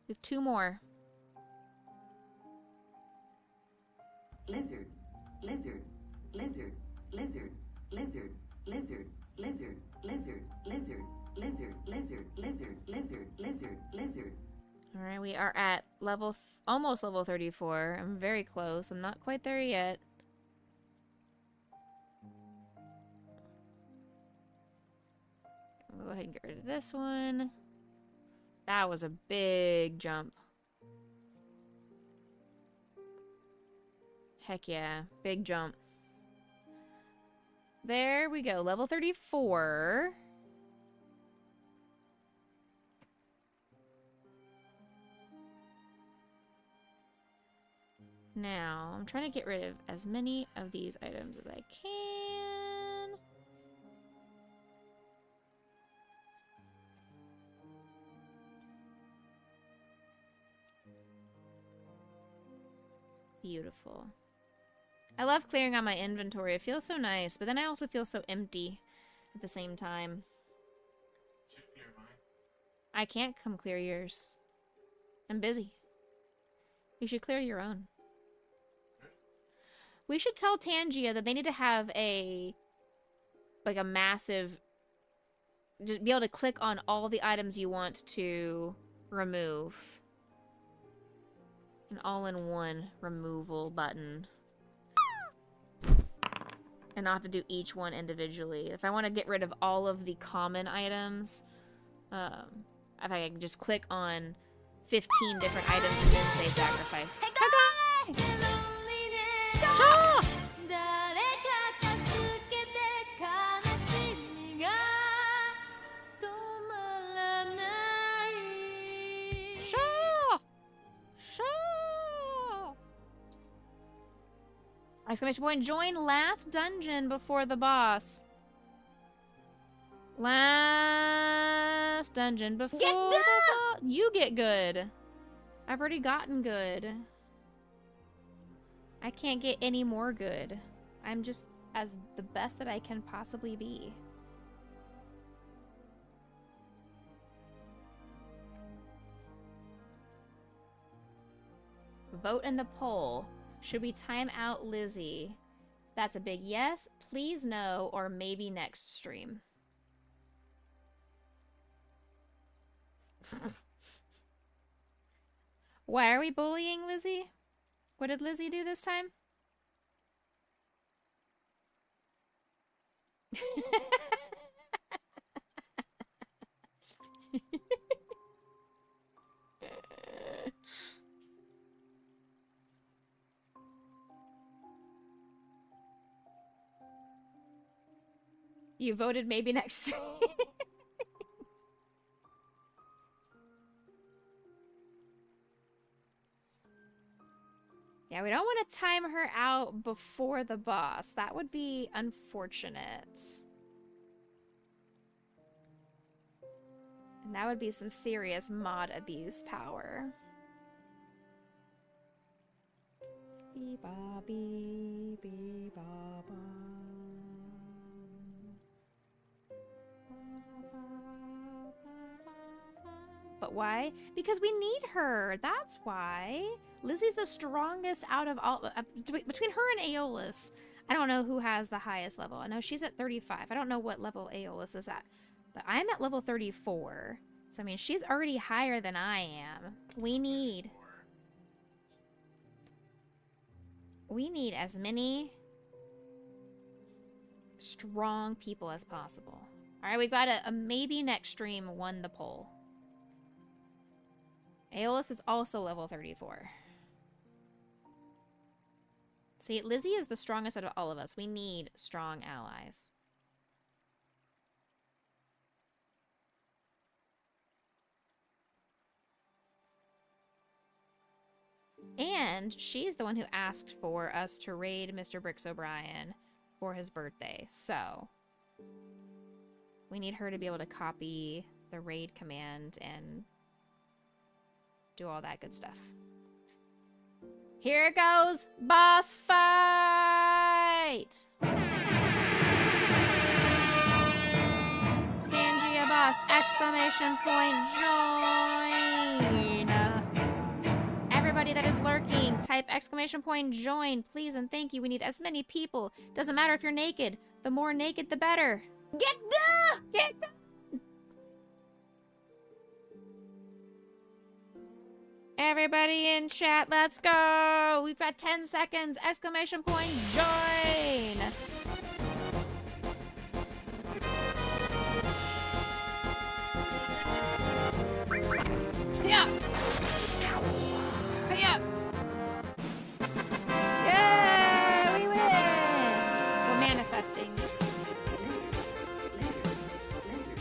we have 2 more. Lizard, lizard, lizard, lizard, lizard, lizard, lizard, lizard, lizard, lizard, lizard, lizard, lizard, lizard, lizard. All right, we are at level, almost level 34. I'm very close. I'm not quite there yet. I'll go ahead and get rid of this one. That was a big jump. Heck yeah, big jump. There we go, level 34. Now, I'm trying to get rid of as many of these items as I can. Beautiful. I love clearing out my inventory. It feels so nice, but then I also feel so empty at the same time. Should clear mine. I can't come clear yours. I'm busy. You should clear your own. We should tell Tangia that they need to have a massive, just be able to click on all the items you want to remove. An all-in-one removal button. And not have to do each one individually. If I want to get rid of all of the common items, if I can just click on 15 different items and then say sacrifice. Kagai! Shaw! Shaw! Shaw! Exclamation point, join last dungeon before the boss. Last dungeon before the boss. You get good. I've already gotten good. I can't get any more good. I'm just as the best that I can possibly be. Vote in the poll. Should we time out Lizzie? That's a big yes, please no, or maybe next stream. Why are we bullying Lizzie? What did Lizzie do this time? You voted maybe next stream. Yeah, we don't want to time her out before the boss. That would be unfortunate. And that would be some serious mod abuse power. Bee-ba-bee, bee-ba-ba. But why? Because we need her. That's why. Lizzie's the strongest out of all. Between her and Aeolus, I don't know who has the highest level. I know she's at 35. I don't know what level Aeolus is at. But I'm at level 34. So, I mean, she's already higher than I am. We need as many strong people as possible. Alright, we've got a maybe next stream won the poll. Aeolus is also level 34. See, Lizzie is the strongest out of all of us. We need strong allies. And she's the one who asked for us to raid Mr. Bricks O'Brien for his birthday. So, we need her to be able to copy the raid command and do all that good stuff. Here it goes! Boss fight! Pangea boss! Exclamation point join! Everybody that is lurking, type exclamation point join, please and thank you. We need as many people. Doesn't matter if you're naked. The more naked, the better. Get the! Get the! Everybody in chat, let's go! We've got 10 seconds! Exclamation point, join! Yeah! Yeah! Yay! We win! We're manifesting.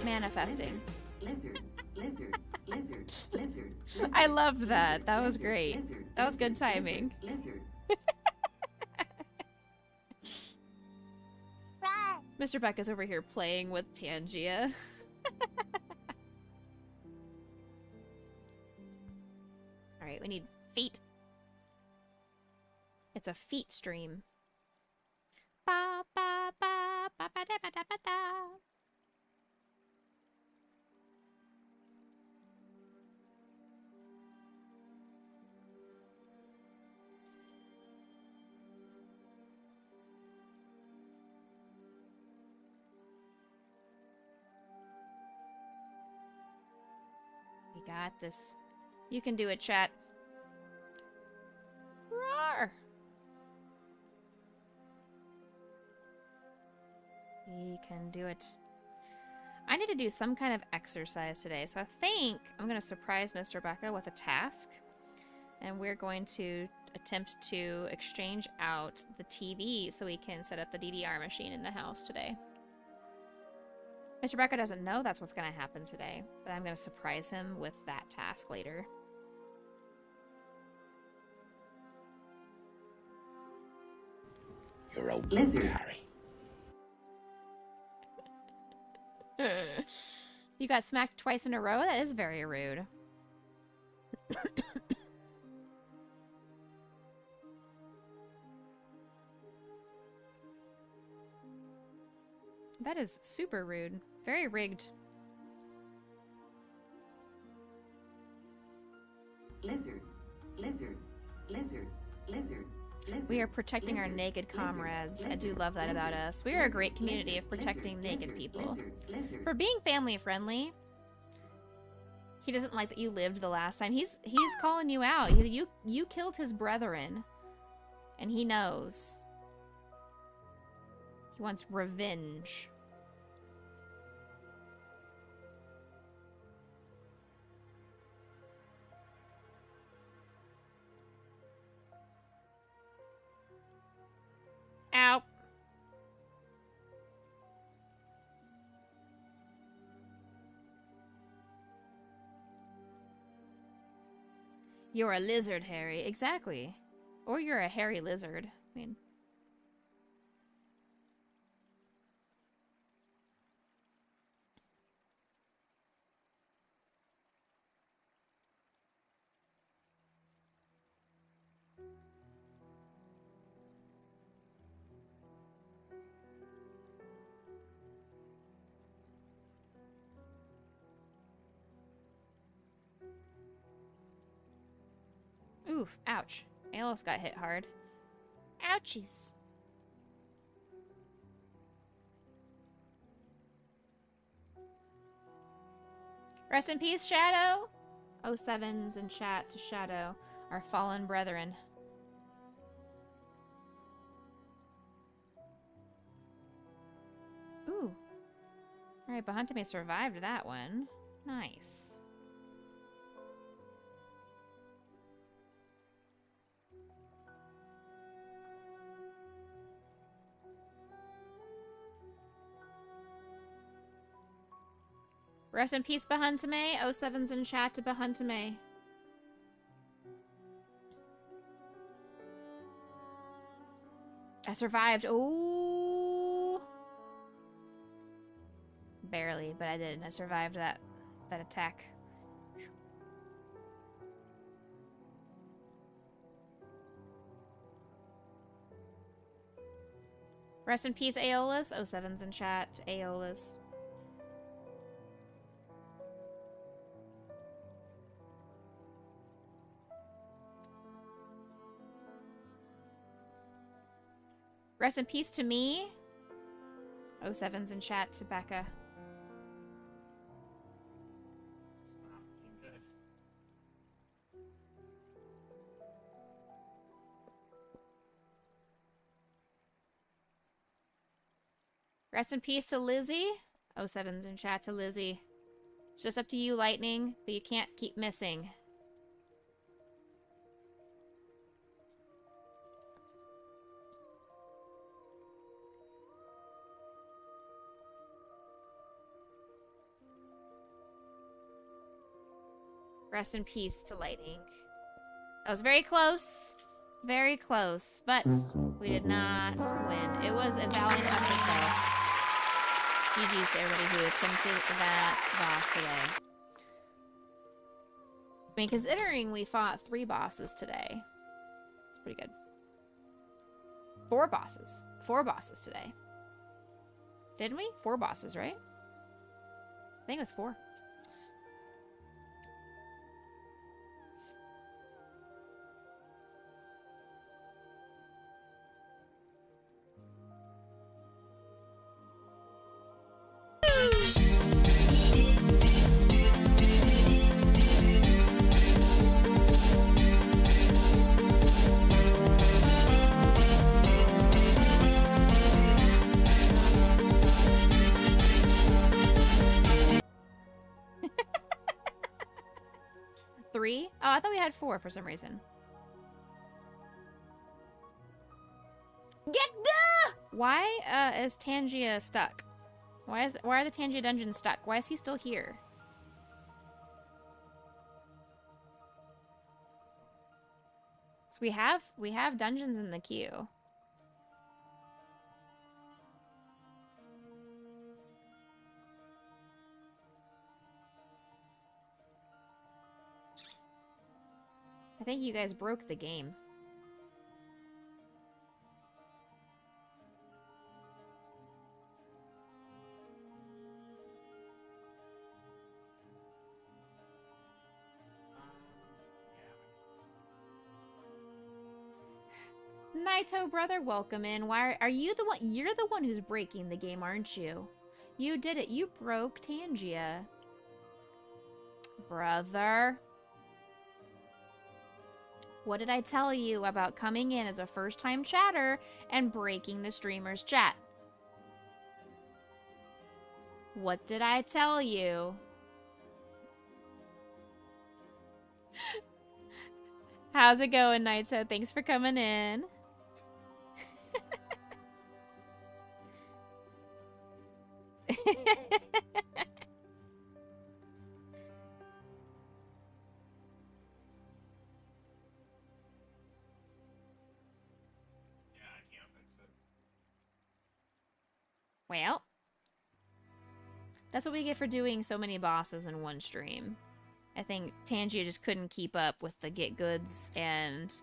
Manifesting. Lizard, lizard, lizard, lizard. I loved that. That was great. That was good timing. Lizard. Mr. Beck is over here playing with Tangia. Alright, we need feet. It's a feet stream. Ba ba ba ba ba da ba da ba da. We got this. You can do it, chat. Roar! We can do it. I need to do some kind of exercise today, so I think I'm going to surprise Mr. Becca with a task. And we're going to attempt to exchange out the TV so we can set up the DDR machine in the house today. Mr. Becca doesn't know that's what's going to happen today, but I'm going to surprise him with that task later. You're a Lizard. Harry. You got smacked twice in a row? That is very rude. That is super rude. Very rigged. Lizard. Lizard. Lizard. Lizard. We are protecting our naked comrades. I do love that about us. We are a great community of protecting naked people. For being family friendly, he doesn't like that you lived the last time. He's calling you out. You killed his brethren, and he knows. He wants revenge. Ow. You're a lizard, Harry. Exactly. Or you're a hairy lizard. I mean... Oof, ouch. Aeolus got hit hard. Ouchies. Rest in peace, Shadow. 07s in chat to Shadow, our fallen brethren. Ooh. Alright, Bahantame survived that one. Nice. Rest in peace, Bahantame. 07's in chat to Bahantame. I survived. Ooh. Barely, but I did. I survived that attack. Rest in peace, Aeolus. 07's in chat. Aeolus. Rest in peace to me. 07's in chat to Becca. Rest in peace to Lizzie. 07's in chat to Lizzie. It's just up to you, Lightning, but you can't keep missing. Rest in peace to Lightning. That was very close. Very close. But we did not win. It was a valiant effort, though. GG's to everybody who attempted that boss today. I mean, considering we fought 3 bosses today, it's pretty good. 4 bosses. 4 bosses today. Didn't we? 4 bosses, right? I think it was 4. Three? Oh, I thought we had 4 for some reason. Get the! Why is Tangia stuck? Why are the Tangia dungeons stuck? Why is he still here? So we have dungeons in the queue. I think you guys broke the game. Naito, brother, welcome in. Why are you the one? You're the one who's breaking the game, aren't you? You did it. You broke Tangia. Brother. What did I tell you about coming in as a first-time chatter and breaking the streamer's chat? What did I tell you? How's it going, Naito? Thanks for coming in. Well, that's what we get for doing so many bosses in one stream. I think Tangia just couldn't keep up with the get goods and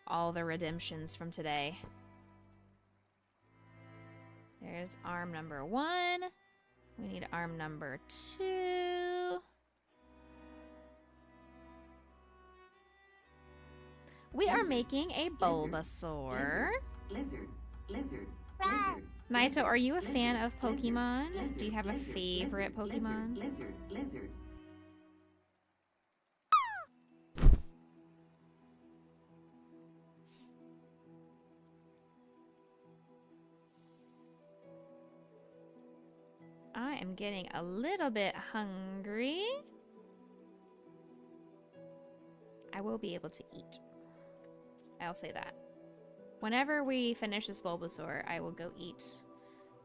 all the redemptions from today. There's arm number 1. We need arm number 2. We are making a Bulbasaur. Lizard, lizard, Ah. lizard. Naito, are you a fan Lizard, of Pokemon? lizard, Do you have a lizard, favorite lizard, Pokemon? Lizard, lizard. I am getting a little bit hungry. I will be able to eat. I'll say that. Whenever we finish this Bulbasaur, I will go eat.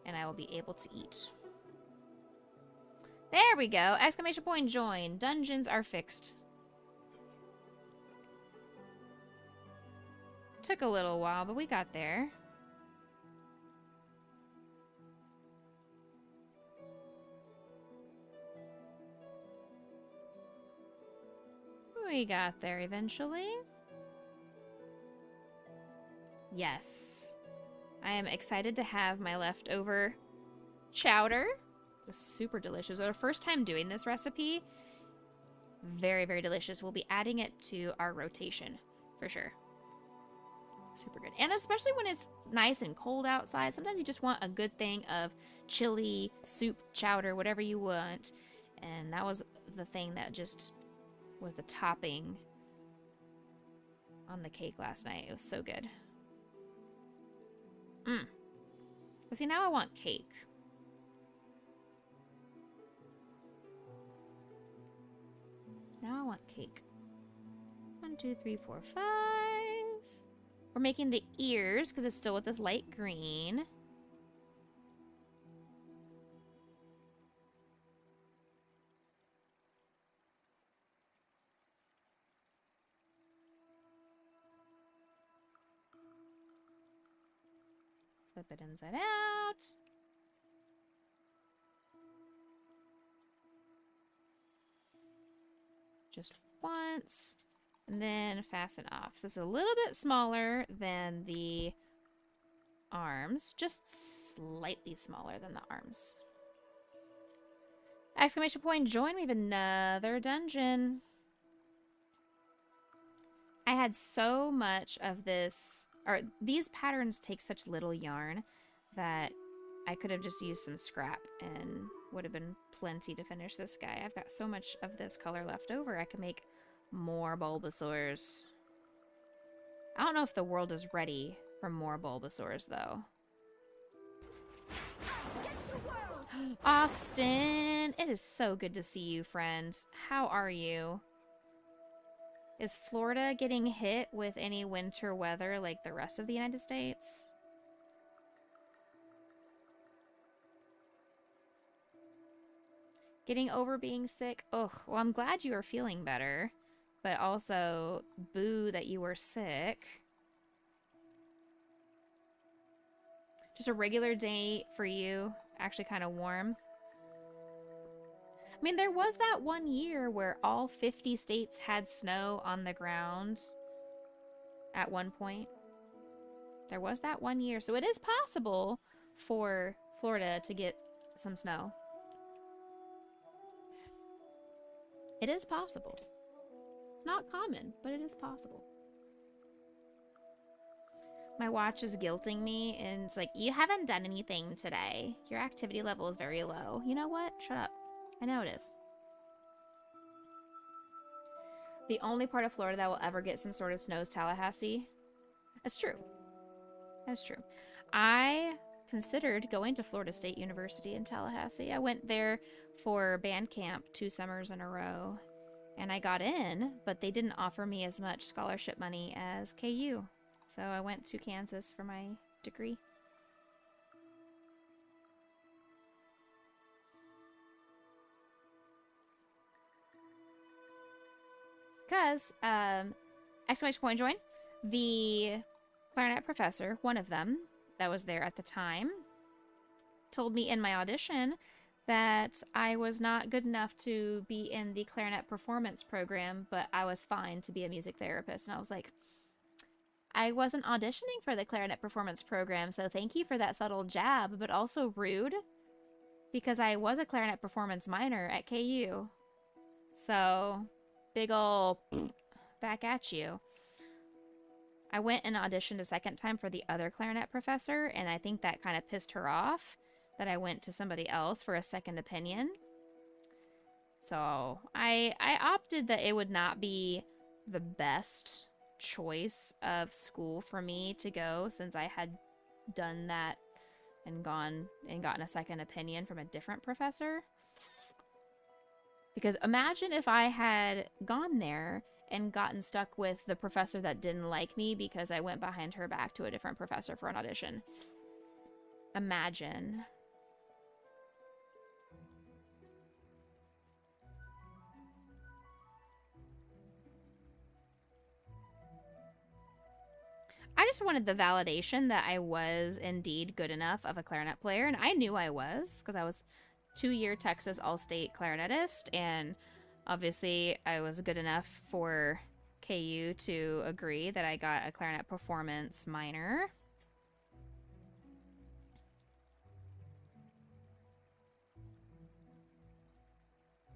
And I will be able to eat. There we go! Exclamation point join. Dungeons are fixed. Took a little while, but we got there. We got there eventually. Yes. I am excited to have my leftover chowder. It was super delicious. Our first time doing this recipe. Very, very delicious. We'll be adding it to our rotation for sure. Super good. And especially when it's nice and cold outside. Sometimes you just want a good thing of chili, soup, chowder, whatever you want. And that was the thing that just was the topping on the cake last night. It was so good. But see, now I want cake. Now I want cake. 1, 2, 3, 4, 5. We're making the ears because it's still with this light green. Flip it inside out. Just once. And then fasten off. This is a little bit smaller than the arms. Just slightly smaller than the arms. Exclamation point, join. We have another dungeon. I had so much of this, or these patterns take such little yarn that I could have just used some scrap and would have been plenty to finish this guy. I've got so much of this color left over, I can make more Bulbasaurs. I don't know if the world is ready for more Bulbasaurs, though. Austin! It is so good to see you, friend. How are you? Is Florida getting hit with any winter weather like the rest of the United States? Getting over being sick? Ugh, well, I'm glad you are feeling better. But also, boo that you were sick. Just a regular day for you. Actually kind of warm. I mean, there was that one year where all 50 states had snow on the ground at one point. There was that one year. So it is possible for Florida to get some snow. It is possible. It's not common, but it is possible. My watch is guilting me, and it's like, you haven't done anything today. Your activity level is very low. You know what? Shut up. I know it is. The only part of Florida that will ever get some sort of snow is Tallahassee. That's true. That's true. I considered going to Florida State University in Tallahassee. I went there for band camp 2 summers in a row. And I got in, but they didn't offer me as much scholarship money as KU. So I went to Kansas for my degree. Because, exclamation point join, the clarinet professor, one of them that was there at the time, told me in my audition that I was not good enough to be in the clarinet performance program, but I was fine to be a music therapist. And I was like, I wasn't auditioning for the clarinet performance program, so thank you for that subtle jab, but also rude, because I was a clarinet performance minor at KU. So, big ol' back at you. I went and auditioned a second time for the other clarinet professor, and I think that kind of pissed her off that I went to somebody else for a second opinion. So I opted that it would not be the best choice of school for me to go, since I had done that and gone and gotten a second opinion from a different professor. Because imagine if I had gone there and gotten stuck with the professor that didn't like me because I went behind her back to a different professor for an audition. Imagine. I just wanted the validation that I was indeed good enough of a clarinet player, and I knew I was, because I was 2-year Texas All-State clarinetist, and obviously I was good enough for KU to agree that I got a clarinet performance minor.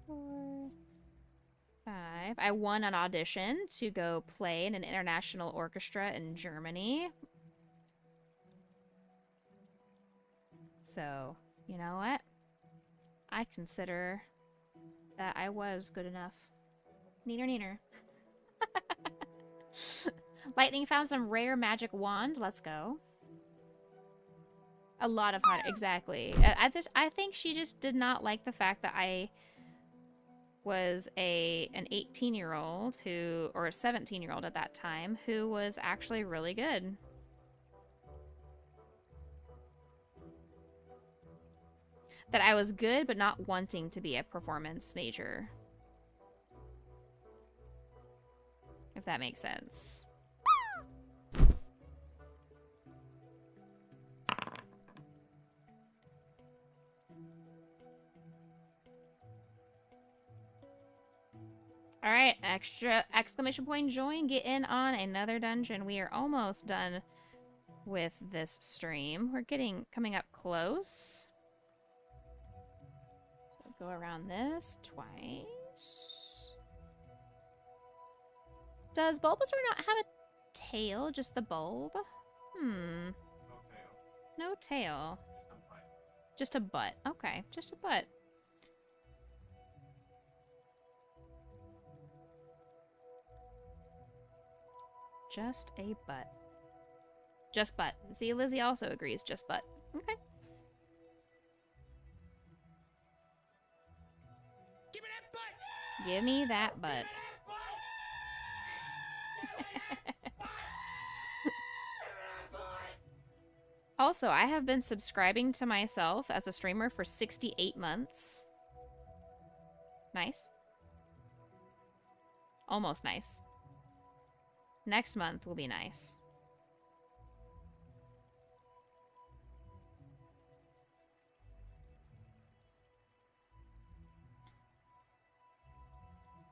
Four, 5. I won an audition to go play in an international orchestra in Germany. So, you know what? I consider that I was good enough. Neener, neener. Lightning found some rare magic wand. Let's go. A lot of hot. Exactly. I think she just did not like the fact that I was an 18-year-old who, or a 17-year-old at that time, who was actually really good. That I was good, but not wanting to be a performance major. If that makes sense. All right, extra exclamation point join. Get in on another dungeon. We are almost done with this stream. We're coming up close. So go around this twice. Does Bulbasaur not have a tail? Just the bulb? Hmm. No tail. No tail. Just a butt. Just a butt. Okay, just a butt. Just a butt. Just butt. See, Lizzie also agrees. Just butt. Okay. Give me that butt! Give me that butt. Also, I have been subscribing to myself as a streamer for 68 months. Nice. Almost nice. Next month will be nice.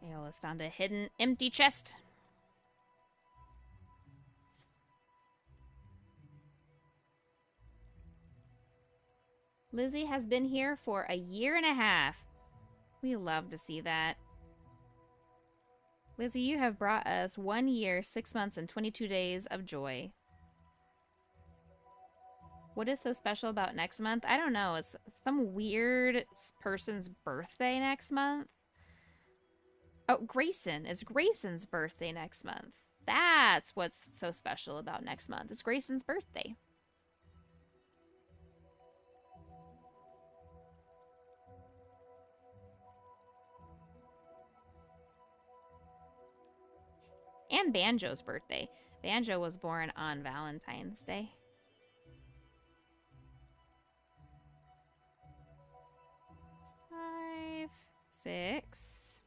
Aeola's found a hidden empty chest. Lizzie has been here for a year and a half. We love to see that. Lizzie, you have brought us 1 year, 6 months, and 22 days of joy. What is so special about next month? I don't know. It's some weird person's birthday next month. Oh, Grayson. It's Grayson's birthday next month. That's what's so special about next month. It's Grayson's birthday. And Banjo's birthday. Banjo was born on Valentine's Day. Five, 6.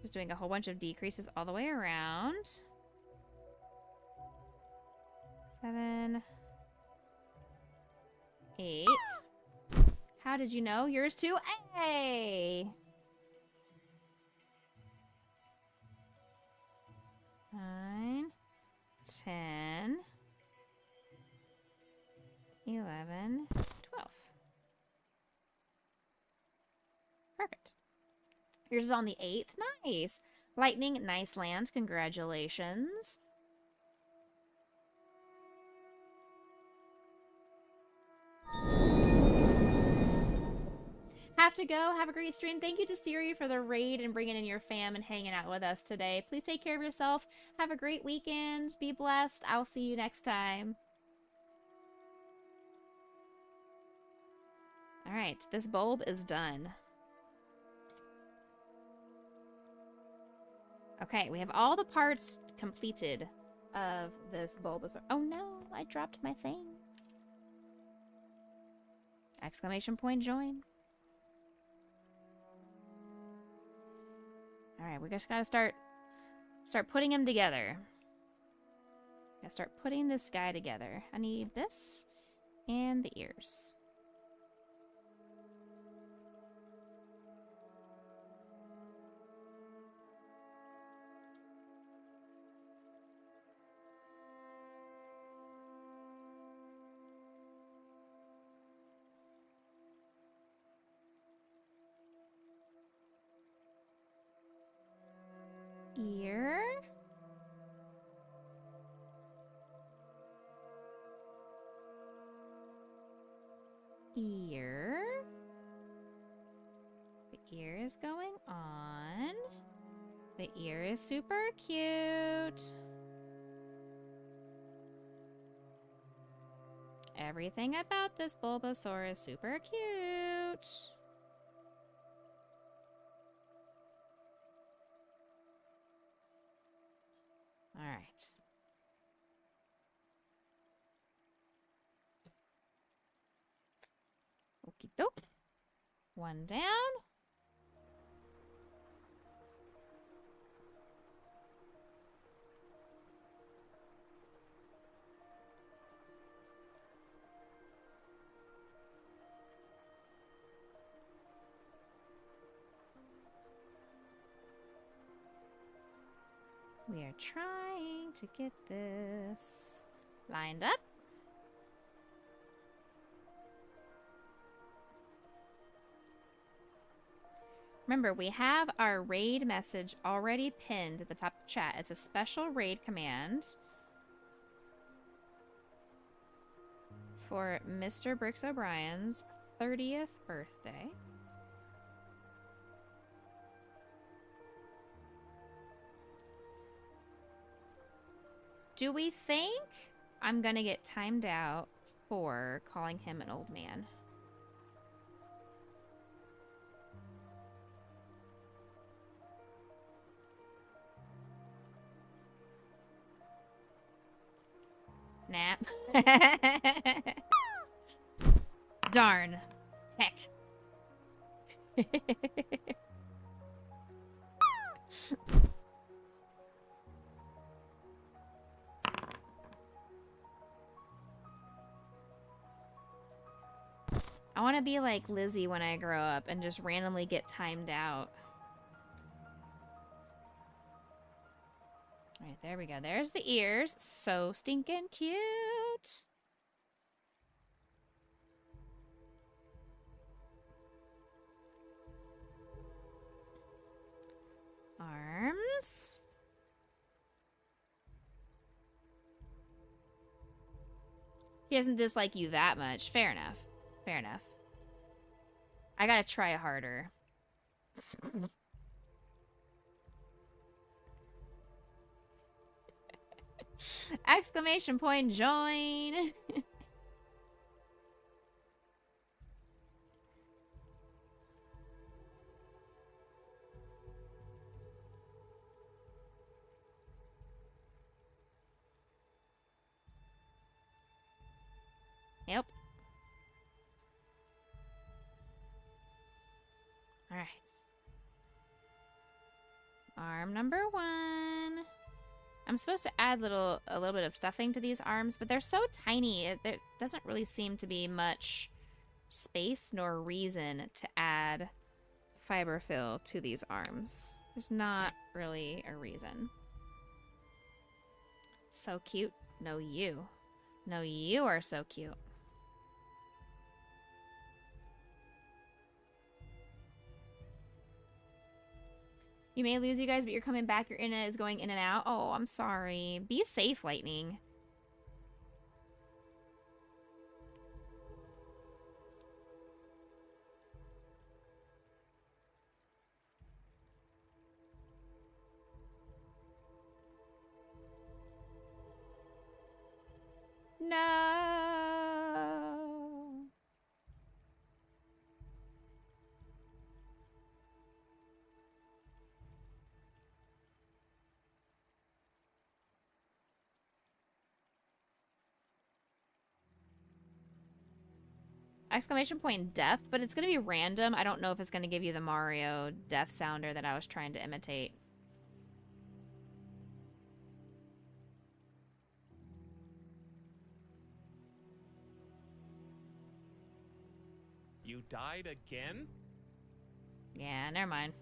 Just doing a whole bunch of decreases all the way around. 7, 8. How did you know? Yours too? Hey! 9, 10, 11, 12. Perfect. Yours is on the 8th. Nice. Lightning, nice land. Congratulations. Have to go. Have a great stream. Thank you to Siri for the raid and bringing in your fam and hanging out with us today. Please take care of yourself. Have a great weekend. Be blessed. I'll see you next time. All right, this bulb is done. Okay, we have all the parts completed of this Bulbasaur. Oh no, I dropped my thing. Exclamation point join. All right, we just gotta start putting them together. Gotta start putting this guy together. I need this and the ears. Ear. Ear. The ear is going on. The ear is super cute. Everything about this Bulbasaur is super cute. All right. Okie doke. One down. We are trying to get this lined up. Remember, we have our raid message already pinned at the top of the chat. It's a special raid command for Mr. Bricks O'Brien's 30th birthday. Do we think I'm gonna get timed out for calling him an old man? Nah. Darn. Heck. I want to be like Lizzie when I grow up and just randomly get timed out. Alright, there we go. There's the ears. So stinking cute. Arms. He doesn't dislike you that much. Fair enough. Fair enough. I gotta try harder. Exclamation point, join! Yep. Alright. Arm number 1. I'm supposed to add a little bit of stuffing to these arms, but they're so tiny. There doesn't really seem to be much space nor reason to add fiber fill to these arms. There's not really a reason. So cute. No, you. No, you are so cute. You may lose you guys, but you're coming back. Your internet is going in and out. Oh, I'm sorry. Be safe, Lightning. No. Exclamation point death, but it's going to be random. I don't know if it's going to give you the Mario death sounder that I was trying to imitate. You died again? Yeah, never mind.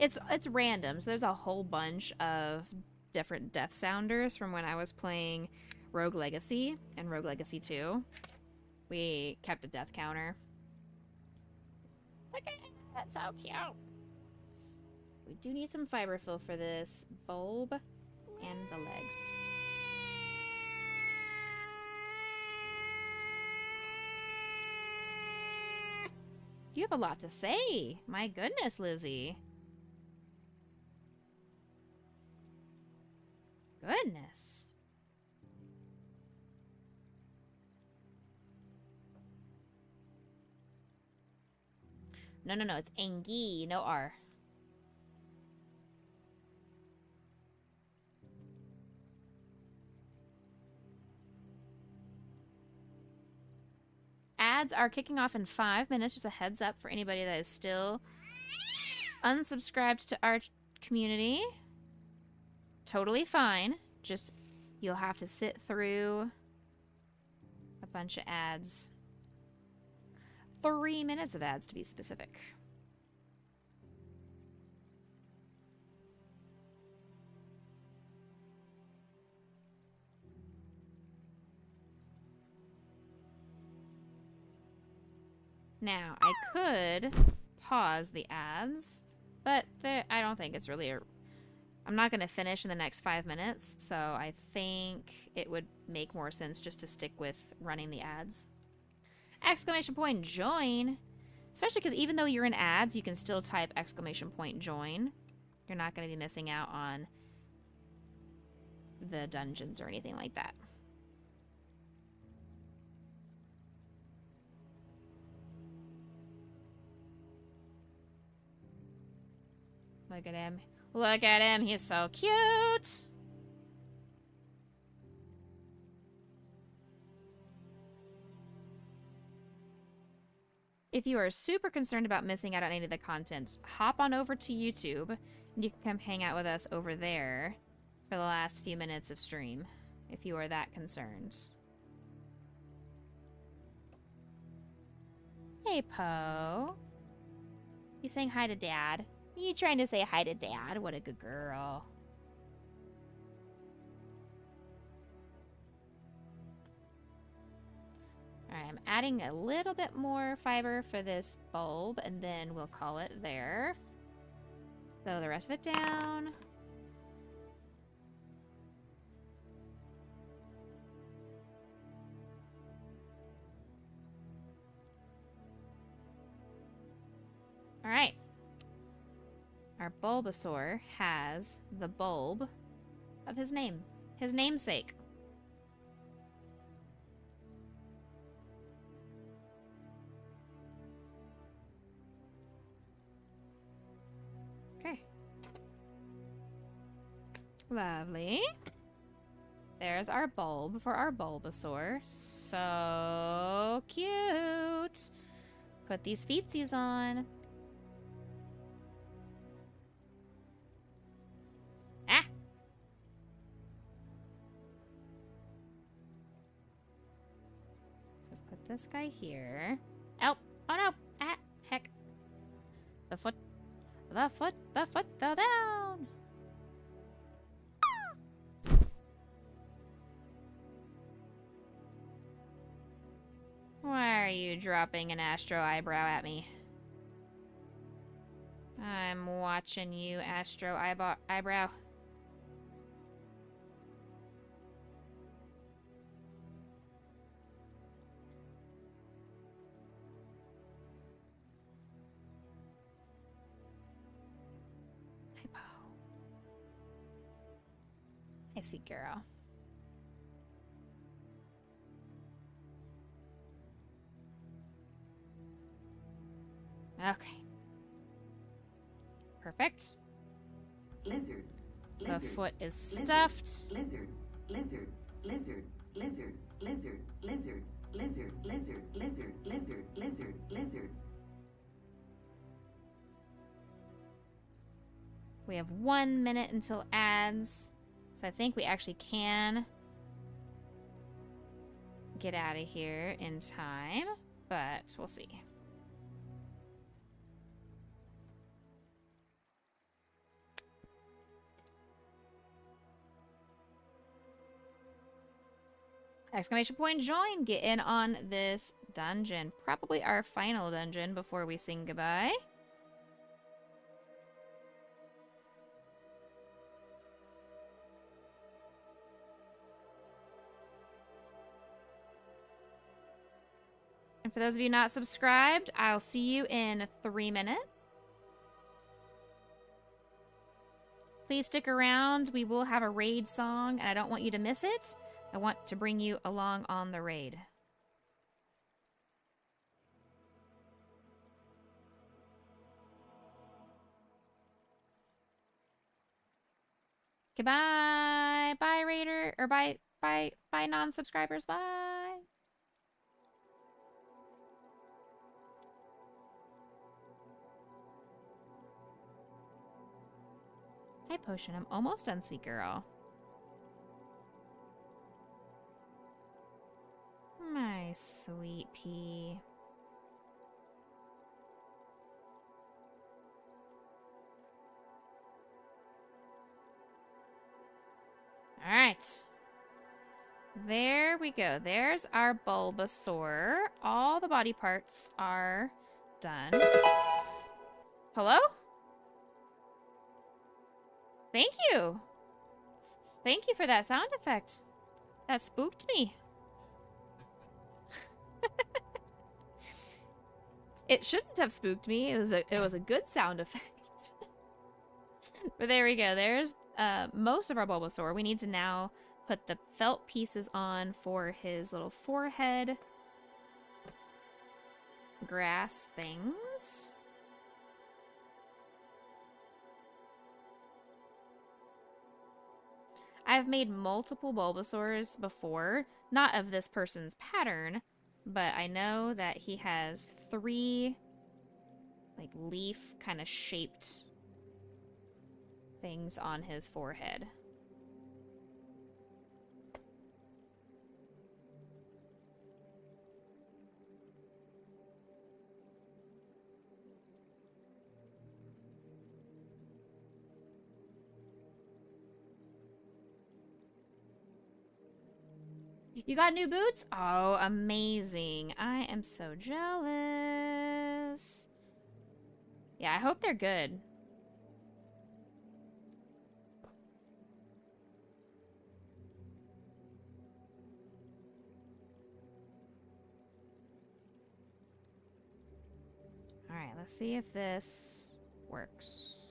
It's random. So there's a whole bunch of different death sounders from when I was playing Rogue Legacy and Rogue Legacy 2. We kept a death counter. Look at it. That's so cute. We do need some fiber fill for this bulb and the legs. You have a lot to say. My goodness, Lizzie. Goodness. No, it's Angie, no R. Ads are kicking off in 5 minutes. Just a heads up for anybody that is still unsubscribed to our community. Totally fine. Just, you'll have to sit through a bunch of ads. 3 minutes of ads, to be specific. Now, I could pause the ads, but I don't think it's really I'm not going to finish in the next 5 minutes, so I think it would make more sense just to stick with running the ads. Exclamation point join! Especially because even though you're in ads, you can still type exclamation point join. You're not going to be missing out on the dungeons or anything like that. Look at him. Look at him. He's so cute. If you are super concerned about missing out on any of the content, hop on over to YouTube and you can come hang out with us over there for the last few minutes of stream if you are that concerned. Hey, Poe. You saying hi to Dad? You trying to say hi to Dad? What a good girl. Alright, I'm adding a little bit more fiber for this bulb, and then we'll call it there. Throw the rest of it down. Alright. Our Bulbasaur has the bulb of his name. His namesake. Okay. Lovely. There's our bulb for our Bulbasaur. So cute. Put these feetsies on. Ah! So put this guy here. Oh! Oh no! Ah! Heck. The foot fell down! Why are you dropping an Astro eyebrow at me? I'm watching you, Astro eyebrow. Hey, sweet girl. Okay. Perfect. Lizard. The foot is stuffed. Lizard. Lizard. Lizard. Lizard. Lizard. Lizard. Lizard. Lizard. Lizard. Lizard. Lizard. Lizard. We have 1 minute until ads. So I think we actually can get out of here in time, but we'll see. Exclamation point join. Get in on this dungeon. Probably our final dungeon before we sing goodbye. And for those of you not subscribed, I'll see you in 3 minutes. Please stick around. We will have a raid song, and I don't want you to miss it. I want to bring you along on the raid. Goodbye. Bye, raider. Or bye, non-subscribers. Bye. Hi, Potion. I'm almost done, sweet girl. My sweet pea. All right. There we go. There's our Bulbasaur. All the body parts are done. Hello? Thank you. Thank you for that sound effect. That spooked me. It shouldn't have spooked me. It was a good sound effect. But there we go. There's most of our Bulbasaur. We need to now put the felt pieces on for his little forehead. Grass things. I've made multiple Bulbasaurs before, not of this person's pattern, but I know that he has 3 like leaf kind of shaped things on his forehead. You got new boots? Oh, amazing. I am so jealous. Yeah, I hope they're good. Alright, let's see if this works.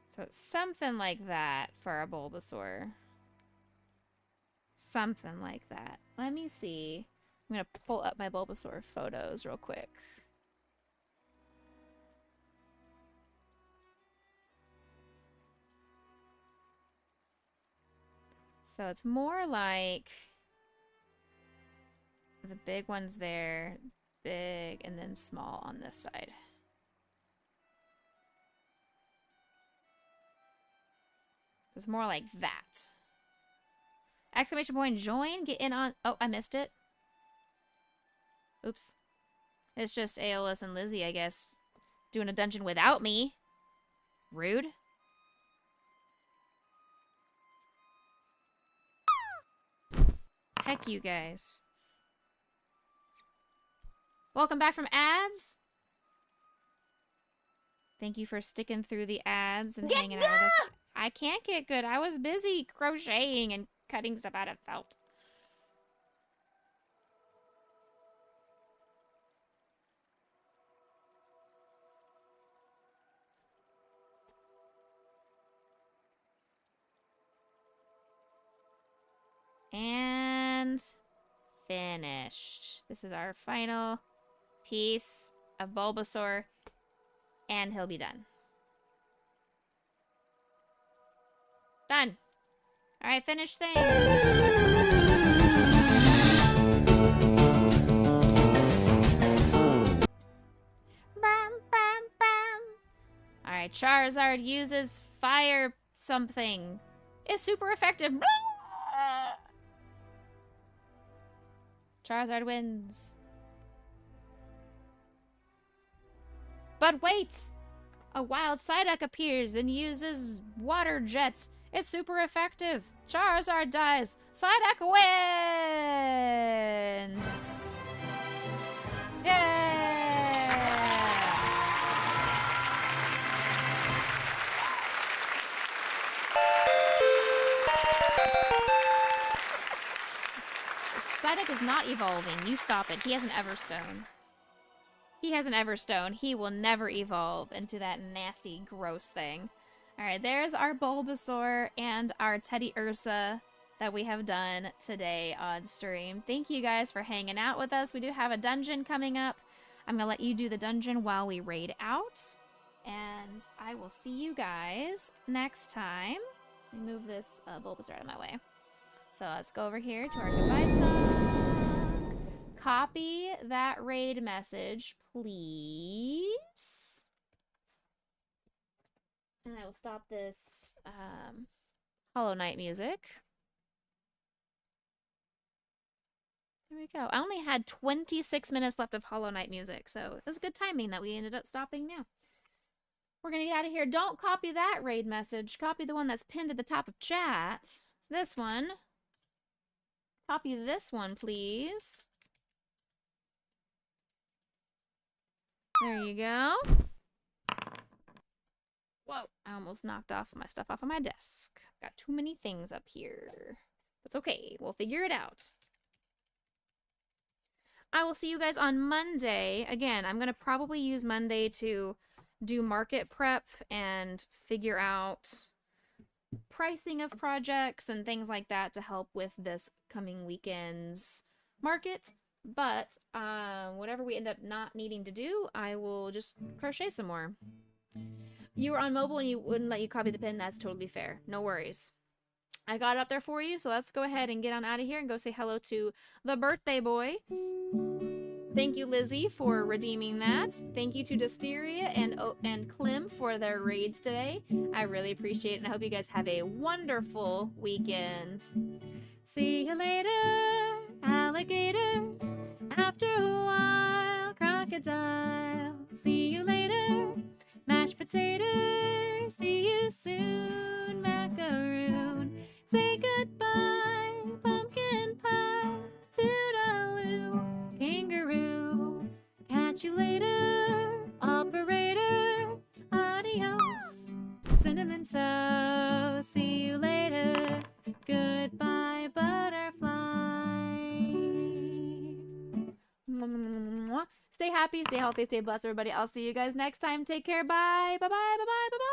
So it's something like that for a Bulbasaur. Something like that. Let me see. I'm gonna pull up my Bulbasaur photos real quick. So it's more like the big ones there, big, and then small on this side. It's more like that. Exclamation point, join, get in on... Oh, I missed it. Oops. It's just Aeolus and Lizzie, I guess, doing a dungeon without me. Rude. Heck you guys. Welcome back from ads. Thank you for sticking through the ads and hanging out with us. I can't get good. I was busy crocheting and cutting stuff out of felt. And finished. This is our final piece of Bulbasaur, and he'll be done. Done. All right, finish things. Alright, Charizard uses fire something. It's super effective. Charizard wins. But wait! A wild Psyduck appears and uses water jets. It's super effective. Charizard dies. Psyduck wins! Yeah! Psyduck is not evolving. You stop it. He has an Everstone. He has an Everstone. He will never evolve into that nasty, gross thing. Alright, there's our Bulbasaur and our Teddy Ursa that we have done today on stream. Thank you guys for hanging out with us. We do have a dungeon coming up. I'm going to let you do the dungeon while we raid out. And I will see you guys next time. Let me move this Bulbasaur out of my way. So let's go over here to our goodbye song. Copy that raid message, please. And I will stop this Hollow Knight music. There we go. I only had 26 minutes left of Hollow Knight music, so it was good timing that we ended up stopping now. We're gonna get out of here. Don't copy that raid message. Copy the one that's pinned at the top of chat. This one. Copy this one, please. There you go. Whoa, I almost knocked off my stuff off of my desk. Got too many things up here. That's okay. We'll figure it out. I will see you guys on Monday. Again, I'm going to probably use Monday to do market prep and figure out pricing of projects and things like that to help with this coming weekend's market. But whatever we end up not needing to do, I will just crochet some more. You were on mobile and you wouldn't let you copy the pin. That's totally fair. No worries. I got it up there for you, so let's go ahead and get on out of here and go say hello to the birthday boy. Thank you, Lizzie, for redeeming that. Thank you to Disteria and Clem for their raids today. I really appreciate it, and I hope you guys have a wonderful weekend. See you later, alligator. After a while, crocodile. See you later, mashed potato. See you soon, macaroon. Say goodbye, pumpkin pie. Toodaloo, kangaroo. Catch you later, operator. Adios, cinnamon toast. See you later. Goodbye, butterfly. Stay happy, stay healthy, stay blessed, everybody. I'll see you guys next time. Take care. Bye. Bye-bye. Bye-bye. Bye-bye.